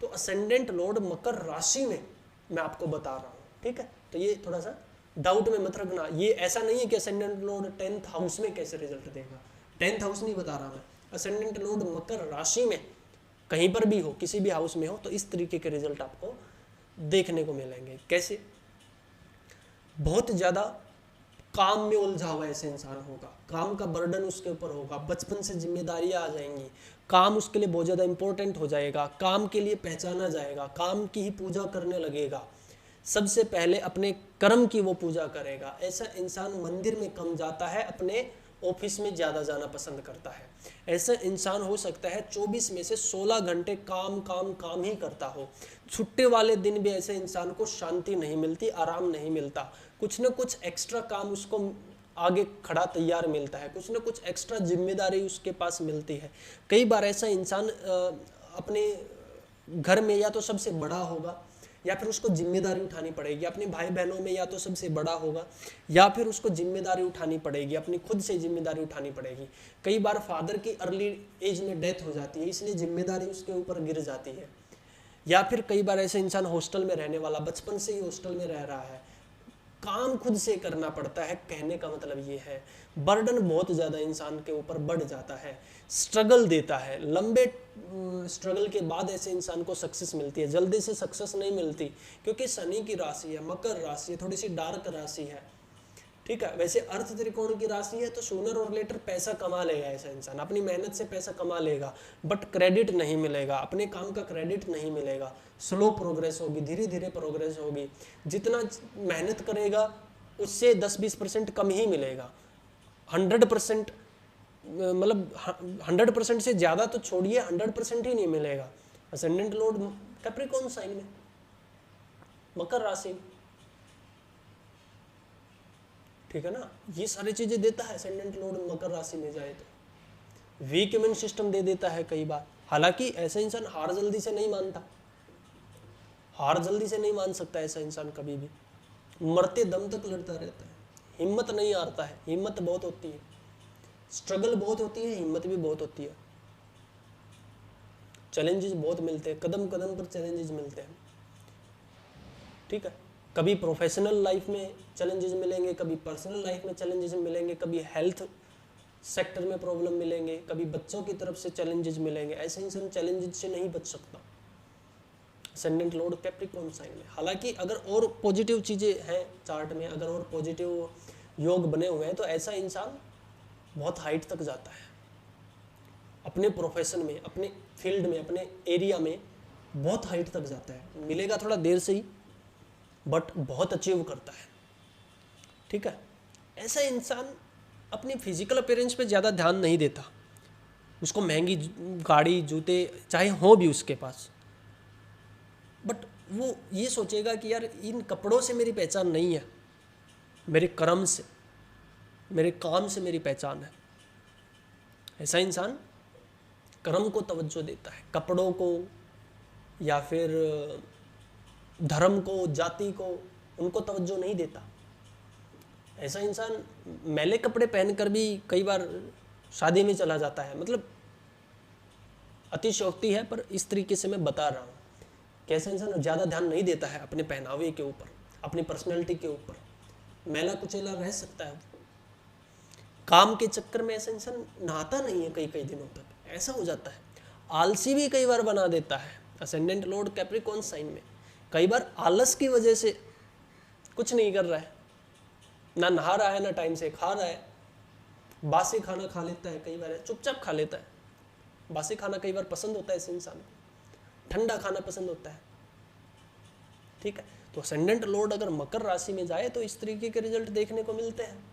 तो असेंडेंट लॉर्ड मकर राशि में मैं आपको बता रहा हूँ, ठीक है। तो ये थोड़ा सा डाउट में मत रखना, ये ऐसा नहीं है कि असेंडेंट लॉर्ड 10th हाउस में कैसे रिजल्ट देगा, 10th हाउस नहीं बता रहा मैं, असेंडेंट लॉर्ड मकर राशि में कहीं पर भी हो, किसी भी हाउस में हो, तो इस तरीके के रिजल्ट आपको देखने को मिलेंगे। कैसे? बहुत ज़्यादा काम में उलझा हुआ ऐसे इंसान होगा, काम का बर्डन उसके ऊपर होगा, बचपन से जिम्मेदारियां आ जाएंगी, काम उसके लिए बहुत ज़्यादा इंपॉर्टेंट हो जाएगा, काम के लिए पहचाना जाएगा, काम की ही पूजा करने लगेगा, सबसे पहले अपने कर्म की वो पूजा करेगा। ऐसा इंसान मंदिर में कम जाता है, अपने ऑफिस में ज़्यादा जाना पसंद करता है। ऐसा इंसान हो सकता है 24 में से 16 घंटे काम काम काम ही करता हो। छुट्टे वाले दिन भी ऐसे इंसान को शांति नहीं मिलती, आराम नहीं मिलता, कुछ न कुछ एक्स्ट्रा काम उसको आगे खड़ा तैयार मिलता है, कुछ न कुछ एक्स्ट्रा जिम्मेदारी उसके पास मिलती है। कई बार ऐसा इंसान अपने घर में या तो सबसे बड़ा होगा, या फिर उसको जिम्मेदारी उठानी पड़ेगी, अपने भाई बहनों में या तो सबसे बड़ा होगा, या फिर उसको जिम्मेदारी उठानी पड़ेगी, अपनी खुद से जिम्मेदारी उठानी पड़ेगी। कई बार फादर की अर्ली एज में डेथ हो जाती है, इसलिए जिम्मेदारी उसके ऊपर गिर जाती है। या फिर कई बार ऐसे इंसान हॉस्टल में रहने वाला, बचपन से ही हॉस्टल में रह रहा है, काम खुद से करना पड़ता है। कहने का मतलब ये है बर्डन बहुत ज़्यादा इंसान के ऊपर बढ़ जाता है, स्ट्रगल देता है, लंबे स्ट्रगल के बाद ऐसे इंसान को सक्सेस मिलती है, जल्दी से सक्सेस नहीं मिलती, क्योंकि शनि की राशि है, मकर राशि है, थोड़ी सी डार्क राशि है, ठीक है। वैसे अर्थ त्रिकोण की राशि है, तो सूनर और लेटर पैसा कमा लेगा ऐसा इंसान, अपनी मेहनत से पैसा कमा लेगा, बट क्रेडिट नहीं मिलेगा, अपने काम का क्रेडिट नहीं मिलेगा, स्लो प्रोग्रेस होगी, धीरे धीरे प्रोग्रेस होगी, जितना मेहनत करेगा उससे 10-20% कम ही मिलेगा। 100% मतलब 100% से ज़्यादा तो छोड़िए, 100% ही नहीं मिलेगा। असेंडेंट लॉर्ड कैप्रिकॉर्न साइन में, मकर राशि, ठीक है ना, ये सारी चीजें देता है असेंडेंट लॉर्ड मकर राशि में जाए तो। वीक इम्यून सिस्टम दे देता है कई बार, हालांकि ऐसा इंसान हार जल्दी से नहीं मानता, हार जल्दी से नहीं मान सकता ऐसा इंसान कभी भी, मरते दम तक लड़ता रहता है, हिम्मत नहीं हारता है, हिम्मत बहुत होती है, स्ट्रगल बहुत होती है, हिम्मत भी बहुत होती है, चैलेंजेस बहुत मिलते हैं, कदम कदम पर चैलेंजेस मिलते हैं, ठीक है। कभी प्रोफेशनल लाइफ में चैलेंजेस मिलेंगे, कभी पर्सनल लाइफ में चैलेंजेस मिलेंगे, कभी हेल्थ सेक्टर में प्रॉब्लम मिलेंगे, कभी बच्चों की तरफ से चैलेंजेस मिलेंगे। ऐसे इंसान चैलेंजेस से नहीं बच सकता असेंडेंट लॉर्ड कैप्रिकॉर्न साइन में। हालांकि अगर और पॉजिटिव चीज़ें हैं चार्ट में, अगर और पॉजिटिव योग बने हुए हैं, तो ऐसा इंसान बहुत हाइट तक जाता है अपने प्रोफेशन में, अपने फील्ड में, अपने एरिया में बहुत हाइट तक जाता है। मिलेगा थोड़ा देर से ही, बट बहुत अचीव करता है, ठीक है। ऐसा इंसान अपनी फिजिकल अपीयरेंस पे ज़्यादा ध्यान नहीं देता, उसको महंगी गाड़ी जूते चाहे हो भी उसके पास, बट वो ये सोचेगा कि यार इन कपड़ों से मेरी पहचान नहीं है, मेरे कर्म से, मेरे काम से मेरी पहचान है। ऐसा इंसान कर्म को तवज्जो देता है, कपड़ों को या फिर धर्म को, जाति को, उनको तवज्जो नहीं देता। ऐसा इंसान मैले कपड़े पहनकर भी कई बार शादी में चला जाता है, मतलब अतिशयोक्ति है, पर इस तरीके से मैं बता रहा हूँ कि ऐसा इंसान ज़्यादा ध्यान नहीं देता है अपने पहनावे के ऊपर, अपनी पर्सनैलिटी के ऊपर, मैला कुचैला रह सकता है। काम के चक्कर में ऐसा इंसान नहाता नहीं है कई कई दिनों तक, ऐसा हो जाता है। आलसी भी कई बार बना देता है असेंडेंट लॉर्ड कैप्रिकॉर्न साइन में। कई बार आलस की वजह से कुछ नहीं कर रहा है, ना नहा रहा है, ना टाइम से खा रहा है, बासी खाना खा लेता है, कई बार चुपचाप खा लेता है। बासी खाना कई बार पसंद होता है इस इंसान को, ठंडा खाना पसंद होता है, ठीक है। तो असेंडेंट लॉर्ड अगर मकर राशि में जाए तो इस तरीके के रिजल्ट देखने को मिलते हैं।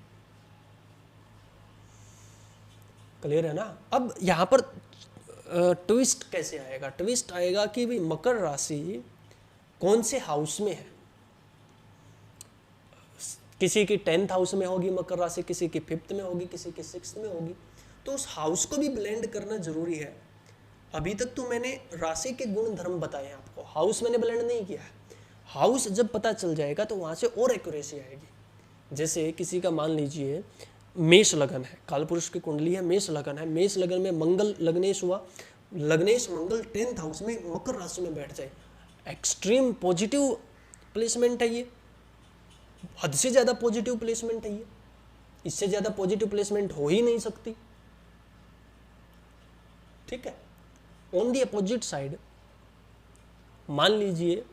क्लियर है ना। अब यहाँ पर ट्विस्ट कैसे आएगा? ट्विस्ट आएगा कि भाई मकर राशि कौन से हाउस में है। किसी की 10th हाउस में होगी मकर राशि, किसी की 5th में होगी, किसी की 6th में होगी, तो उस हाउस को भी ब्लेंड करना जरूरी है। अभी तक तो मैंने राशि के गुण धर्म बताए हैं आपको, हाउस मैंने ब्लेंड नहीं किया है। हाउस जब पता चल जाएगा तो वहाँ से और एक्यूरेसी आएगी। जैसे किसी का मान लीजिए मेष लगन है, कालपुरुष की कुंडली है, मेष लगन है, मेष लगन में मंगल लग्नेश हुआ, लग्नेश मंगल 10th हाउस में मकर राशि में बैठ जाए, एक्सट्रीम पॉजिटिव प्लेसमेंट है ये, हद से ज़्यादा पॉजिटिव प्लेसमेंट है ये, इससे ज़्यादा पॉजिटिव प्लेसमेंट हो ही नहीं सकती। ठीक है। ऑन दी अपोजिट साइड मान लीजिए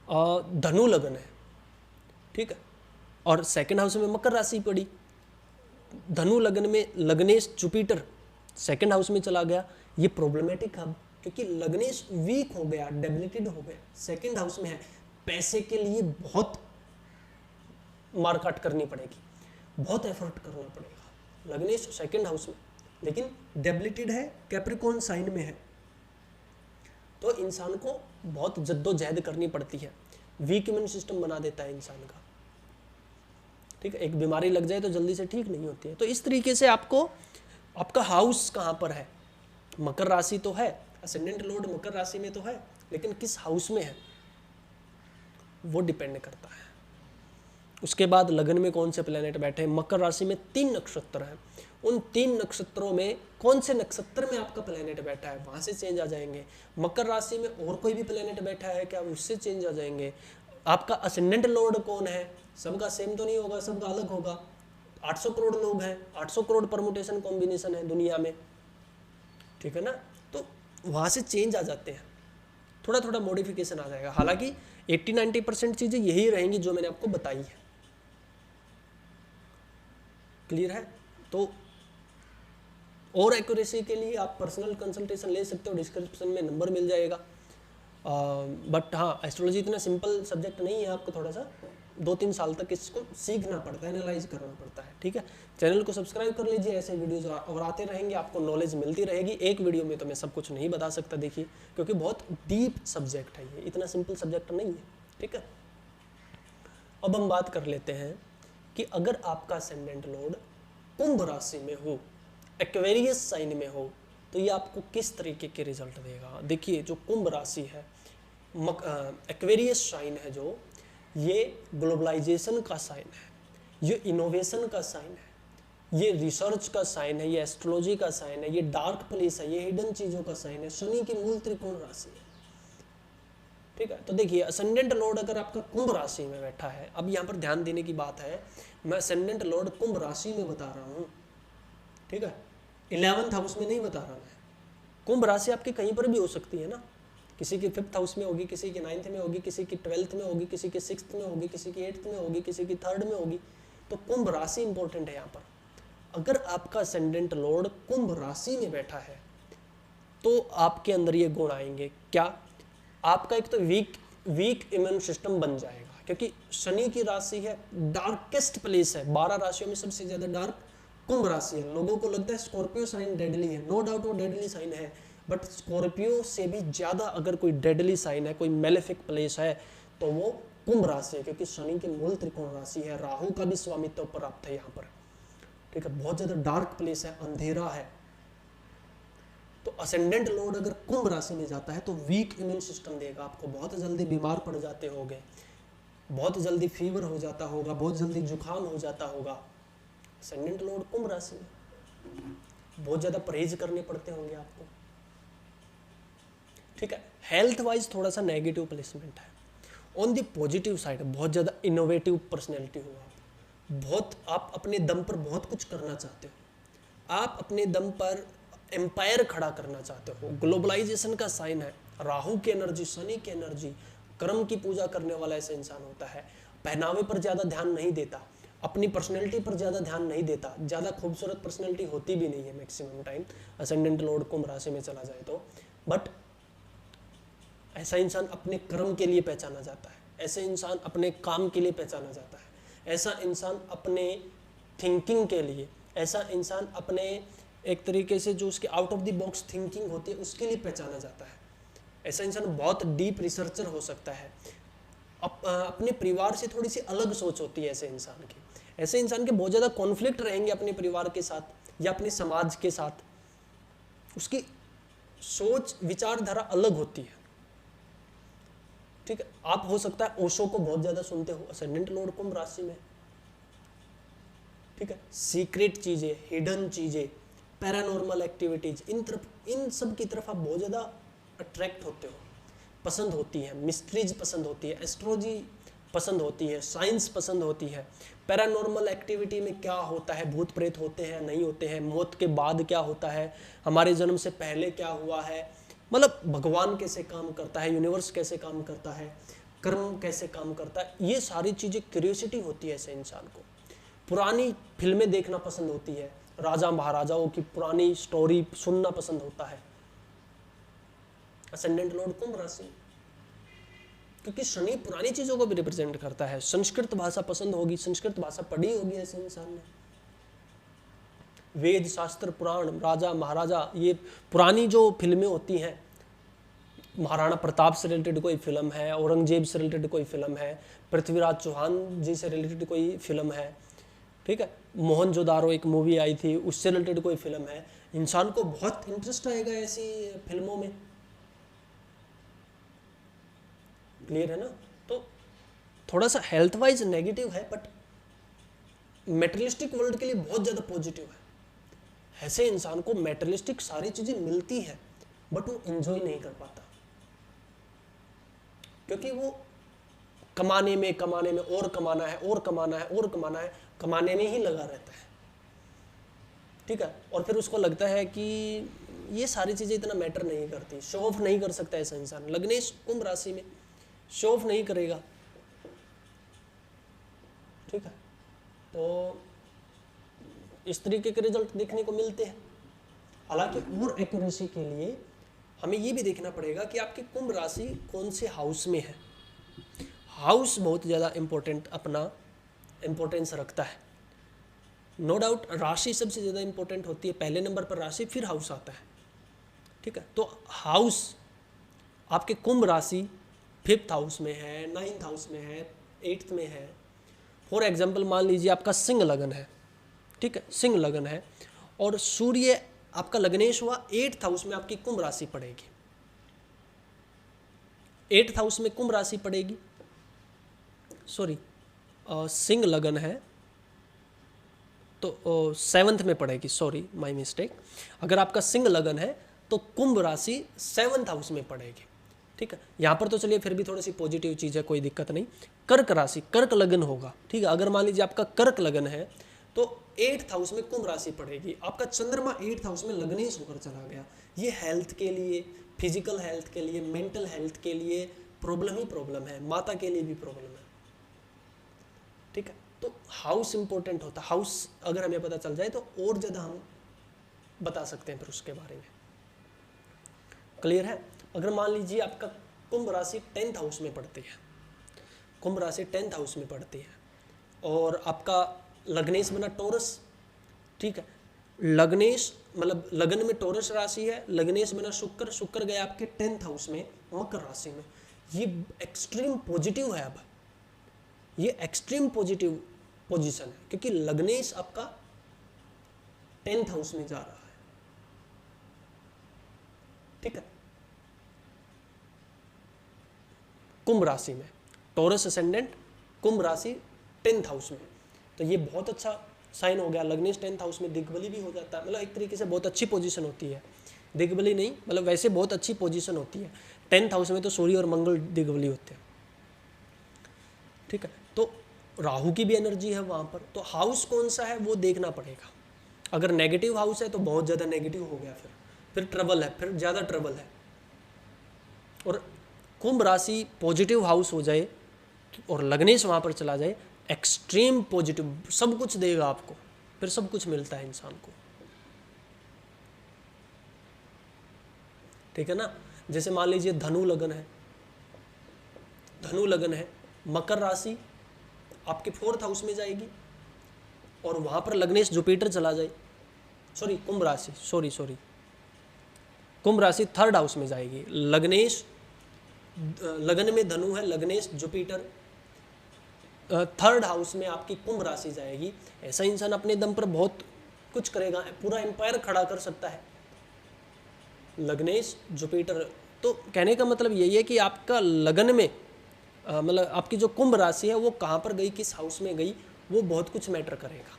धनु लगन है, ठीक है, और 2nd हाउस में मकर राशि पड़ी, धनु लगन में लग्नेश जुपिटर 2nd हाउस में चला गया, ये प्रॉब्लमेटिक है क्योंकि लग्नेश वीक हो गया, डेबिलिटेड हो गया, 2nd हाउस में है, पैसे के लिए बहुत मारकाट करनी पड़ेगी, बहुत एफर्ट करना पड़ेगा। लग्नेश 2nd हाउस में, लेकिन डेबिलिटेड है, कैप्रिकॉर्न साइन में है, तो इंसान को बहुत जद्दोजहद करनी पड़ती है, वीक इम्यून सिस्टम बना देता है इंसान का। ठीक है, एक बीमारी लग जाए तो जल्दी से ठीक नहीं होती है। तो इस तरीके से आपको आपका हाउस कहाँ पर है, मकर राशि तो है, असेंडेंट लॉर्ड मकर राशि में तो है, लेकिन किस हाउस में है वो डिपेंड करता है। उसके बाद लगन में कौन से प्लेनेट बैठे हैं, मकर राशि में 3 नक्षत्र हैं, उन 3 नक्षत्रों में कौन से नक्षत्र में आपका प्लेनेट बैठा है वहाँ से चेंज आ जाएंगे। मकर राशि में और कोई भी प्लेनेट बैठा है क्या, उससे चेंज आ जाएंगे। आपका असेंडेंट लॉर्ड कौन है, सबका सेम तो नहीं होगा, सबका अलग होगा। 800 करोड़ लोग हैं, 800 करोड़ परमुटेशन कॉम्बिनेशन है दुनिया में, ठीक है ना, तो वहाँ से चेंज आ जाते हैं, थोड़ा थोड़ा मॉडिफिकेशन आ जाएगा। हालांकि 80-90% चीज़ें यही रहेंगी जो मैंने आपको बताई है। क्लियर है। तो और एक्यूरेसी के लिए आप पर्सनल कंसल्टेशन ले सकते हो, डिस्क्रिप्शन में नंबर मिल जाएगा। बट हाँ, एस्ट्रोलॉजी इतना सिंपल सब्जेक्ट नहीं है, आपको थोड़ा सा 2-3 साल तक इसको सीखना पड़ता है, एनालाइज करना पड़ता है। ठीक है, चैनल को सब्सक्राइब कर लीजिए, ऐसे वीडियोज और आते रहेंगे, आपको नॉलेज मिलती रहेगी। एक वीडियो में तो मैं सब कुछ नहीं बता सकता, देखिए, क्योंकि बहुत डीप सब्जेक्ट है ये, इतना सिंपल सब्जेक्ट नहीं है। ठीक है, अब हम बात कर लेते हैं कि अगर आपका असेंडेंट लॉर्ड कुंभ राशि में हो, एक्वेरियस साइन में हो, तो ये आपको किस तरीके के रिजल्ट देगा। देखिए, जो कुंभ राशि है, एक्वेरियस साइन है, जो ये ग्लोबलाइजेशन का साइन है, ये इनोवेशन का साइन है, ये रिसर्च का साइन है, ये एस्ट्रोलॉजी का साइन है, ये डार्क प्लेस है, ये हिडन चीज़ों का साइन है, शनि की मूल त्रिकोण राशि है। ठीक है, तो देखिए, असेंडेंट लॉर्ड अगर आपका कुंभ राशि में बैठा है, अब यहाँ पर ध्यान देने की बात है, मैं असेंडेंट लॉर्ड कुंभ राशि में बता रहा हूँ। ठीक है, 11th हाउस में नहीं बता रहा मैं। कुंभ राशि आपकी कहीं पर भी हो सकती है ना, किसी की 5th हाउस में होगी, किसी की 9th में होगी, किसी की 12th में होगी, किसी की 6th में होगी, किसी की 8th में होगी, किसी की 3rd में होगी। तो कुंभ राशि इंपॉर्टेंट है यहाँ पर। अगर आपका असेंडेंट लॉर्ड कुंभ राशि में बैठा है तो आपके अंदर ये गुण आएंगे। क्या? आपका एक तो वीक इम्यून सिस्टम बन जाएगा, क्योंकि शनि की राशि है, डार्केस्ट प्लेस है, 12 राशियों में सबसे ज्यादा डार्क कुंभ राशि है। लोगों को लगता है स्कॉर्पियो साइन डेडली है, नो डाउट वो डेडली साइन है, बट स्कॉर्पियो से भी ज्यादा अगर कोई डेडली साइन है, कोई मेलेफिक प्लेस है, तो वो कुंभ राशि है, क्योंकि शनि की मूल त्रिकोण राशि है, राहु का भी स्वामित्व प्राप्त है यहाँ पर। ठीक है, बहुत ज्यादा डार्क प्लेस है, अंधेरा है। तो असेंडेंट लॉर्ड अगर कुंभ राशि में जाता है तो वीक इम्यून सिस्टम देगा आपको, बहुत जल्दी बीमार पड़ जाते होगे, बहुत जल्दी फीवर हो जाता होगा, बहुत जल्दी जुकाम हो जाता होगा। असेंडेंट लॉर्ड कुंभ राशि में बहुत ज्यादा परहेज करने पड़ते होंगे आपको। ठीक है, हेल्थ वाइज थोड़ा सा नेगेटिव प्लेसमेंट है। ऑन द पॉजिटिव साइड बहुत ज्यादा इनोवेटिव पर्सनैलिटी हो आप, बहुत आप अपने दम पर बहुत कुछ करना चाहते हो, आप अपने दम पर एम्पायर खड़ा करना चाहते हो। ग्लोबलाइजेशन का साइन है, राहु की एनर्जी, शनि की एनर्जी, कर्म की पूजा करने वाला ऐसा इंसान होता है। पहनावे पर ज़्यादा ध्यान नहीं देता, अपनी पर्सनैलिटी पर ज़्यादा ध्यान नहीं देता, ज़्यादा खूबसूरत पर्सनैलिटी होती भी नहीं है मैक्सिमम टाइम, असेंडेंट लॉर्ड कुंभ राशि में चला जाए तो। बट ऐसा इंसान अपने कर्म के लिए पहचाना जाता है, ऐसे इंसान अपने काम के लिए पहचाना जाता है, ऐसा इंसान अपने थिंकिंग के लिए, ऐसा इंसान अपने एक तरीके से जो उसके out of the box thinking होती है उसके लिए पहचाना जाता है। ऐसा इंसान बहुत डीप रिसर्चर हो सकता है, अपने परिवार से थोड़ी सी अलग सोच होती है ऐसे इंसान की। ऐसे इंसान के बहुत ज़्यादा कॉन्फ्लिक्ट रहेंगे अपने परिवार के साथ या अपने समाज के साथ, उसकी सोच विचारधारा अलग होती है। ठीक है, आप हो सकता है ओशो को बहुत ज़्यादा सुनते हो, असेंडेंट लॉर्ड कुंभ राशि में। ठीक है, सीक्रेट चीज़ें, हिडन चीज़ें, पैरानॉर्मल एक्टिविटीज, इन सब की तरफ आप बहुत ज़्यादा अट्रैक्ट होते हो, पसंद होती है, मिस्ट्रीज पसंद होती है, एस्ट्रोलॉजी पसंद होती है, साइंस पसंद होती है। पैरानॉर्मल एक्टिविटी में क्या होता है, भूत प्रेत होते हैं नहीं होते हैं, मौत के बाद क्या होता है, हमारे जन्म से पहले क्या हुआ है, मतलब भगवान कैसे काम करता है, यूनिवर्स कैसे काम करता है, कर्म कैसे काम करता है, ये सारी चीज़ें क्यूरियोसिटी होती है ऐसे इंसान को। पुरानी फिल्में देखना पसंद होती है, राजा महाराजाओं की पुरानी स्टोरी सुनना पसंद होता है असेंडेंट लॉर्ड कुंभ राशि, क्योंकि शनि पुरानी चीजों को भी रिप्रेजेंट करता है। संस्कृत भाषा पसंद होगी, संस्कृत भाषा पढ़ी होगी ऐसे इंसान ने, वेद शास्त्र पुराण, राजा महाराजा, ये पुरानी जो फिल्में होती हैं, महाराणा प्रताप से रिलेटेड कोई फिल्म है, औरंगजेब से रिलेटेड कोई फिल्म है, पृथ्वीराज चौहान जी से रिलेटेड कोई फिल्म है, ठीक है, मोहनजोदारो एक मूवी आई थी उससे रिलेटेड कोई फिल्म है, इंसान को बहुत इंटरेस्ट आएगा ऐसी फिल्मों में। क्लियर है ना? तो थोड़ा सा हेल्थ वाइज नेगेटिव है, बट मेटेरियलिस्टिक वर्ल्ड के लिए बहुत ज़्यादा पॉजिटिव है। ऐसे इंसान को मेटेरियलिस्टिक सारी चीज़ें मिलती है बट वो एंजॉय नहीं कर पाता, क्योंकि वो कमाने में और कमाना है और कमाना है और कमाना है, कमाने में ही लगा रहता है। ठीक है, और फिर उसको लगता है कि ये सारी चीज़ें इतना मैटर नहीं करती, शो ऑफ नहीं कर सकता ऐसा इंसान। लग्नेश कुंभ राशि में शो ऑफ नहीं करेगा। ठीक है, तो इस तरीके के रिजल्ट देखने को मिलते हैं। हालांकि और एक्यूरेसी के लिए हमें ये भी देखना पड़ेगा कि आपकी कुंभ राशि कौन से हाउस में है। हाउस बहुत ज़्यादा अपना इम्पोर्टेंस रखता है। नो डाउट राशि सबसे ज़्यादा इंपॉर्टेंट होती है, पहले नंबर पर राशि फिर हाउस आता है। ठीक है, तो हाउस आपके कुंभ राशि 5th हाउस में है, 9th हाउस में है, 8th में है। फॉर एग्जाम्पल मान लीजिए आपका सिंह लगन है, ठीक है, सिंह लगन है और सूर्य आपका लग्नेश हुआ 8th हाउस में, आपकी कुंभ राशि पड़ेगी। 8th हाउस में कुंभ राशि पड़ेगी, सॉरी सिंह लगन है तो 7th में पड़ेगी, सॉरी माय मिस्टेक। अगर आपका सिंह लगन है तो कुंभ राशि 7th हाउस में पड़ेगी। ठीक है, यहाँ पर तो चलिए फिर भी थोड़ी सी पॉजिटिव चीज़ है, कोई दिक्कत नहीं। कर्क राशि, कर्क लगन होगा। ठीक है, अगर मान लीजिए आपका कर्क लगन है तो 8th हाउस में कुंभ राशि पड़ेगी। आपका चंद्रमा 8th हाउस में लग्नेश होकर चला गया। ये हेल्थ के लिए, फिजिकल हेल्थ के लिए, मेंटल हेल्थ के लिए प्रॉब्लम ही प्रॉब्लम है, माता के लिए भी प्रॉब्लम है। ठीक है, तो हाउस इंपॉर्टेंट होता है। हाउस अगर हमें पता चल जाए तो और ज़्यादा हम बता सकते हैं फिर उसके बारे में। क्लियर है? अगर मान लीजिए आपका कुंभ राशि 10th हाउस में पड़ती है, कुंभ राशि 10th हाउस में पड़ती है और आपका लग्नेश बना टोरस। ठीक है, लग्नेश मतलब लगन में टोरस राशि है, लग्नेश बना शुक्र, शुक्र गया आपके 10th हाउस में मकर राशि में। ये एक्सट्रीम पॉजिटिव है। अब ये एक्सट्रीम पॉजिटिव पोजीशन है क्योंकि लग्नेश आपका 10th हाउस में जा रहा है। ठीक है, कुंभ राशि में टॉरस असेंडेंट, कुंभ राशि 10th हाउस में, तो ये बहुत अच्छा साइन हो गया। लग्नेश 10th हाउस में दिग्बली भी हो जाता है, मतलब एक तरीके से बहुत अच्छी पोजीशन होती है। दिग्बली नहीं, मतलब वैसे बहुत अच्छी पोजीशन होती है। 10th हाउस में तो सूर्य और मंगल दिग्बली होते हैं। ठीक है, तो राहु की भी एनर्जी है वहाँ पर। तो हाउस कौन सा है वो देखना पड़ेगा। अगर नेगेटिव हाउस है तो बहुत ज़्यादा नेगेटिव हो गया, फिर ट्रबल है, फिर ज़्यादा ट्रबल है। और कुंभ राशि पॉजिटिव हाउस हो जाए और लग्नेश वहाँ पर चला जाए, एक्सट्रीम पॉजिटिव, सब कुछ देगा आपको, फिर सब कुछ मिलता है इंसान को। ठीक है ना? जैसे मान लीजिए धनु लगन है, धनु लगन है मकर राशि आपके 4th हाउस में जाएगी और वहाँ पर लग्नेश जुपिटर चला जाए, सॉरी कुंभ राशि, सॉरी कुंभ राशि 3rd हाउस में जाएगी। लग्नेश लगन में धनु है, लग्नेश जुपिटर 3rd हाउस में आपकी कुंभ राशि जाएगी। ऐसा इंसान अपने दम पर बहुत कुछ करेगा, पूरा एम्पायर खड़ा कर सकता है। लग्नेश जुपिटर, तो कहने का मतलब यही है कि आपका लगन में मतलब आपकी जो कुंभ राशि है वो कहाँ पर गई, किस हाउस में गई, वो बहुत कुछ मैटर करेगा।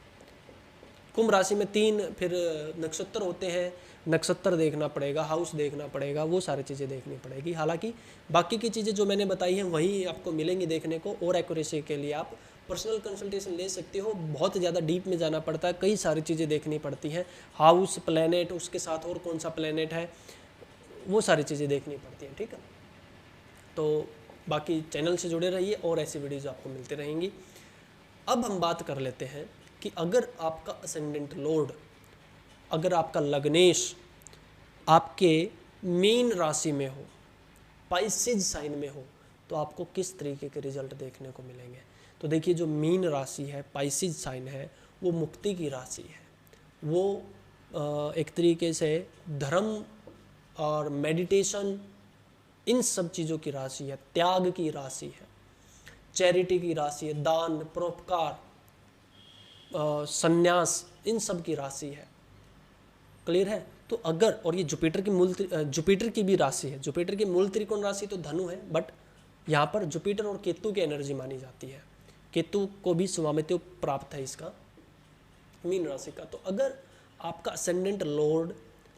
कुंभ राशि में 3 फिर नक्षत्र होते हैं, नक्षत्र देखना पड़ेगा, हाउस देखना पड़ेगा, वो सारी चीज़ें देखनी पड़ेगी। हालांकि बाकी की चीज़ें जो मैंने बताई हैं वही आपको मिलेंगी देखने को, और एक्यूरेसी के लिए आप पर्सनल कंसल्टेशन ले सकते हो। बहुत ज़्यादा डीप में जाना पड़ता है, कई सारी चीज़ें देखनी पड़ती हैं, हाउस, प्लैनेट, उसके साथ और कौन सा प्लैनेट है, वो सारी चीज़ें देखनी पड़ती हैं। ठीक है, तो बाकी चैनल से जुड़े रहिए और ऐसी वीडियोज़ आपको मिलती रहेंगी। अब हम बात कर लेते हैं कि अगर आपका असेंडेंट लॉर्ड, अगर आपका लग्नेश आपके मीन राशि में हो, पाइसेज साइन में हो, तो आपको किस तरीके के रिजल्ट देखने को मिलेंगे। तो देखिए, जो मीन राशि है, पाइसेज साइन है, वो मुक्ति की राशि है, वो एक तरीके से धर्म और मेडिटेशन, इन सब चीज़ों की राशि है, त्याग की राशि है, चैरिटी की राशि है, दान, परोपकार, संन्यास, इन सब की राशि है। क्लियर है। तो अगर, और ये जुपिटर की भी राशि है, जुपिटर की मूल त्रिकोण राशि तो धनु है, बट यहाँ पर जुपिटर और केतु की एनर्जी मानी जाती है। केतु को भी स्वामित्व प्राप्त है इसका, मीन राशि का। तो अगर आपका असेंडेंट लॉर्ड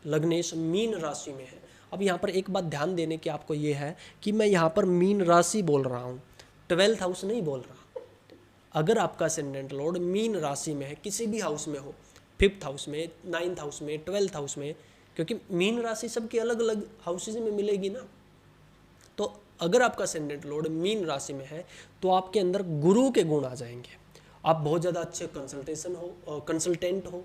लग्नेश मीन राशि में है, अब यहाँ पर एक बात ध्यान देने की आपको ये है कि मैं यहाँ पर मीन राशि बोल रहा हूँ, 12th हाउस नहीं बोल रहा। अगर आपका असेंडेंट लॉर्ड मीन राशि में है, किसी भी हाउस में हो, 5th हाउस में, 9th हाउस में, 12th हाउस में, क्योंकि मीन राशि सबकी अलग अलग हाउसेज में मिलेगी ना। तो अगर आपका असेंडेंट लॉर्ड मीन राशि में है तो आपके अंदर गुरु के गुण आ जाएंगे। आप बहुत ज़्यादा अच्छे कंसल्टेंट हो,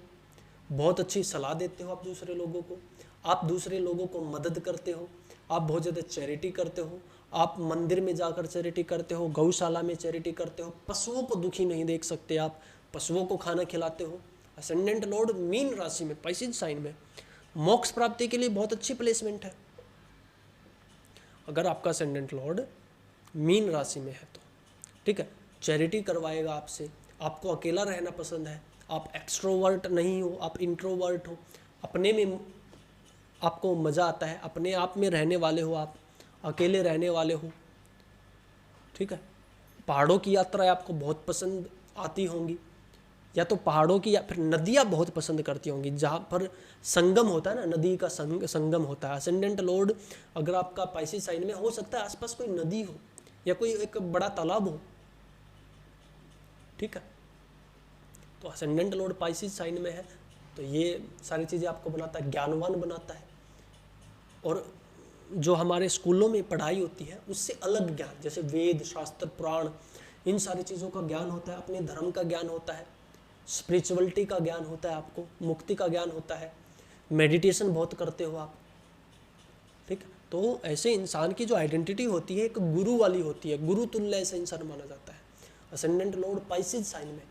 बहुत अच्छी सलाह देते हो आप दूसरे लोगों को, आप दूसरे लोगों को मदद करते हो, आप बहुत ज़्यादा चैरिटी करते हो, आप मंदिर में जाकर चैरिटी करते हो, गौशाला में चैरिटी करते हो, पशुओं को दुखी नहीं देख सकते, आप पशुओं को खाना खिलाते हो। असेंडेंट लॉर्ड मीन राशि में, पाइसेज साइन में, मोक्ष प्राप्ति के लिए बहुत अच्छी प्लेसमेंट है। अगर आपका असेंडेंट लॉर्ड मीन राशि में है तो ठीक है, चैरिटी करवाएगा आपसे, आपको अकेला रहना पसंद है, आप एक्सट्रोवर्ट नहीं हो, आप इंट्रोवर्ट हो, अपने में आपको मज़ा आता है, अपने आप में रहने वाले हो, आप अकेले रहने वाले हो। ठीक है, पहाड़ों की यात्राएं आपको बहुत पसंद आती होंगी, या तो पहाड़ों की या फिर नदियाँ बहुत पसंद करती होंगी, जहाँ पर संगम होता है ना, नदी का संगम होता है। असेंडेंट लॉर्ड अगर आपका पाइसेज साइन में, हो सकता है आसपास कोई नदी हो या कोई एक बड़ा तालाब हो। ठीक है, तो असेंडेंट लॉर्ड पाइसेज साइन में है तो ये सारी चीज़ें आपको बनाता है, ज्ञानवान बनाता है। और जो हमारे स्कूलों में पढ़ाई होती है उससे अलग ज्ञान, जैसे वेद, शास्त्र, पुराण, इन सारी चीज़ों का ज्ञान होता है, अपने धर्म का ज्ञान होता है, स्पिरिचुअलिटी का ज्ञान होता है, आपको मुक्ति का ज्ञान होता है, मेडिटेशन बहुत करते हो आप। ठीक है, तो ऐसे इंसान की जो आइडेंटिटी होती है एक गुरु वाली होती है, गुरु तुल्य ऐसा इंसान माना जाता है। असेंडेंट लॉर्ड पाइसेज साइन में,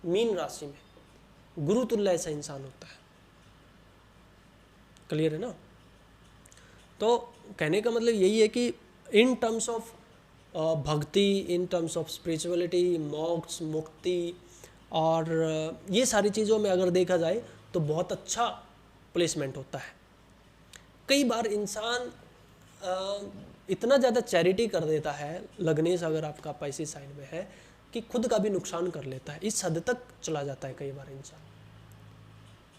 मीन राशि में, गुरु तुल्य ऐसा इंसान होता है। क्लियर है ना। तो कहने का मतलब यही है कि इन टर्म्स ऑफ भक्ति, इन टर्म्स ऑफ स्पिरिचुअलिटी, मोक्ष, मुक्ति और ये सारी चीज़ों में अगर देखा जाए तो बहुत अच्छा प्लेसमेंट होता है। कई बार इंसान इतना ज़्यादा चैरिटी कर देता है, लग्नेश अगर आपका पाइसेज साइन में है, कि खुद का भी नुकसान कर लेता है, इस हद तक चला जाता है कई बार इंसान।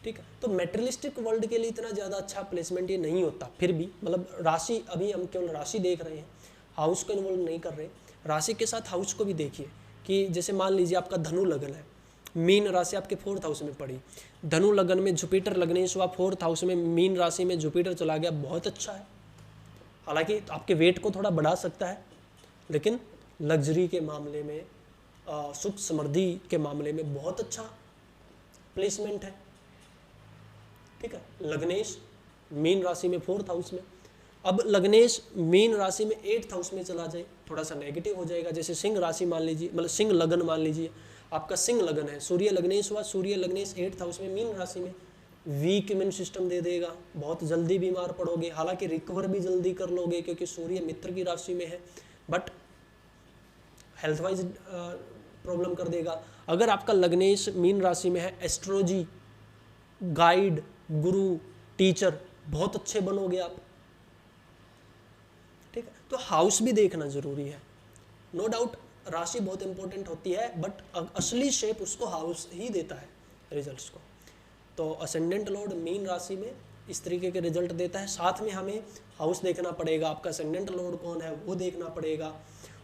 ठीक है, तो मेटेरियलिस्टिक वर्ल्ड के लिए इतना ज़्यादा अच्छा प्लेसमेंट ये नहीं होता। फिर भी मतलब राशि, अभी हम केवल राशि देख रहे हैं, हाउस को इन्वॉल्व नहीं कर रहे। राशि के साथ हाउस को भी देखिए कि जैसे मान लीजिए आपका धनु लगन है, मीन राशि आपके 4th हाउस में पड़ी, धनु लगन में जुपिटर लग्नेश हुआ, 4th हाउस में मीन राशि में जुपिटर चला गया, बहुत अच्छा है। हालांकि आपके वेट को थोड़ा बढ़ा सकता है, लेकिन लग्जरी के मामले में, सुख समृद्धि के मामले में बहुत अच्छा प्लेसमेंट है। ठीक है, लग्नेश मीन राशि में 4th हाउस में, अब लग्नेश मीन राशि में 8th हाउस में चला जाए, थोड़ा सा नेगेटिव हो जाएगा। जैसे सिंह राशि मान लीजिए, मतलब सिंह लगन मान लीजिए, आपका सिंह लगन है, सूर्य लग्नेश हुआ, सूर्य लग्नेश 8th हाउस में मीन राशि में, वीक इम्यून सिस्टम दे देगा, बहुत जल्दी बीमार पड़ोगे, हालांकि रिकवर भी जल्दी कर लोगे क्योंकि सूर्य मित्र की राशि में है, बट हेल्थ वाइज प्रॉब्लम कर देगा। अगर आपका लग्नेश मीन राशि में है, एस्ट्रोलॉजी गाइड, गुरु, टीचर बहुत अच्छे बनोगे आप, ठीक है। तो हाउस भी देखना जरूरी है, नो डाउट राशि बहुत इंपॉर्टेंट होती है, बट असली शेप उसको हाउस ही देता है रिजल्ट्स को। तो असेंडेंट लॉर्ड मीन राशि में इस तरीके के रिजल्ट देता है। साथ में हमें हाउस देखना पड़ेगा, आपका असेंडेंट लॉर्ड कौन है वो देखना पड़ेगा।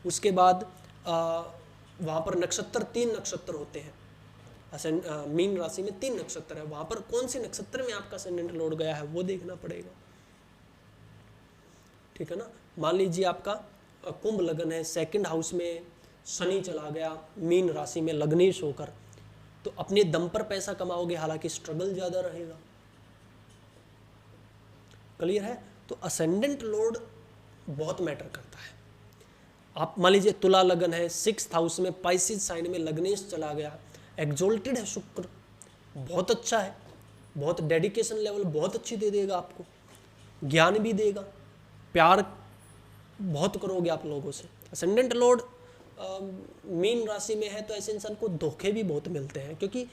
उसके बाद वहाँ पर नक्षत्र 3 नक्षत्र होते हैं, मीन राशि में 3 नक्षत्र है, वहाँ पर कौन से नक्षत्र में आपका असेंडेंट लॉर्ड गया है वो देखना पड़ेगा, ठीक है ना। मान लीजिए आपका कुंभ लगन है, 2nd हाउस में शनि चला गया मीन राशि में लग्नेश होकर, तो अपने दम पर पैसा कमाओगे, हालांकि स्ट्रगल ज्यादा रहेगा, क्लियर है। तो असेंडेंट लॉर्ड बहुत मैटर करता है। आप मान लीजिए तुला लगन है, 6th हाउस में पाइसिस साइन में लग्नेश चला गया, एग्जॉल्टेड है शुक्र, बहुत अच्छा है, बहुत डेडिकेशन लेवल बहुत अच्छी दे देगा आपको, ज्ञान भी देगा, प्यार बहुत करोगे आप लोगों से। असेंडेंट लॉर्ड मीन राशि में है तो ऐसे इंसान को धोखे भी बहुत मिलते हैं क्योंकि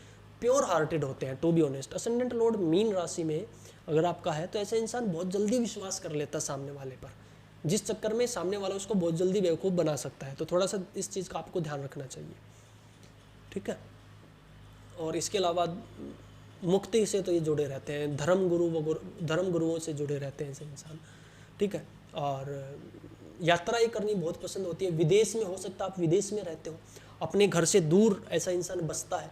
प्योर हार्टेड होते हैं, to be honest. Ascendant lord मीन राशि में अगर आपका है तो ऐसे इंसान बहुत जल्दी विश्वास कर लेता है सामने वाले पर, जिस चक्कर में सामने वाला उसको बहुत जल्दी बेवकूफ़ बना सकता है। तो थोड़ा सा इस चीज़ का आपको ध्यान रखना चाहिए, ठीक है। और इसके अलावा मुक्ति से तो ये जुड़े रहते हैं, धर्म गुरुओं से जुड़े रहते हैं ऐसे इंसान, ठीक है। और यात्रा ही करनी बहुत पसंद होती है, विदेश में हो सकता है आप विदेश में रहते हो, अपने घर से दूर ऐसा इंसान बसता है,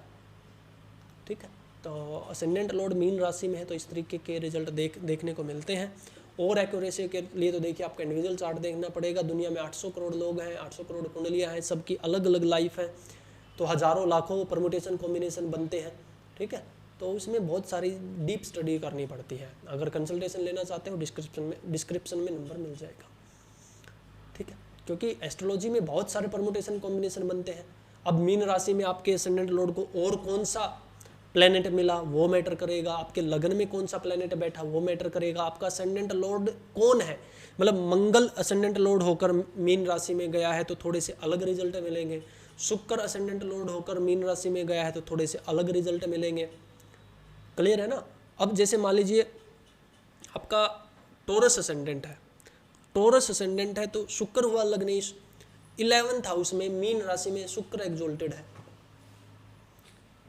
ठीक है। तो असेंडेंट लॉर्ड मीन राशि में है तो इस तरीके के रिजल्ट देखने को मिलते हैं। और एक्यूरेसी के लिए तो देखिए आपका इंडिविजुअल चार्ट देखना पड़ेगा। दुनिया में 800 करोड़ लोग हैं, 800 करोड़ कुंडलियाँ हैं, सबकी अलग अलग लाइफ है, तो हज़ारों लाखों परमुटेशन कॉम्बिनेशन बनते हैं, ठीक है। तो उसमें बहुत सारी डीप स्टडी करनी पड़ती है। अगर कंसल्टेशन लेना चाहते हो डिस्क्रिप्शन में नंबर मिल जाएगा, ठीक है। क्योंकि एस्ट्रोलॉजी में बहुत सारे परमुटेशन कॉम्बिनेशन बनते हैं। अब मीन राशि में आपके असेंडेंट लॉर्ड को और कौन सा प्लेनेट मिला वो मैटर करेगा, आपके लगन में कौन सा प्लेनेट बैठा वो मैटर करेगा, आपका असेंडेंट लॉर्ड कौन है, मतलब मंगल असेंडेंट लॉर्ड होकर मीन राशि में गया है तो थोड़े से अलग रिजल्ट मिलेंगे, शुक्र असेंडेंट लॉर्ड होकर मीन राशि में गया है तो थोड़े से अलग रिजल्ट मिलेंगे, क्लियर है ना। अब जैसे मान लीजिए आपका टोरस असेंडेंट है, टोरस असेंडेंट है तो शुक्र हुआ लग्नेश, 11th हाउस में मीन राशि में शुक्र एग्जॉल्टेड है,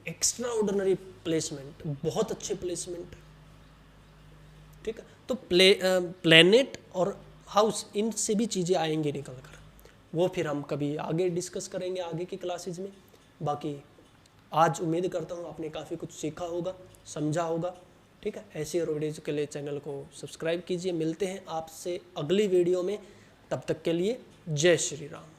एक्स्ट्रा ऑर्डिनरी प्लेसमेंट, बहुत अच्छे प्लेसमेंट, ठीक है। तो प्लेनेट और हाउस इनसे भी चीज़ें आएंगी निकल कर, वो फिर हम कभी आगे डिस्कस करेंगे आगे की क्लासेज में। बाकी आज उम्मीद करता हूँ आपने काफ़ी कुछ सीखा होगा, समझा होगा, ठीक है। ऐसी और वीडियोज़ के लिए चैनल को सब्सक्राइब कीजिए। मिलते हैं आपसे अगली वीडियो में, तब तक के लिए जय श्री राम।